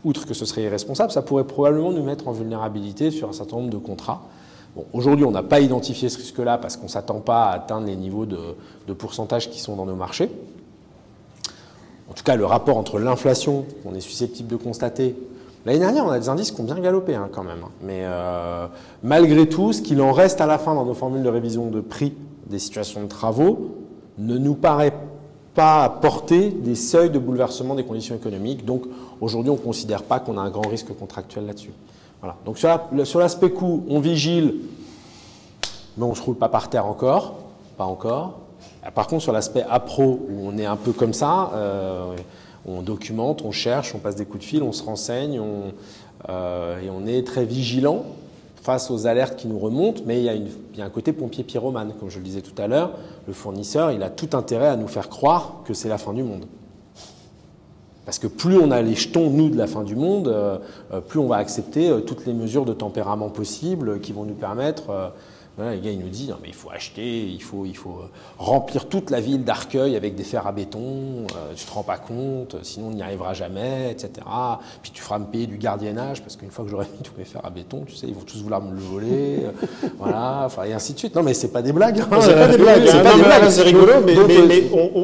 outre que ce serait irresponsable, ça pourrait probablement nous mettre en vulnérabilité sur un certain nombre de contrats. Bon, aujourd'hui, on n'a pas identifié ce risque-là parce qu'on ne s'attend pas à atteindre les niveaux de pourcentage qui sont dans nos marchés. En tout cas, le rapport entre l'inflation qu'on est susceptible de constater. L'année dernière, on a des indices qui ont bien galopé quand même. Mais malgré tout, ce qu'il en reste à la fin dans nos formules de révision de prix des situations de travaux ne nous paraît pas porter des seuils de bouleversement des conditions économiques. Donc aujourd'hui, on ne considère pas qu'on a un grand risque contractuel là-dessus. Voilà. Donc sur l'aspect coût, on vigile, mais on ne se roule pas par terre encore. Pas encore. Par contre, sur l'aspect appro, où on est un peu comme ça, on documente, on cherche, on passe des coups de fil, on se renseigne, et on est très vigilant face aux alertes qui nous remontent, mais il y a un côté pompier pyromane, comme je le disais tout à l'heure. Le fournisseur, il a tout intérêt à nous faire croire que c'est la fin du monde. Parce que plus on a les jetons, nous, de la fin du monde, plus on va accepter toutes les mesures de tempérament possibles qui vont nous permettre... Voilà, les gars, ils nous disent, non, mais il faut acheter, il faut remplir toute la ville d'Arcueil avec des fers à béton, tu te rends pas compte, sinon on n'y arrivera jamais, etc. Puis tu feras me payer du gardiennage, parce qu'une fois que j'aurai mis tous mes fers à béton, tu sais, ils vont tous vouloir me le voler, voilà, enfin, et ainsi de suite. Non, mais c'est pas des blagues. Hein,
c'est pas des blagues, c'est rigolo, mais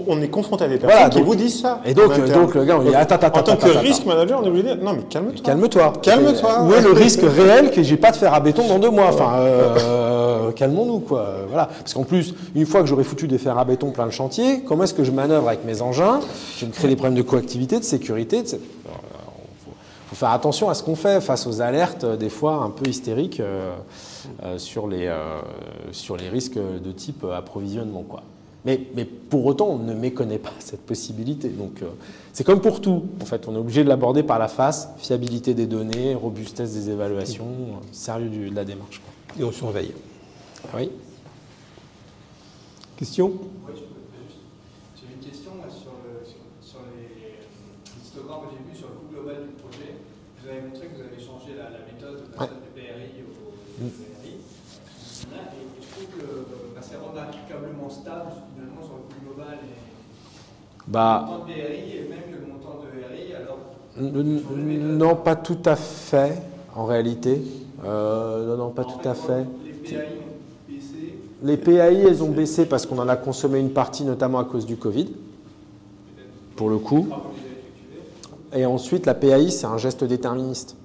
on est confronté à des personnes qui vous disent ça.
Et donc le gars, on dit, attends.
En tant que risk manager, on est obligé de dire, non, mais calme-toi.
Calme-toi. Où est le risque réel que j'ai pas de fer à béton dans 2 mois? Enfin, calmons-nous, quoi. Voilà. Parce qu'en plus, une fois que j'aurai foutu des fers à béton plein le chantier, comment est-ce que je manœuvre avec mes engins? Je vais me créer des problèmes de coactivité, de sécurité. Il faut faire attention à ce qu'on fait face aux alertes, des fois un peu hystériques, sur les risques de type approvisionnement, quoi. Mais pour autant, on ne méconnaît pas cette possibilité. Donc, c'est comme pour tout. En fait, on est obligé de l'aborder par la face, fiabilité des données, robustesse des évaluations, sérieux de la démarche, quoi.
Et on surveille.
Oui.
Question?
Oui, j'ai une question là, sur les histogrammes que j'ai vus sur le coût global du projet. Vous avez montré que vous avez changé la méthode de passage du PRI au PRI. Et je trouve que c'est remarquablement stable finalement sur le coût global et le montant de PRI et même que le montant de RI. Alors,
non, pas tout à fait, en réalité. Non, pas tout à fait.
Les PAI ont baissé.
Les PAI, elles ont baissé parce qu'on en a consommé une partie, notamment à cause du Covid, pour le coup. Et ensuite, la PAI, c'est un geste déterministe.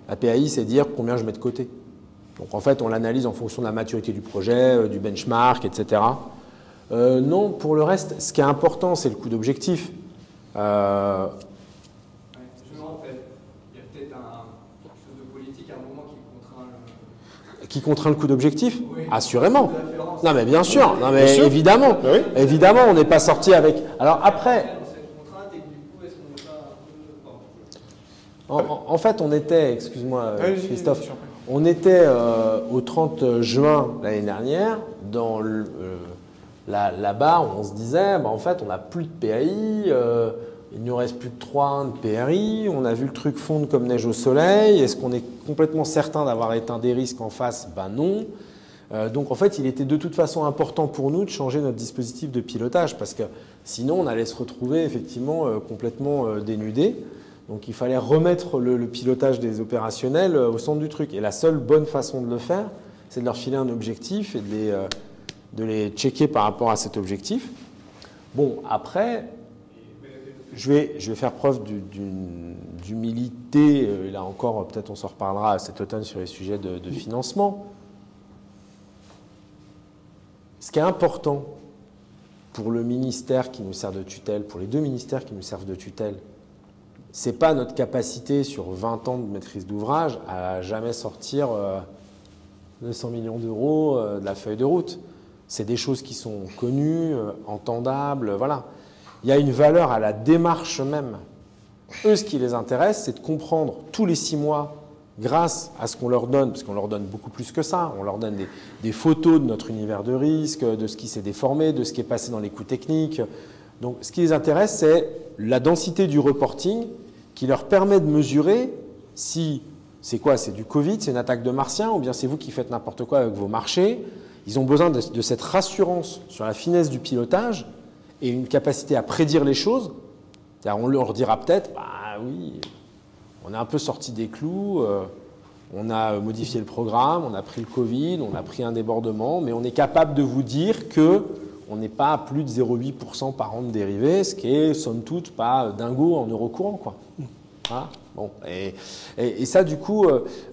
La PAI, c'est dire combien je mets de côté. Donc en fait, on l'analyse en fonction de la maturité du projet, du benchmark, etc. Non, pour le reste, ce qui est important, c'est le coût d'objectif. Qui contraint le coût d'objectif? Oui. Assurément. Non, mais bien sûr. Non, mais bien évidemment. Oui. Évidemment, on n'est pas sorti avec. Alors après. En fait, on était, excuse-moi, Christophe, On était au 30 juin l'année dernière, là-bas, on se disait, en fait, on n'a plus de PAI, il nous reste plus de 3 de PRI, on a vu le truc fondre comme neige au soleil, est-ce qu'on est complètement certain d'avoir éteint des risques en face? Non. Donc en fait, il était de toute façon important pour nous de changer notre dispositif de pilotage parce que sinon on allait se retrouver effectivement complètement dénudé. Donc il fallait remettre le pilotage des opérationnels au centre du truc. Et la seule bonne façon de le faire, c'est de leur filer un objectif et de les checker par rapport à cet objectif. Bon, après, je vais faire preuve d'humilité. Là encore, peut-être on s'en reparlera cet automne sur les sujets de financement. Ce qui est important pour le ministère qui nous sert de tutelle, pour les deux ministères qui nous servent de tutelle, ce n'est pas notre capacité sur 20 ans de maîtrise d'ouvrage à jamais sortir 200 millions d'euros de la feuille de route. C'est des choses qui sont connues, entendables, voilà. Il y a une valeur à la démarche même. Eux, ce qui les intéresse, c'est de comprendre tous les 6 mois, grâce à ce qu'on leur donne, parce qu'on leur donne beaucoup plus que ça, on leur donne des photos de notre univers de risque, de ce qui s'est déformé, de ce qui est passé dans les coûts techniques. Donc ce qui les intéresse, c'est la densité du reporting qui leur permet de mesurer si c'est quoi, c'est du Covid, c'est une attaque de martiens, ou bien c'est vous qui faites n'importe quoi avec vos marchés. Ils ont besoin de cette rassurance sur la finesse du pilotage et une capacité à prédire les choses. C'est-à-dire, on leur dira peut-être, oui, on est un peu sorti des clous, on a modifié le programme, on a pris le Covid, on a pris un débordement, mais on est capable de vous dire qu'on n'est pas à plus de 0,8% par an de dérivés, ce qui est, somme toute, pas dingo en euros courants, quoi. Hein, bon, et ça, du coup,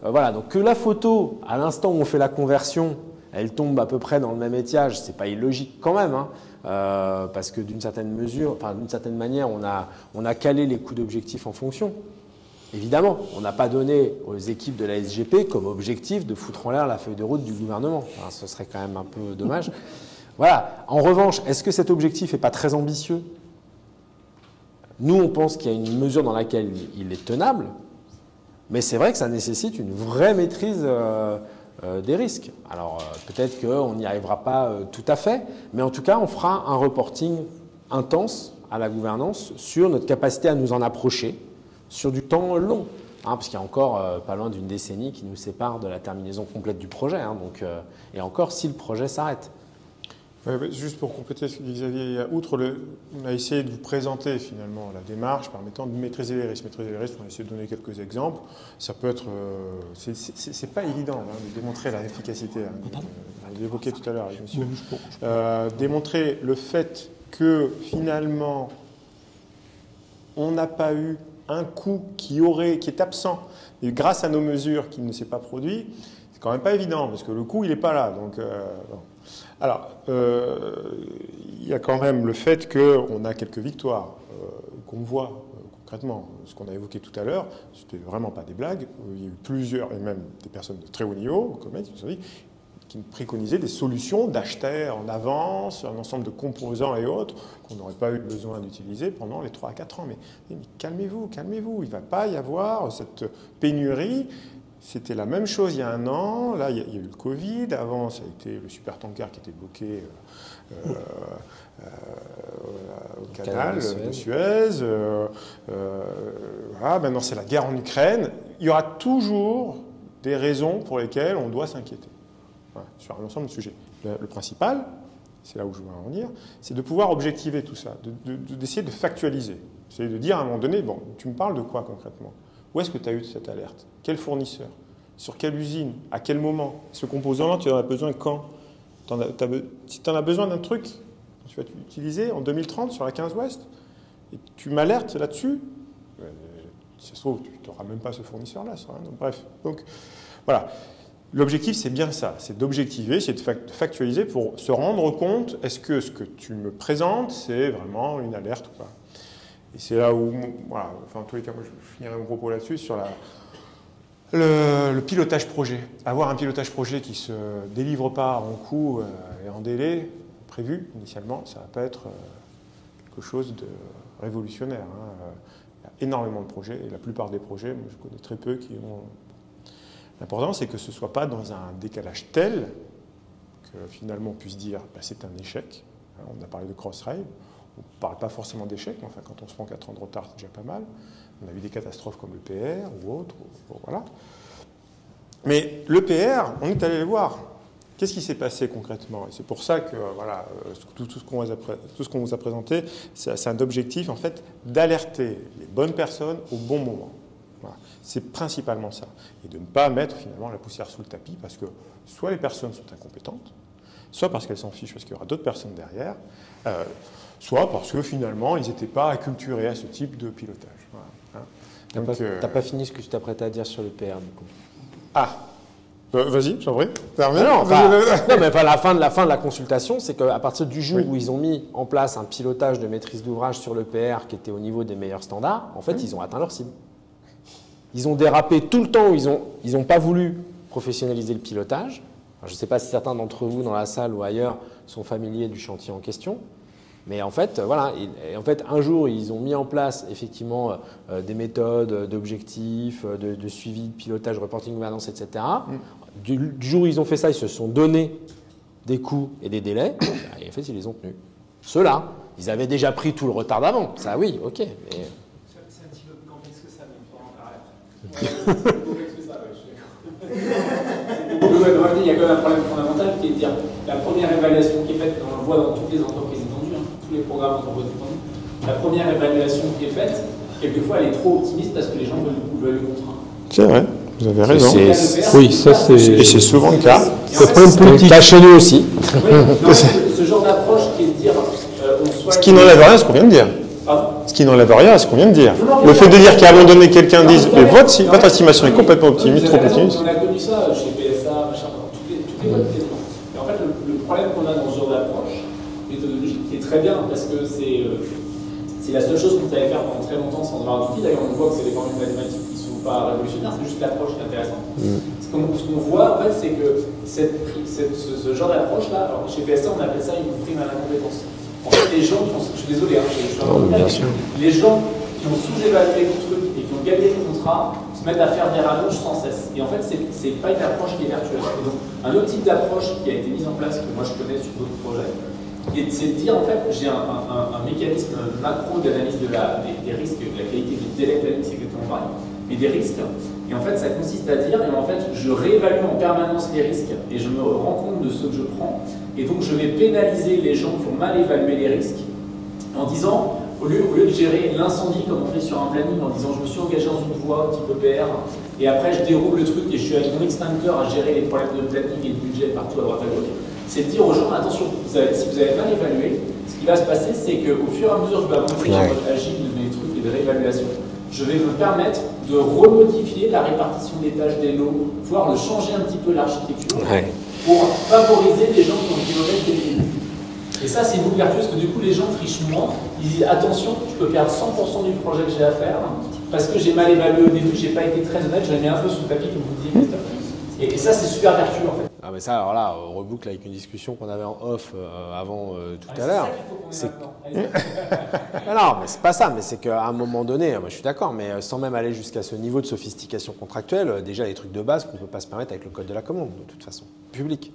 voilà. Donc que la photo, à l'instant où on fait la conversion, elle tombe à peu près dans le même étiage, c'est pas illogique quand même, hein, parce que d'une certaine manière, on a calé les coûts d'objectif en fonction. Évidemment, on n'a pas donné aux équipes de la SGP comme objectif de foutre en l'air la feuille de route du gouvernement. Enfin, ce serait quand même un peu dommage. Voilà. En revanche, est-ce que cet objectif n'est pas très ambitieux? Nous, on pense qu'il y a une mesure dans laquelle il est tenable, mais c'est vrai que ça nécessite une vraie maîtrise des risques. Alors, peut-être qu'on n'y arrivera pas tout à fait, mais en tout cas, on fera un reporting intense à la gouvernance sur notre capacité à nous en approcher sur du temps long, hein, parce qu'il y a encore pas loin d'une décennie qui nous sépare de la terminaison complète du projet, hein, donc, et encore si le projet s'arrête.
Juste pour compléter ce que dit Xavier, on a essayé de vous présenter finalement la démarche permettant de maîtriser les risques. Maîtriser les risques, on a essayé de donner quelques exemples. Ça peut être, c'est pas évident hein, de démontrer la efficacité. Hein, je l'évoquais tout à l'heure, monsieur. Démontrer le fait que finalement on n'a pas eu un coût qui est absent, et grâce à nos mesures qui ne s'est pas produit, c'est quand même pas évident, parce que le coût, il n'est pas là. Donc, bon. Alors, il y a quand même le fait qu'on a quelques victoires qu'on voit concrètement. Ce qu'on a évoqué tout à l'heure, c'était vraiment pas des blagues. Il y a eu plusieurs, et même des personnes de très haut niveau, comme qui préconisaient des solutions d'acheter en avance, un ensemble de composants et autres qu'on n'aurait pas eu besoin d'utiliser pendant les 3 à 4 ans. Mais calmez-vous, calmez-vous. Il ne va pas y avoir cette pénurie. C'était la même chose il y a 1 an. Là, il y a eu le Covid. Avant, ça a été le supertanker qui était bloqué au canal de Suez. Voilà, maintenant, c'est la guerre en Ukraine. Il y aura toujours des raisons pour lesquelles on doit s'inquiéter. Voilà, sur un ensemble de sujets. Le principal, c'est là où je veux en venir, c'est de pouvoir objectiver tout ça, d'essayer de factualiser. C'est de dire à un moment donné, bon, tu me parles de quoi concrètement? Où est-ce que tu as eu cette alerte? Quel fournisseur? Sur quelle usine? À quel moment? Ce composant-là, tu en as besoin quand? Si tu en as besoin d'un truc, tu vas l'utiliser en 2030 sur la 15 Ouest, et tu m'alertes là-dessus, si ça se trouve, tu n'auras même pas ce fournisseur-là. Bref, donc voilà. L'objectif, c'est bien ça, c'est d'objectiver, c'est de factualiser pour se rendre compte, est-ce que ce que tu me présentes, c'est vraiment une alerte ou pas? Et c'est là où, voilà, enfin, en tous les cas, moi, je finirai mon propos là-dessus, sur le pilotage projet. Avoir un pilotage projet qui ne se délivre pas en coût et en délai prévu initialement, ça va pas être quelque chose de révolutionnaire. Hein. Il y a énormément de projets, et la plupart des projets, moi, je connais très peu qui ont L'important, c'est que ce ne soit pas dans un décalage tel que finalement on puisse dire c'est un échec. On a parlé de cross-rail, on ne parle pas forcément d'échec, mais enfin, quand on se prend 4 ans de retard, c'est déjà pas mal. On a eu des catastrophes comme le PR ou autre, voilà. Mais le PR, on est allé le voir. Qu'est-ce qui s'est passé concrètement? Et c'est pour ça que voilà, tout ce qu'on vous a présenté, c'est un objectif en fait d'alerter les bonnes personnes au bon moment. Voilà. C'est principalement ça. Et de ne pas mettre finalement la poussière sous le tapis parce que soit les personnes sont incompétentes, soit parce qu'elles s'en fichent parce qu'il y aura d'autres personnes derrière, soit parce que finalement ils n'étaient pas acculturés à ce type de pilotage. Voilà. Hein?
T'as pas fini ce que tu t'apprêtais à dire sur le PR du coup.
Ah, vas-y, j'en prie.
Non, mais la fin de la consultation, c'est qu'à partir du jour où ils ont mis en place un pilotage de maîtrise d'ouvrage sur le PR qui était au niveau des meilleurs standards, en fait, ils ont atteint leur cible. Ils ont dérapé tout le temps où ils ont pas voulu professionnaliser le pilotage. Alors, je ne sais pas si certains d'entre vous dans la salle ou ailleurs sont familiers du chantier en question. Mais en fait, voilà, un jour, ils ont mis en place effectivement des méthodes d'objectifs, de suivi, de pilotage, reporting, gouvernance, etc. Du jour où ils ont fait ça, ils se sont donné des coûts et des délais, et en fait, ils les ont tenus. Ceux-là, ils avaient déjà pris tout le retard d'avant. Ça, oui, ok. Mais...
C'est un petit peu plus complexe que ça, mais il faut en parler. C'est plus complexe que ça, je suis d'accord. Il y a quand même un problème fondamental qui est de dire la première évaluation qui est faite, on le voit dans toutes les entreprises étendues, tous les programmes d'entreprise étendues, la première évaluation qui est faite, quelquefois, elle est trop optimiste parce que les gens veulent le contraindre.
C'est vrai. Vous avez raison.
Oui, ça c'est...
Et c'est souvent le cas.
C'est pas une politique.
Cas chez nous aussi.
Oui, non, ce genre d'approche qui est de dire...
Ce qui n'enlève rien à ce qu'on vient de dire.
Pardon ?
Ce qui n'enlève rien à ce qu'on vient de dire. Le fait de dire qu'à un moment donné, quelqu'un dise mais votre estimation est complètement optimiste, trop optimiste.
On a connu ça chez PSA, machin, toutes les boîtes quasiment. Et en fait, le problème qu'on a dans ce genre d'approche méthodologique, qui est très bien, parce que c'est la seule chose qu'on savait faire pendant très longtemps sans avoir d'outils. D'ailleurs, on voit que c'est des formules mathématiques qui ne sont pas révolutionnaires, c'est juste l'approche qui est intéressante. Ce qu'on voit, en fait, c'est que ce genre d'approche-là, alors chez PSA, on appelle ça une prime à la compétence. En fait, les gens qui ont, je suis désolé, je suis un peu les gens qui ont sous-évalué le truc et qui ont gagné le contrat se mettent à faire des rallonges sans cesse. Et en fait, c'est pas une approche qui est vertueuse. Et donc, un autre type d'approche qui a été mise en place, que moi je connais sur d'autres projets, c'est de dire, en fait, j'ai un mécanisme macro d'analyse des risques, de la qualité du délai planning, c'est exactement pareil, mais des risques. Et en fait, ça consiste à dire, et en fait, je réévalue en permanence les risques et je me rends compte de ce que je prends. Et donc, je vais pénaliser les gens qui ont mal évalué les risques en disant, au lieu de gérer l'incendie comme on fait sur un planning, en disant, je me suis engagé dans une voie type EPR, et après, je déroule le truc et je suis avec mon extincteur à gérer les problèmes de planning et de budget partout à droite à gauche. C'est de dire aux gens, attention, si vous avez mal évalué, ce qui va se passer, c'est qu'au fur et à mesure que je vais avancer sur votre agile, mes trucs et de réévaluation, je vais me permettre de remodifier la répartition des tâches des lots, voire de changer un petit peu l'architecture pour favoriser les gens qui ont le kilomètre dès le début. Et ça, c'est une boucle vertueuse parce que du coup, les gens trichent moins. Ils disent attention, je peux perdre 100% du projet que j'ai à faire parce que j'ai mal évalué au début, j'ai pas été très honnête, je l'ai mis un peu sous le tapis, comme vous disiez, Christophe. Et ça, c'est super vertueux en fait.
Ah mais ça, alors là, on reboucle avec une discussion qu'on avait en off avant tout à l'heure. Non, mais c'est pas ça, mais c'est qu'à un moment donné, moi je suis d'accord, mais sans même aller jusqu'à ce niveau de sophistication contractuelle, déjà les trucs de base qu'on ne peut pas se permettre avec le code de la commande, de toute façon, public.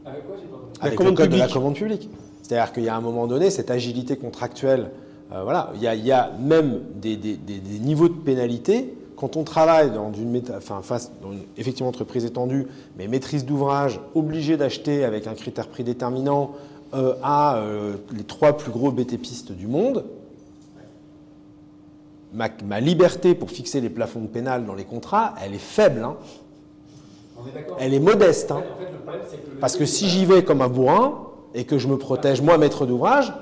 Avec quoi, j'ai pas compris ?
Avec le code de la commande publique. C'est-à-dire qu'il y a un moment donné, cette agilité contractuelle, voilà, il y a même des niveaux de pénalité. Quand on travaille dans une effectivement entreprise étendue, mais maîtrise d'ouvrage, obligé d'acheter avec un critère prédéterminant à les 3 plus gros BTPistes du monde, ma liberté pour fixer les plafonds de pénal dans les contrats, elle est faible. Hein. Elle est modeste. Hein. En fait, le problème, c'est que parce que si j'y vais comme un bourrin et que je me protège moi, maître d'ouvrage,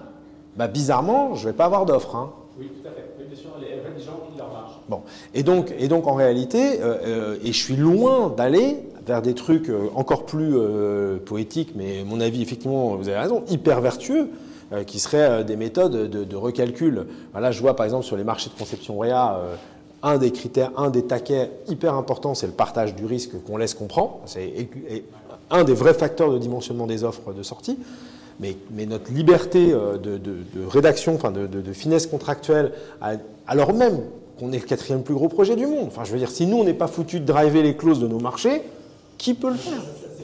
bah, bizarrement, je ne vais pas avoir d'offre. Hein.
Oui, tout à fait. Oui, bien sûr, les gens ont leur marge.
Bon. Et donc en réalité, et je suis loin d'aller vers des trucs encore plus poétiques, mais à mon avis, effectivement, vous avez raison, hyper vertueux, qui seraient des méthodes de recalcul. Là, je vois par exemple sur les marchés de conception REA, un des critères, un des taquets hyper importants, c'est le partage du risque qu'on laisse qu'on prend. C'est un des vrais facteurs de dimensionnement des offres de sortie. Mais notre liberté de rédaction, enfin de finesse contractuelle, alors même qu'on est le 4e plus gros projet du monde. Enfin, je veux dire, si nous, on n'est pas foutu de driver les clauses de nos marchés, qui peut le faire?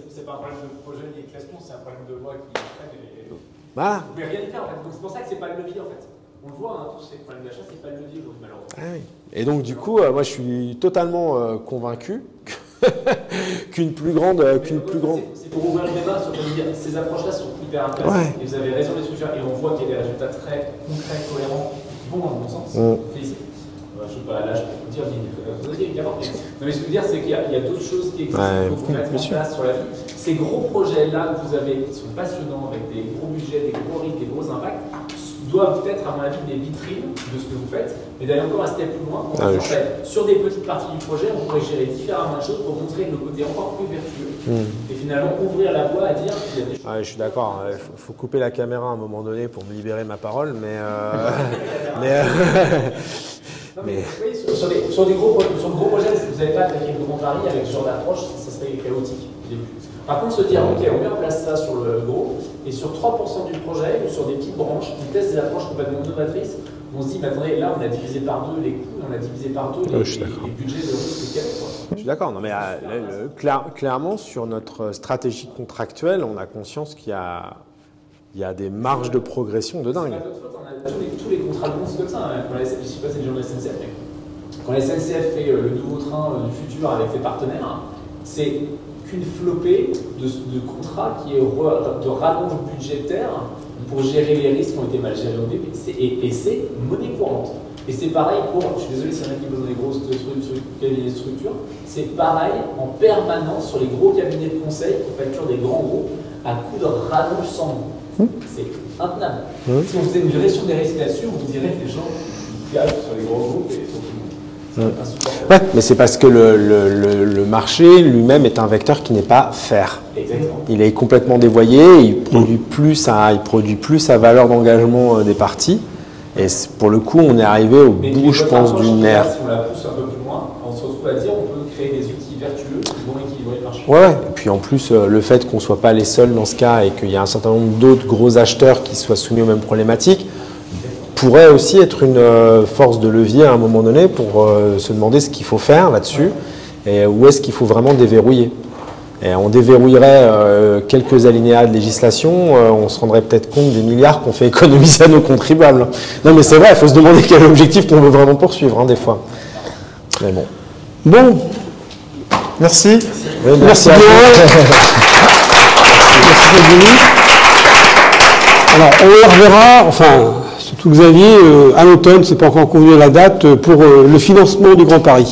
C'est pas un problème de projet ni de classement, c'est un problème de loi qui traîne et...
Voilà.
Vous pouvez rien y faire en fait. Donc c'est pour ça que c'est pas le levier en fait. On le voit, hein, tous ces problèmes d'achat, c'est pas le levier aujourd'hui malheureusement.
Ah oui. Et donc du coup, moi je suis totalement convaincu qu'une plus grande...
C'est pour ouvrir le débat sur dire ces approches-là sont hyper intéressantes. Et vous avez raison les structures et on voit qu'il y a des résultats très concrets, cohérents, qui vont dans le bon sens. Félicitations. Je ne sais pas, là je peux vous dire, vous avez évidemment. Mais ce que je veux dire, c'est qu'il y a d'autres choses qui existent, qu'il faut mettre en place sur la vie. Ces gros projets-là que vous avez, qui sont passionnants, avec des gros budgets, des gros risques, des gros impacts, doivent être, à mon avis, des vitrines de ce que vous faites, mais d'aller encore un step plus loin. Sur des petites parties du projet, on pourrait gérer différemment les choses pour montrer le côté encore plus vertueux et finalement ouvrir la voie à dire qu'il y a des choses.
Je suis d'accord, il faut couper la caméra à un moment donné pour me libérer ma parole, mais...
Mais oui, sur de gros projets, vous n'avez pas attaqué le Grand Paris avec ce genre d'approche, ça serait chaotique au début. Par contre, se dire, ok, on met en place ça sur le gros, et sur 3% du projet, ou sur des petites branches, qui testent des approches complètement novatrices, on se dit, mais attendez, là, on a divisé par 2 les coûts, on a divisé par 2 les budgets de risque qu'il y avait.
Je suis d'accord, non, mais clairement, sur notre stratégie contractuelle, on a conscience qu'il y a des marges de progression de dingue.
Tous les contrats de monde, c'est comme ça. Hein. Je ne sais pas si c'est les gens de la SNCF, mais quand la SNCF fait le nouveau train du futur avec ses partenaires, c'est qu'une flopée de contrats qui est de rallonge budgétaire pour gérer les risques qui ont été mal gérés au début. Et c'est monnaie courante. Et c'est pareil pour, je suis désolé s'il y en a qui posent des grosses structures, c'est pareil en permanence sur les gros cabinets de conseil qui facturent des grands groupes à coup de rallonge sans nom. C'est intenable. Si on faisait une gestion des risques là-dessus, on vous dirait que les gens gagent sur les gros groupes et
ouais, mais c'est parce que le marché lui-même est un vecteur qui n'est pas fair.
Exactement.
Il est complètement dévoyé, il produit plus sa valeur d'engagement des parties. Et pour le coup, on est arrivé au bout, je pense, d'une ère.
Si on la pousse un peu plus loin, on se retrouve à dire on peut créer des outils vertueux qui vont équilibrer le marché.
Ouais, et puis en plus, le fait qu'on ne soit pas les seuls dans ce cas et qu'il y a un certain nombre d'autres gros acheteurs qui soient soumis aux mêmes problématiques, pourrait aussi être une force de levier à un moment donné pour se demander ce qu'il faut faire là-dessus et où est-ce qu'il faut vraiment déverrouiller. Et on déverrouillerait quelques alinéas de législation, on se rendrait peut-être compte des milliards qu'on fait économiser à nos contribuables. Non mais c'est vrai, il faut se demander quel est l'objectif qu'on veut vraiment poursuivre, hein, des fois. Mais bon.
Bon, merci.
Oui,
Merci bien. Merci d'être venu. Alors, on les reverra, enfin, surtout Xavier, à l'automne, c'est pas encore convenu à la date, pour le financement du Grand Paris.